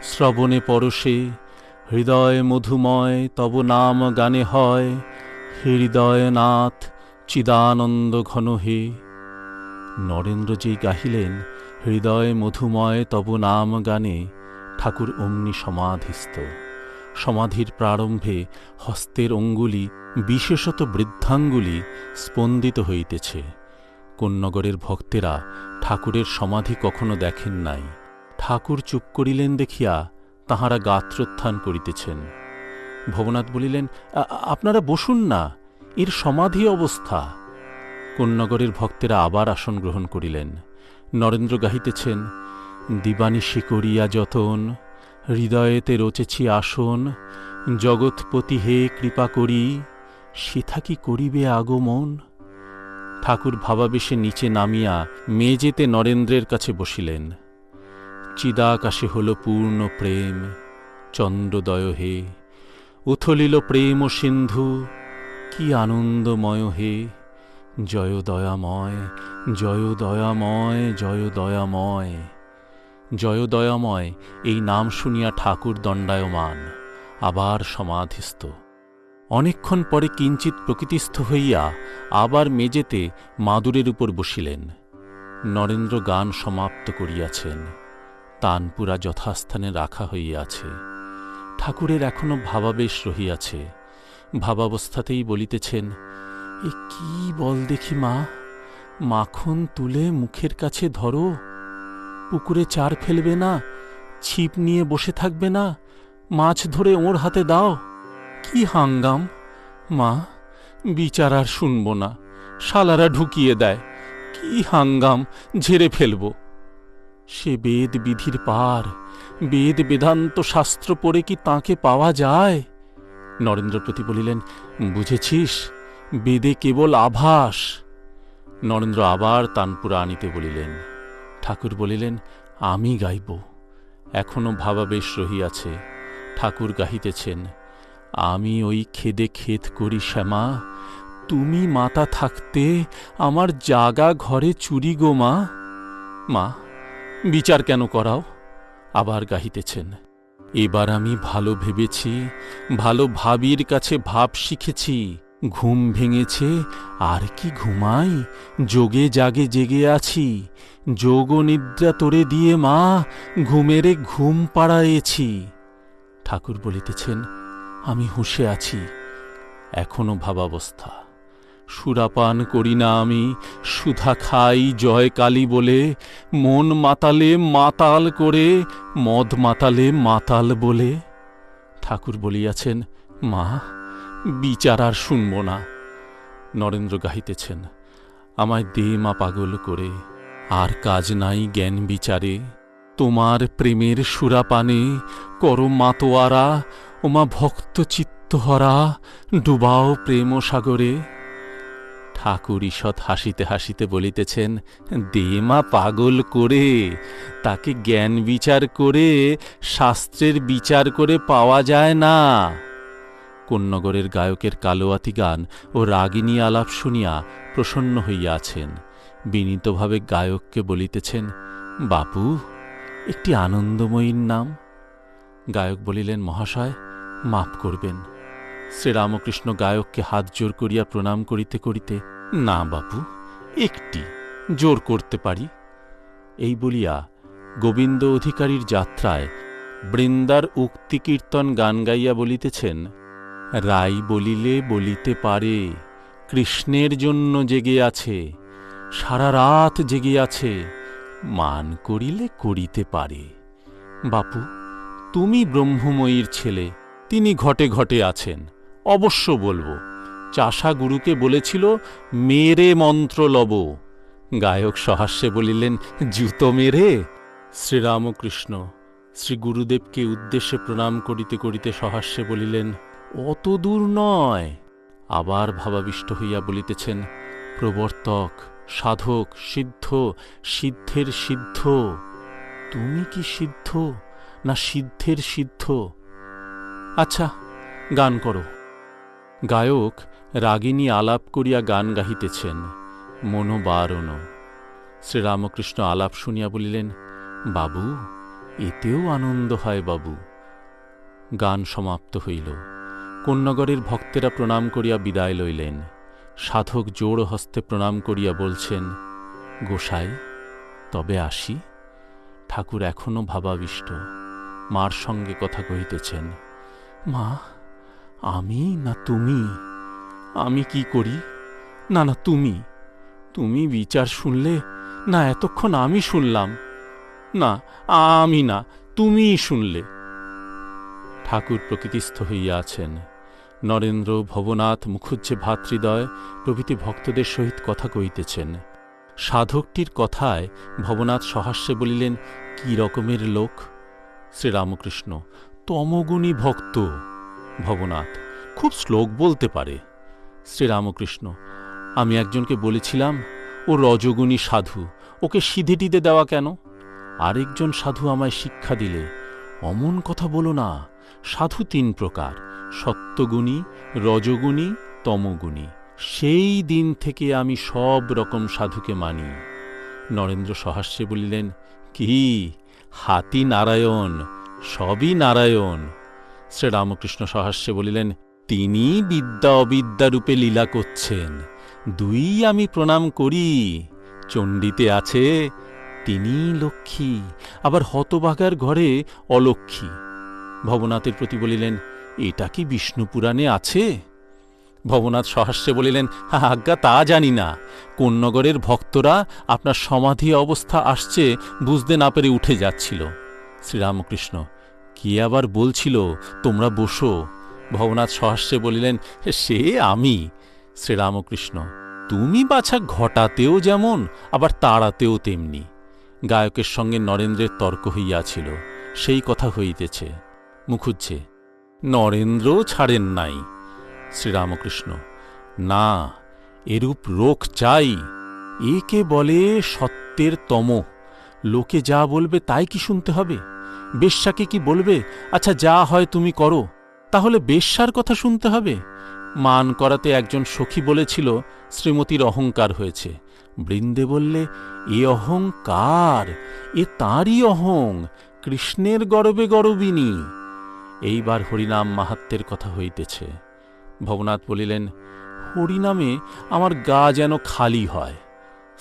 শ্রবণে পরশে। হৃদয় মধুময় তব নাম গানে হয়, হৃদয়নাথ চিদানন্দ ঘন হে। নরেন্দ্র যেই গাহিলেন হৃদয় মধুময় তব নাম গানে, ঠাকুর অমনি সমাধিস্থ। সমাধির প্রারম্ভে হস্তের অঙ্গুলি, বিশেষত বৃদ্ধাঙ্গুলি স্পন্দিত হইতেছে। কোন্নগরের ভক্তেরা ঠাকুরের সমাধি কখনো দেখেন নাই। ঠাকুর চুপ করিলেন দেখিয়া তাঁহারা গাত্রোত্থান করিতেছেন। ভবনাথ বলিলেন: আপনারা বসুন না, এর সমাধি অবস্থা। কোন্নগরের ভক্তেরা আবার আসন গ্রহণ করিলেন। নরেন্দ্র গাহিতেছেন: দিবানিশি করিয়া যতন, হৃদয়েতে রচেছি আসন। জগৎপতি হে কৃপা করি, সেথা কি করিবে আগমন। ঠাকুর ভাবাবেশে নিচে নামিয়া মেজেতে নরেন্দ্রের কাছে বসিলেন। চিদাকাশে হল পূর্ণ প্রেম চন্দ্রোদয় হে, উথলিল প্রেম সিন্ধু কি আনন্দময় হে। জয় দয়াময় জয় দয়াময় জয় দয়াময়। জয় দয়াময় এই নাম শুনিয়া ঠাকুর দণ্ডায়মান, আবার সমাধিস্থ। অনেকক্ষণ পরে কিঞ্চিৎ প্রকৃতিস্থ হইয়া আবার মেজেতে মাদুরের উপর বসিলেন। নরেন্দ্র গান সমাপ্ত করিয়াছেন। তানপুরা যথাস্থানে রাখা হইয়াছে। ঠাকুরের এখনো ভাবাবেশ রহিয়াছে। ভাবাবস্থাতেই বলিতেছেন: এ কি বল দেখি মা, মাখন তুলে মুখের কাছে ধরো, পুকুরে চার ফেলবে না, ছিপ নিয়ে বসে থাকবে না, মাছ ধরে ওর হাতে দাও। কি হাঙ্গাম মা, বিচার আর শুনব না, শালারা ঢুকিয়ে দেয়, কি হাঙ্গাম, ঝেড়ে ফেলব। সে বেদ বিধির পার, বেদ বেদান্ত শাস্ত্র পড়ে কি তাকে পাওয়া যায়? নরেন্দ্রপতি বলিলেন, বুঝেছিস, বেদে কেবল আভাস। নরেন্দ্র আবার তানপুরা আনিতে বলিলেন। ঠাকুর বলিলেন, আমি গাইব। এখনো ভাবাবেশ রহিয়াছে। ঠাকুর গাহিতেছেন, আমি ওই খেদে খেত করি শ্যামা, তুমি মাতা থাকতে আমার জাগা ঘরে চুরি গো মা। মা, বিচার কেন করাও? আবার গাহিতেছেন, এবার আমি ভালো ভেবেছি, ভালো ভাবির কাছে ভাব শিখেছি। ঘুম ভেঙেছে, আর কি ঘুমাই, যোগে জাগে জেগে আছি। যোগ নিদ্রা তোরে দিয়ে মা, ঘুমেরে ঘুম পাড়ায়েছি। ঠাকুর বলিতেছেন, আমি হুঁশে আছি, এখনো ভাবাবস্থা। সুরাপান করি না আমি, সুধা খাই জয় কালী বলে, মন মাতালে মাতাল করে, মদ মাতালে মাতাল বলে। ঠাকুর বলিয়াছেন, মা, বিচার আর শুনব না। নরেন্দ্র গাহিতেছেন, আমায় দে মা পাগল করে, আর কাজ নাই জ্ঞান বিচারে। তোমার প্রেমের সুরাপানে করো মাতোয়ারা, ওমা ভক্ত চিত্তহরা, ডুবাও প্রেম সাগরে। ঠাকুর ঈষৎ হাসিতে হাসিতে বলিতেছেন, দে মা পাগল করে, তাকে জ্ঞান বিচার করে, শাস্ত্রের বিচার করে পাওয়া যায় না। কোন্নগরের গায়কের কালোয়াতি গান ও রাগিনী আলাপ শুনিয়া প্রসন্ন হইয়া আছেন। বিনীতভাবে গায়ককে বলিতেছেন, বাপু, একটি আনন্দময়ীর নাম। গায়ক বলিলেন, মহাশয়, মাপ করবেন। শ্রীরামকৃষ্ণ গায়ককে হাত জোর করিয়া প্রণাম করিতে করিতে, না বাপু, একটি জোর করতে পারি। এই বলিয়া গোবিন্দ অধিকারীর যাত্রায় বৃন্দার উক্তি কীর্তন গান গাইয়া বলিতেছেন, রাই বলিলে বলিতে পারে, কৃষ্ণের জন্য জেগে আছে, সারা রাত জেগে আছে, মান করিলে করিতে পারে। বাপু, তুমি ব্রহ্মময়ীর ছেলে, তিনি ঘটে ঘটে আছেন, অবশ্য বলবো। চাষা গুরুকে বলেছিল, মেরে মন্ত্র লব। গায়ক সহাস্যে বলিলেন, জুতো মেরে। শ্রীরামকৃষ্ণ শ্রী গুরুদেবকে উদ্দেশ্যে প্রণাম করিতে করিতে সহাস্যে বলিলেন, অত দূর নয়। আবার ভাবাবিষ্ট হইয়া বলিতেছেন, প্রবর্তক, সাধক, সিদ্ধ, সিদ্ধের সিদ্ধ। তুমি কি সিদ্ধ না সিদ্ধের সিদ্ধ? আচ্ছা, গান করো। গায়ক রাগিনী আলাপ করিয়া গান গাহিতেছেন, মনোবারণ। শ্রীরামকৃষ্ণ আলাপ শুনিয়া বলিলেন, বাবু, এতেও আনন্দ হয় বাবু। গান সমাপ্ত হইল। কোন্নগরের ভক্তেরা প্রণাম করিয়া বিদায় লইলেন। সাধক জোড় হস্তে প্রণাম করিয়া বলছেন, গোসাই, তবে আসি। ঠাকুর এখনো ভাবাবিষ্ট, মার সঙ্গে কথা কহিতেছেন। মা, আমি না তুমি? আমি কি করি? না না, তুমি। তুমি বিচার শুনলে না, এতক্ষণ আমি শুনলাম। না, আমি না, তুমিই শুনলে। ঠাকুর প্রকৃতিস্থ হইয়া আছেন। নরেন্দ্র, ভবনাথ, মুখুজ্জে ভাতৃদ্বয় প্রভৃতি ভক্তদের সহিত কথা কহিতেছেন। সাধকটির কথায় ভবনাথ সহাস্যে বলিলেন, কি রকমের লোক? শ্রীরামকৃষ্ণ, তমগুণী ভক্ত। ভবনাথ, খুব শ্লোক বলতে পারে। শ্রীরামকৃষ্ণ, আমি একজনকে বলেছিলাম, ও রজগুণী সাধু, ওকে সিধেটিতে দেওয়া কেন? আরেকজন সাধু আমায় শিক্ষা দিলে, অমন কথা বলো না, সাধু তিন প্রকার, সত্যগুণী, রজগুণী, তমগুণী। সেই দিন থেকে আমি সব রকম সাধুকে মানি। নরেন্দ্র সহাস্যে বলিলেন, কি হাতি নারায়ণ, সবই নারায়ণ। শ্রীরামকৃষ্ণ সহাস্যে বলিলেন, তিনি বিদ্যা অবিদ্যা রূপে লীলা করছেন, দুই আমি প্রণাম করি। চণ্ডীতে আছে, তিনি লক্ষ্মী, আবার হতভাগার ঘরে অলক্ষ্মী। ভবনাথের প্রতি বলিলেন, এটা কি বিষ্ণু পুরাণে আছে? ভবনাথ সহাস্যে বলিলেন, আজ্ঞা তা জানি না, কোন নগরের ভক্তরা আপনার সমাধি অবস্থা আসছে বুঝতে না পেরে উঠে যাচ্ছিল। শ্রীরামকৃষ্ণ, কি আবার বলছিল, তোমরা বসো। ভবনাথ সহাস্যে বলিলেন, সে আমি। শ্রীরামকৃষ্ণ, তুমি বাছা ঘটাতেও যেমন, আবার তাড়াতেও তেমনি। গায়কের সঙ্গে নরেন্দ্রের তর্ক হইয়াছিল, সেই কথা হইতেছে। মুখুজ্জে, নরেন্দ্রও ছাড়েন নাই। শ্রীরামকৃষ্ণ, না, এরূপ রোখ চাই। একে বলে সত্যের তম। লোকে যা বলবে তাই কি শুনতে হবে? বেশ্যাকে কি বলবে, আচ্ছা যা হয় তুমি করো, তাহলে বেশ্যার কথা শুনতে হবে? মান করাতে একজন সখী বলেছিল শ্রীমতীর অহংকার হয়েছে। বৃন্দে বললে, এ অহংকার, এ তাঁরই অহং, কৃষ্ণের গরবে গরবিনী। এইবার হরিনাম মাহাত্ম্যের কথা হইতেছে। ভবনাথ বলিলেন, হরিনামে আমার গা যেন খালি হয়।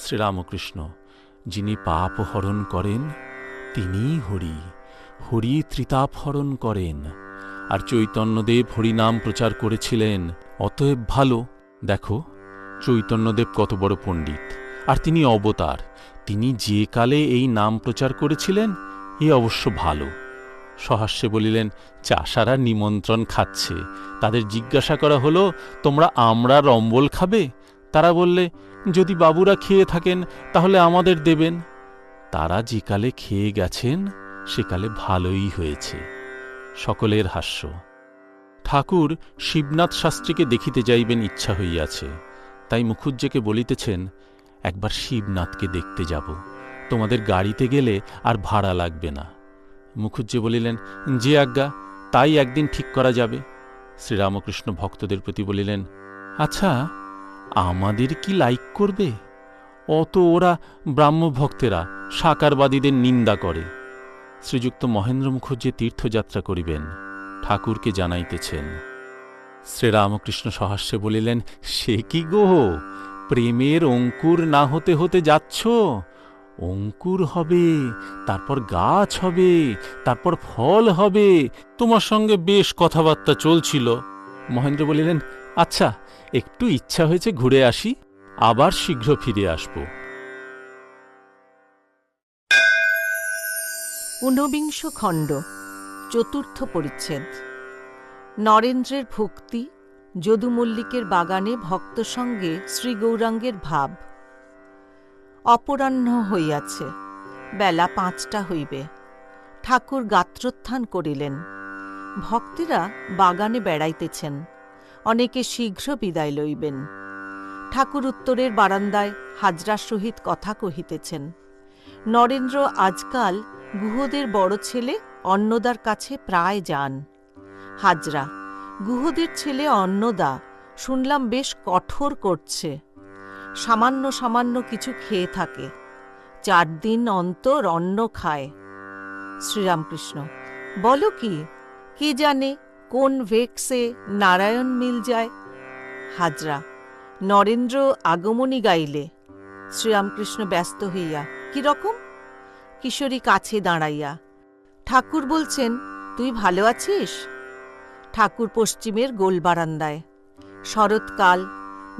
শ্রীরামকৃষ্ণ, যিনি পাপ হরণ করেন তিনিই হরি, হরি ত্রিতাপ হরণ করেন। আর চৈতন্যদেব হরিনাম প্রচার করেছিলেন, অতএব ভালো। দেখো চৈতন্যদেব কত বড় পণ্ডিত, আর তিনি অবতার। তিনি যে কালে এই নাম প্রচার করেছিলেন, এ অবশ্য ভালো। সহাস্যে বলিলেন, চাষারা নিমন্ত্রণ খাচ্ছে, তাদের জিজ্ঞাসা করা হলো, তোমরা আমরা রম্বল খাবে? তারা বললে, যদি বাবুরা খেয়ে থাকেন তাহলে আমাদের দেবেন। তারা যে কালে খেয়ে গেছেন সেকালে ভালোই হয়েছে। সকলের হাস্য। ঠাকুর শিবনাথ শাস্ত্রীকে দেখিতে যাইবেন ইচ্ছা হইয়াছে, তাই মুখুজ্জেকে বলিতেছেন, একবার শিবনাথকে দেখতে যাব, তোমাদের গাড়িতে গেলে আর ভাড়া লাগবে না। মুখুজ্জে বলিলেন, যে আজ্ঞা, তাই একদিন ঠিক করা যাবে। শ্রীরামকৃষ্ণ ভক্তদের প্রতি বলিলেন, আচ্ছা আমাদের কি লাইক করবে? অত ওরা ব্রাহ্মভক্তেরা সাকারবাদীদের নিন্দা করে। শ্রীযুক্ত মহেন্দ্র মুখুজ্জে তীর্থযাত্রা করিবেন, ঠাকুরকে জানাইতেছেন। শ্রীরামকৃষ্ণ সহাস্যে বলিলেন, সে কি গো, প্রেমের অঙ্কুর না হতে হতে যাচ্ছ? অঙ্কুর হবে, তারপর গাছ হবে, তারপর ফল হবে। তোমার সঙ্গে বেশ কথাবার্তা চলছিল। মহেন্দ্র বলিলেন, আচ্ছা একটু ইচ্ছা হয়েছে ঘুরে আসি, আবার শীঘ্র ফিরে আসব। ঊনবিংশ খণ্ড, চতুর্থ পরিচ্ছেদ। নরেন্দ্রের ভক্তি, যদুমল্লিকের বাগানে ভক্ত সঙ্গে শ্রী গৌরাঙ্গের ভাব। অপরাহ্ন হইয়াছে, বেলা 5টা হইবে। ঠাকুর গাত্রোত্থান করিলেন। ভক্তেরা বাগানে বেড়াইতেছেন, অনেকে শীঘ্র বিদায় লইবেন। ঠাকুর উত্তরের বারান্দায় হাজরার সহিত কথা কহিতেছেন। নরেন্দ্র আজকাল গুহদের বড় ছেলে অন্নদার কাছে প্রায় যান। হাজরা, গুহদের ছেলে অন্নদা শুনলাম বেশ কঠোর করছে, সামান্য সামান্য কিছু খেয়ে থাকে, 4 দিন অন্তর অন্ন খায়। শ্রীরামকৃষ্ণ, বলো কি? কে জানে কোন ভেক্সে নারায়ণ মিল যায়। হাজরা, নরেন্দ্র আগমনী গাইলে। শ্রীরামকৃষ্ণ ব্যস্ত হইয়া, কি রকম? কিশোরী কাছে দাঁড়াইয়া, ঠাকুর বলছেন, তুই ভালো আছিস? ঠাকুর পশ্চিমের গোল বারান্দায়। শরৎকাল,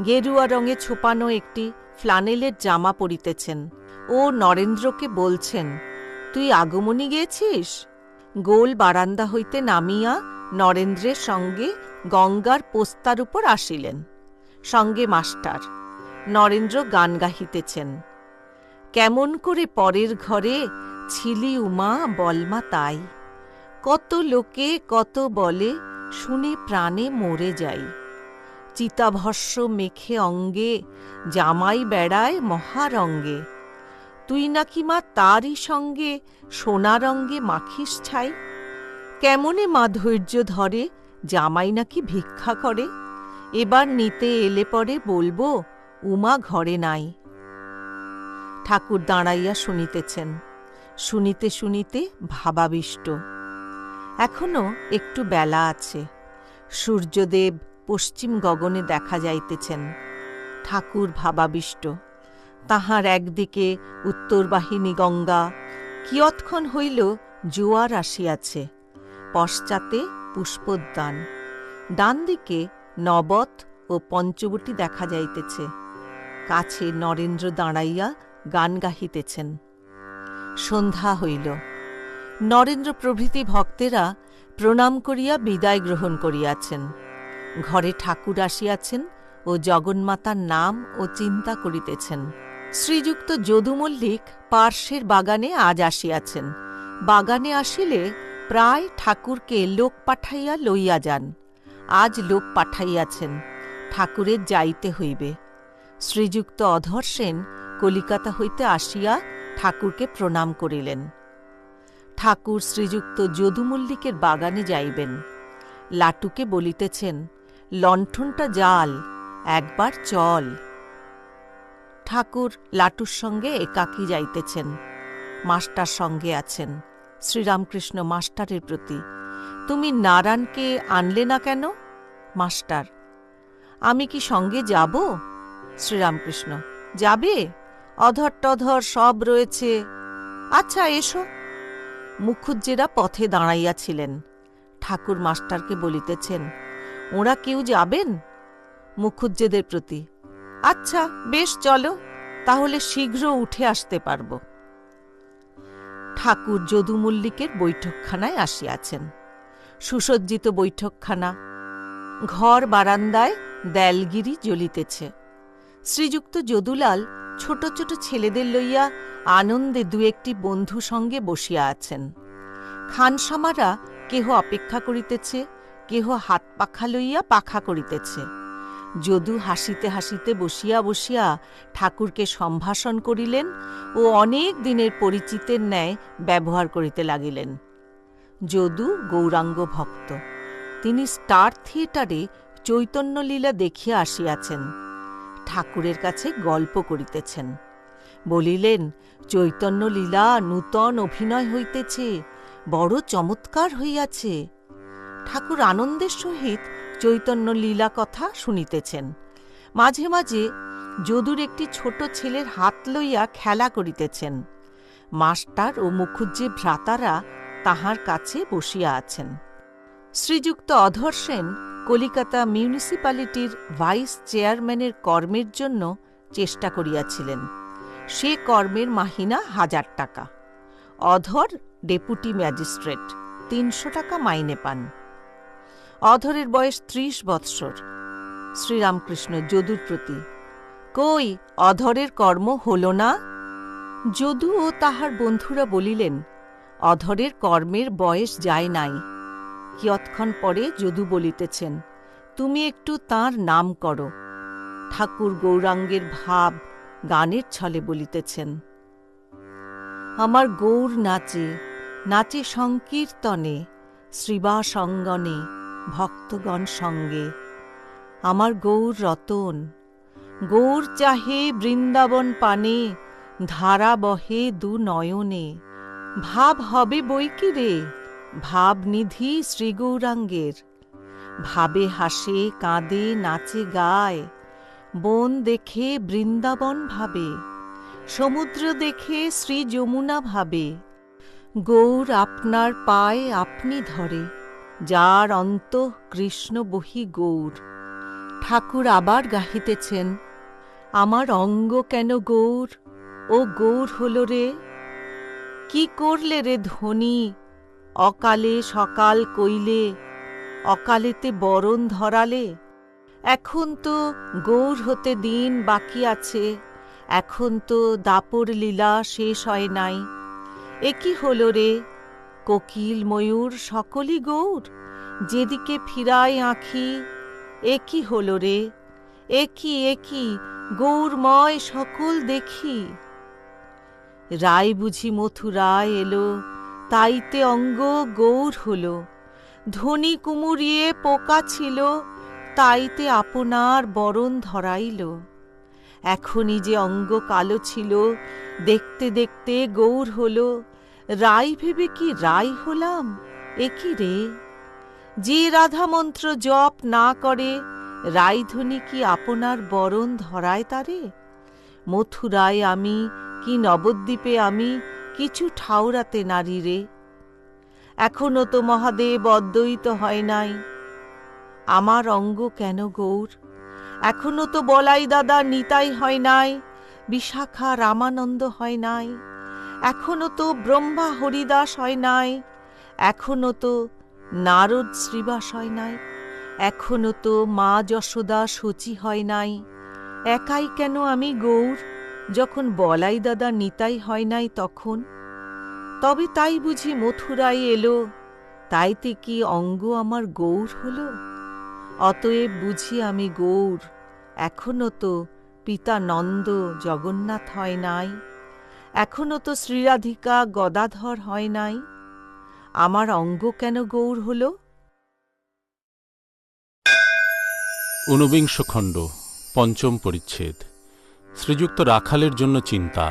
গেরুয়া রঙে ছোপানো একটি ফ্লানেলের জামা পরিতেছেন। ও নরেন্দ্রকে বলছেন, তুই আগমনী গেয়েছিস? গোল বারান্দা হইতে নামিয়া নরেন্দ্রের সঙ্গে গঙ্গার পোস্তার উপর আসিলেন, সঙ্গে মাস্টার। নরেন্দ্র গান গাহিতেছেন, কেমন করে পরের ঘরে ছিলি উমা বলমা তাই, কত লোকে কত বলে শুনে প্রাণে মরে যাই, চিতাভস্য মেখে অঙ্গে জামাই বেড়ায় মহারঙ্গে, তুই নাকি মা তারই সঙ্গে সোনা রঙ্গে মাখিস ছাই, কেমনে মা ধৈর্য ধরে জামাই নাকি ভিক্ষা করে, এবার নিতে এলে পরে বলবো উমা ঘরে নাই। ঠাকুর দাঁড়াইয়া শুনিতেছেন, শুনিতে শুনিতে ভাবাবিষ্ট। এখনো একটু বেলা আছে, সূর্যদেব পশ্চিম গগনে দেখা যাইতেছেন। ঠাকুর ভাবাবিষ্ট। তাহার একদিকে উত্তরবাহিনী গঙ্গা, কিয়ৎক্ষণ হইল জোয়ার আসিয়াছে, পশ্চাতে পুষ্পোদ্যান, ডান দিকে নবত ও পঞ্চবটী দেখা যাইতেছে। কাছে নরেন্দ্র দাঁড়াইয়া গান গাহিতেছেন। সন্ধ্যা হইল। নরেন্দ্র প্রভৃতি ভক্তেরা প্রণাম করিয়া বিদায় গ্রহণ করিয়াছেন। ঘরে ঠাকুর আসিয়াছেন ও জগন্মাতার নাম ও চিন্তা করিতেছেন। শ্রীযুক্ত যদু মল্লিক পার্শ্বের বাগানে আজ আসিয়াছেন। বাগানে আসিলে প্রায় ঠাকুরকে লোক পাঠাইয়া লইয়া যান। আজ লোক পাঠাইয়াছেন, ঠাকুরের যাইতে হইবে। শ্রীযুক্ত অধর সেন কলিকাতা হইতে আসিয়া ঠাকুরকে প্রণাম করিলেন। ঠাকুর শ্রীযুক্ত যদু মল্লিকের বাগানে যাইবেন। লাটুকে বলিতেছেন, লণ্ঠনটা জাল, একবার চল। ঠাকুর লাটুর সঙ্গে একাকী যাইতেছেন। মাস্টার সঙ্গে আছেন। শ্রীরামকৃষ্ণ মাস্টারের প্রতি, তুমি নারায়ণকে আনলে না কেন? মাস্টার, আমি কি সঙ্গে যাব? শ্রীরামকৃষ্ণ, যাবে? অধর টধর সব রয়েছে। আচ্ছা, এসো। মুখুজ্জেরা পথে দাঁড়াইয়াছিলেন। ঠাকুর মাস্টারকে বলিতেছেন, ওরা কেউ যাবেন? মুখুজ্জেদের প্রতি, আচ্ছা বেশ, চলো, তাহলে শীঘ্র উঠে আসতে পারব। ঠাকুর যদু মল্লিকের বৈঠকখানায় আসিয়াছেন। সুসজ্জিত বৈঠকখানা। ঘর বারান্দায় দেলগিরি জ্বলিতেছে। শ্রীযুক্ত যদুলাল ছোট ছোট ছেলেদের লইয়া আনন্দে দু একটি বন্ধু সঙ্গে বসিয়া আছেন। খানসামারা কেহ অপেক্ষা করিতেছে, কেহ হাত পাখা লইয়া পাখা করিতেছে। যদু হাসিতে হাসিতে বসিয়া বসিয়া ঠাকুরকে সম্ভাষণ করিলেন ও অনেক দিনের পরিচিতের ন্যায় ব্যবহার করিতে লাগিলেন। যদু গৌরাঙ্গ ভক্ত। তিনি স্টার থিয়েটারে চৈতন্যলীলা দেখিয়া আসিয়াছেন। ঠাকুরের কাছে গল্প করিতেছেন। বলিলেন, চৈতন্যলীলা নূতন অভিনয় হইতেছে, বড় চমৎকার হইয়াছে। ঠাকুর আনন্দের সহিত চৈতন্যলীলা কথা শুনিতেছেন। মাঝে মাঝে যদুর একটি ছোট ছেলের হাত লইয়া খেলা করিতেছেন। মাস্টার ও মুখুজ্জে ভ্রাতারা তাহার কাছে বসিয়া আছেন। শ্রীযুক্ত অধর সেন কলিকাতা মিউনিসিপ্যালিটির ভাইস চেয়ারম্যানের কর্মের জন্য চেষ্টা করিয়াছিলেন। সে কর্মের মাহিনা 1000 টাকা। অধর ডেপুটি ম্যাজিস্ট্রেট, 300 টাকা মাইনে পান। অধরের বয়স 30 বৎসর। শ্রীরামকৃষ্ণ যদুর প্রতি, কই অধরের কর্ম হল না? যদু ও তাহার বন্ধুরা বলিলেন, অধরের কর্মের বয়স যায় নাই। কিয়ৎক্ষণ পরে যদু বলিতেছেন, তুমি একটু তাঁর নাম করো। ঠাকুর গৌরাঙ্গের ভাব গানের ছলে বলিতেছেন, আমার গৌর নাচে, নাচে সংকীর্তনে, শ্রীবাসঙ্গনে, ভক্তগণ সঙ্গে। আমার গৌর রতন, গৌর চাহে বৃন্দাবন পানে, ধারা বহে দু নয়নে। ভাব হবে বৈকি রে, ভাবনিধি শ্রীগৌরাঙ্গের। ভাবে হাসে কাঁদে নাচে গায়, বন দেখে বৃন্দাবন ভাবে, সমুদ্র দেখে শ্রী যমুনা ভাবে। গৌর আপনার পায়ে আপনি ধরে, যার অন্তঃ কৃষ্ণ বহি গৌর। ঠাকুর আবার গাহিতেছেন, আমার অঙ্গ কেন গৌর, ও গৌর হল রে। কি করলে রে ধনী, অকালে সকাল কইলে, অকালেতে বরণ ধরালে। এখন তো গৌর হতে দিন বাকি আছে, এখন তো দাপর লীলা শেষ হয় নাই। এ কি হল রে, কোকিল ময়ূর সকলই গৌর, যেদিকে ফিরাই আঁখি। এ কি হল রে, এ কি গৌরময় সকল দেখি। রায় বুঝি মথুরায় এলো, তাইতে অঙ্গ গৌর হল। ধনী কুমুরিয়ে পোকা ছিল, তাইতে আপনার বরণ ধরাইল। এখনই যে অঙ্গ কালো ছিল, দেখতে দেখতে গৌর হল। রাই ভেবে কি রাই হলাম, এ কি রে। যে রাধা মন্ত্র জপ না করে, রাইধনী কি আপনার বরণ ধরায় তারে। মথুরায় আমি কি নবদ্বীপে আমি, কিছু ঠাউরাতে নারী রে। এখনো তো মহাদেব অদ্বৈত হয় নাই। আমার অঙ্গ কেন গৌর, এখনো তো বলাই দাদা নিতাই হয় নাই, বিশাখা রামানন্দ হয় নাই, এখনো তো ব্রহ্মা হরিদাস হয় নাই, এখনো তো নারদ শ্রীবাস হয় নাই, এখনো তো মা যশোদা শচী হয় নাই। একাই কেন আমি গৌর, যখন বলাই দাদা নিতাই হয় নাই তখন? তবে তাই বুঝি মথুরায় এলো, তাইতে কি অঙ্গ আমার গৌর হল? অতএব বুঝি আমি গৌর, এখনো তো পিতা নন্দ জগন্নাথ হয় নাই, এখনো তো শ্রীরাধিকা গদাধর হয় নাই। আমার অঙ্গ কেন গৌর হল? ঊনবিংশ খণ্ড, পঞ্চম পরিচ্ছেদ। শ্রীযুক্ত রাখালের জন্য চিন্তা।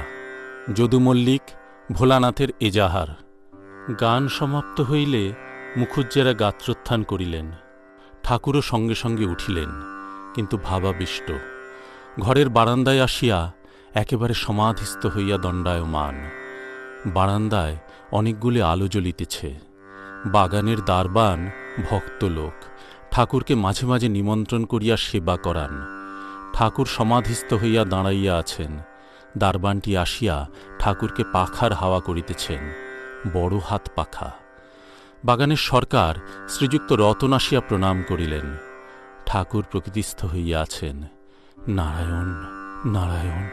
যদু মল্লিক, ভোলানাথের এজাহার। গান সমাপ্ত হইলে মুখুজ্জেরা গাত্রোত্থান করিলেন। ঠাকুরও সঙ্গে সঙ্গে উঠিলেন, কিন্তু ভাবাবিষ্ট। ঘরের বারান্দায় আসিয়া একেবারে সমাধিস্থ হইয়া দণ্ডায়মান। বারান্দায় অনেকগুলি আলো জ্বলিতেছে। বাগানের দ্বারবান ভক্তলোক ঠাকুরকে মাঝে মাঝে নিমন্ত্রণ করিয়া সেবা করান। ঠাকুর সমাধিস্থ হইয়া দাঁড়াইয়া আছেন। দ্বারবানটি আসিয়া ঠাকুরকে পাখার হাওয়া করিতেছেন, বড় হাত পাখা। বাগানের সরকার শ্রীযুক্ত রতন আসিয়া প্রণাম করিলেন। ঠাকুর প্রকৃতিস্থ হইয়া আছেন। নারায়ণ নারায়ণ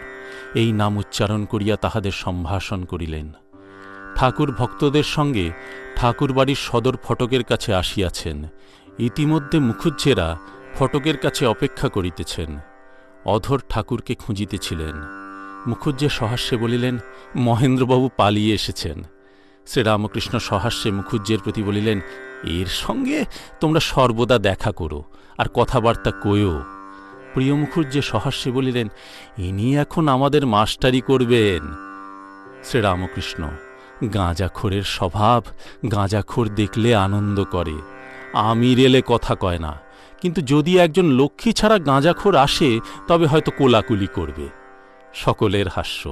এই নাম উচ্চারণ করিয়া তাহাদের সম্ভাষণ করিলেন। ঠাকুর ভক্তদের সঙ্গে ঠাকুরবাড়ির সদর ফটকের কাছে আসিয়াছেন। ইতিমধ্যে মুখুজ্জেরা ফটকের কাছে অপেক্ষা করিতেছেন। অধর ঠাকুরকে খুঁজিতেছিলেন। মুখুজ্জে সহাস্যে বলিলেন, মহেন্দ্রবাবু পালিয়ে এসেছেন। শ্রীরামকৃষ্ণ সহাস্যে মুখুজ্জের প্রতি বলিলেন, এর সঙ্গে তোমরা সর্বদা দেখা করো আর কথাবার্তা কয়ো। প্রিয় মুখুজ্জে সহাস্যে বলিলেন, ইনি এখন আমাদের মাস্টারি করবেন। শ্রীরামকৃষ্ণ, গাঁজাখোরের স্বভাব, গাঁজাখোর দেখলে আনন্দ করে। আমির এলে কথা কয় না, কিন্তু যদি একজন লক্ষ্মী ছাড়া গাঁজাখোর আসে তবে হয়তো কোলাকুলি করবে। সকলের হাস্য।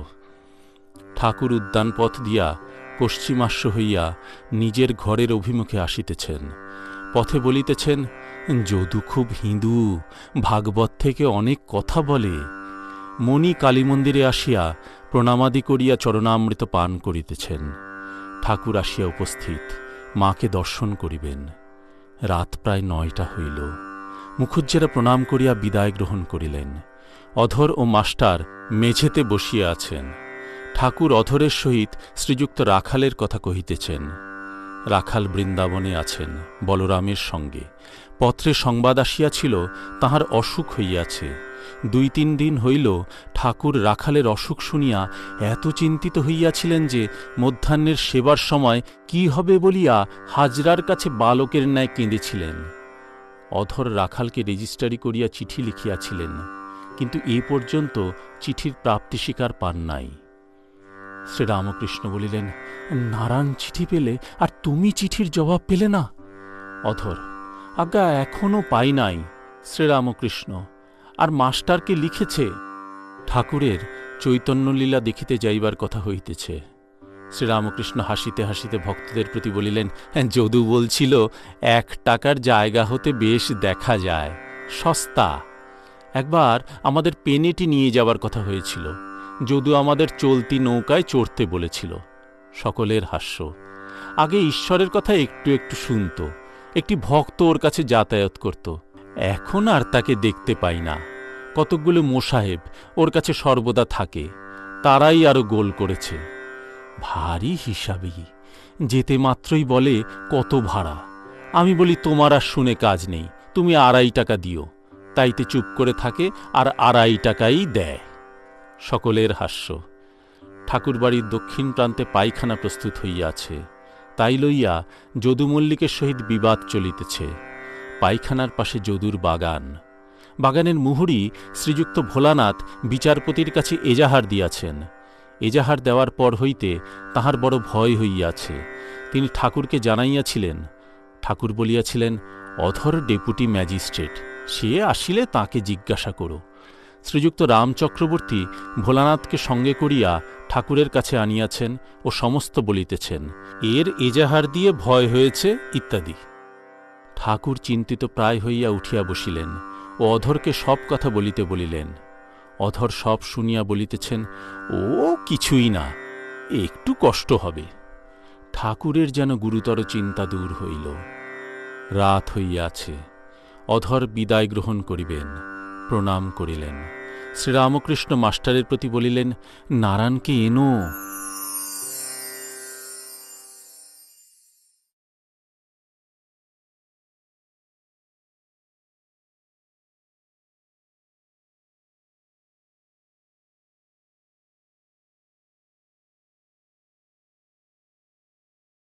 ঠাকুর উদ্যানপথ দিয়া পশ্চিমাস্য হইয়া নিজের ঘরের অভিমুখে আসিতেছেন। পথে বলিতেছেন, যদু খুব হিঁদু, ভাগবত থেকে অনেক কথা বলে। মণি কালীমন্দিরে আসিয়া প্রণামাদি করিয়া চরণামৃত পান করিতেছেন। ঠাকুর আসিয়া উপস্থিত, মাকে দর্শন করিবেন। রাত প্রায় 9টা হইল। মুখুজ্জেরা প্রণাম করিয়া বিদায় গ্রহণ করিলেন। অধর ও মাস্টার মেঝেতে বসিয়া আছেন। ঠাকুর অধরের সহিত শ্রীযুক্ত রাখালের কথা কহিতেছেন। রাখাল বৃন্দাবনে আছেন বলরামের সঙ্গে। পত্রে সংবাদ আসিয়াছিল তাহার অসুখ হইয়াছে। 2-3 দিন হইল ঠাকুর রাখালের অসুখ শুনিয়া এত চিন্তিত হইয়াছিলেন যে মধ্যাহ্নের সেবার সময় কি হবে বলিয়া হাজরার কাছে বালকের ন্যায় কেঁদেছিলেন। অধর রাখালকে রেজিস্ট্রারি করিয়া চিঠি লিখিয়াছিলেন, কিন্তু এ পর্যন্ত চিঠির প্রাপ্তি স্বীকার পান নাই। শ্রীরামকৃষ্ণ বলিলেন, নারায়ণ চিঠি পেলে আর তুমি চিঠির জবাব পেলে না? অধর, আজ্ঞা এখনো পাই নাই। শ্রীরামকৃষ্ণ, আর মাস্টারকে লিখেছে? ঠাকুরের চৈতন্যলীলা দেখিতে যাইবার কথা হইতেছে। শ্রীরামকৃষ্ণ হাসিতে হাসিতে ভক্তদের প্রতি বলিলেন, যদু বলছিল 1 টাকার জায়গা হতে বেশ দেখা যায়, সস্তা। একবার আমাদের পেনেটি নিয়ে যাবার কথা হয়েছিল। যদু আমাদের চলতি নৌকায় চড়তে বলেছিল। সকলের হাস্য। আগে ঈশ্বরের কথা একটু একটু শুনত। একটি ভক্ত ওর কাছে যাতায়াত করত। এখন আর তাকে দেখতে পাই না। কতকগুলো মোসাহেব ওর কাছে সর্বদা থাকে, তারাই আরো গোল করেছে। ভারী হিসাবি। যেতে মাত্রই বলে, কত ভাড়া? আমি বলি, তোমার আর শুনে কাজ নেই, তুমি 2.5 টাকা দিও। তাইতে চুপ করে থাকে আর 2.5 টাকাই দেয়। সকলের হাস্য। ঠাকুরবাড়ির দক্ষিণ প্রান্তে পায়খানা প্রস্তুত হইয়াছে। তাই লইয়া যদু মল্লিকের সহিত বিবাদ চলিতেছে। পায়খানার পাশে যদুর বাগান। বাগানের মুহুরি শ্রীযুক্ত ভোলানাথ বিচারপতির কাছে এজাহার দিয়াছেন। এজাহার দেওয়ার পর হইতে তাহার বড় ভয় হইয়াছে। তিনি ঠাকুরকে জানাইয়াছিলেন। ঠাকুর বলিয়াছিলেন, অধর ডেপুটি ম্যাজিস্ট্রেট, সে আসিলে তাকে জিজ্ঞাসা করো। শ্রীযুক্ত রামচক্রবর্তী ভোলানাথকে সঙ্গে করিয়া ঠাকুরের কাছে আনিয়াছেন ও সমস্ত বলিতেছেন, এর এজাহার দিয়ে ভয় হয়েছে ইত্যাদি। ঠাকুর চিন্তিত প্রায় হইয়া উঠিয়া বসিলেন। ও অধরকে সব কথা বলিতে বলিলেন। অধর সব শুনিয়া বলিতেছেন, ও কিছুই না, একটু কষ্ট হবে। ঠাকুরের যেন গুরুতর চিন্তা দূর হইল। রাত হইয়াছে। অধর বিদায় গ্রহণ করিবেন। প্রণাম করিলেন। শ্রীরামকৃষ্ণ মাস্টারের প্রতি বলিলেন, নারায়ণকে এনো,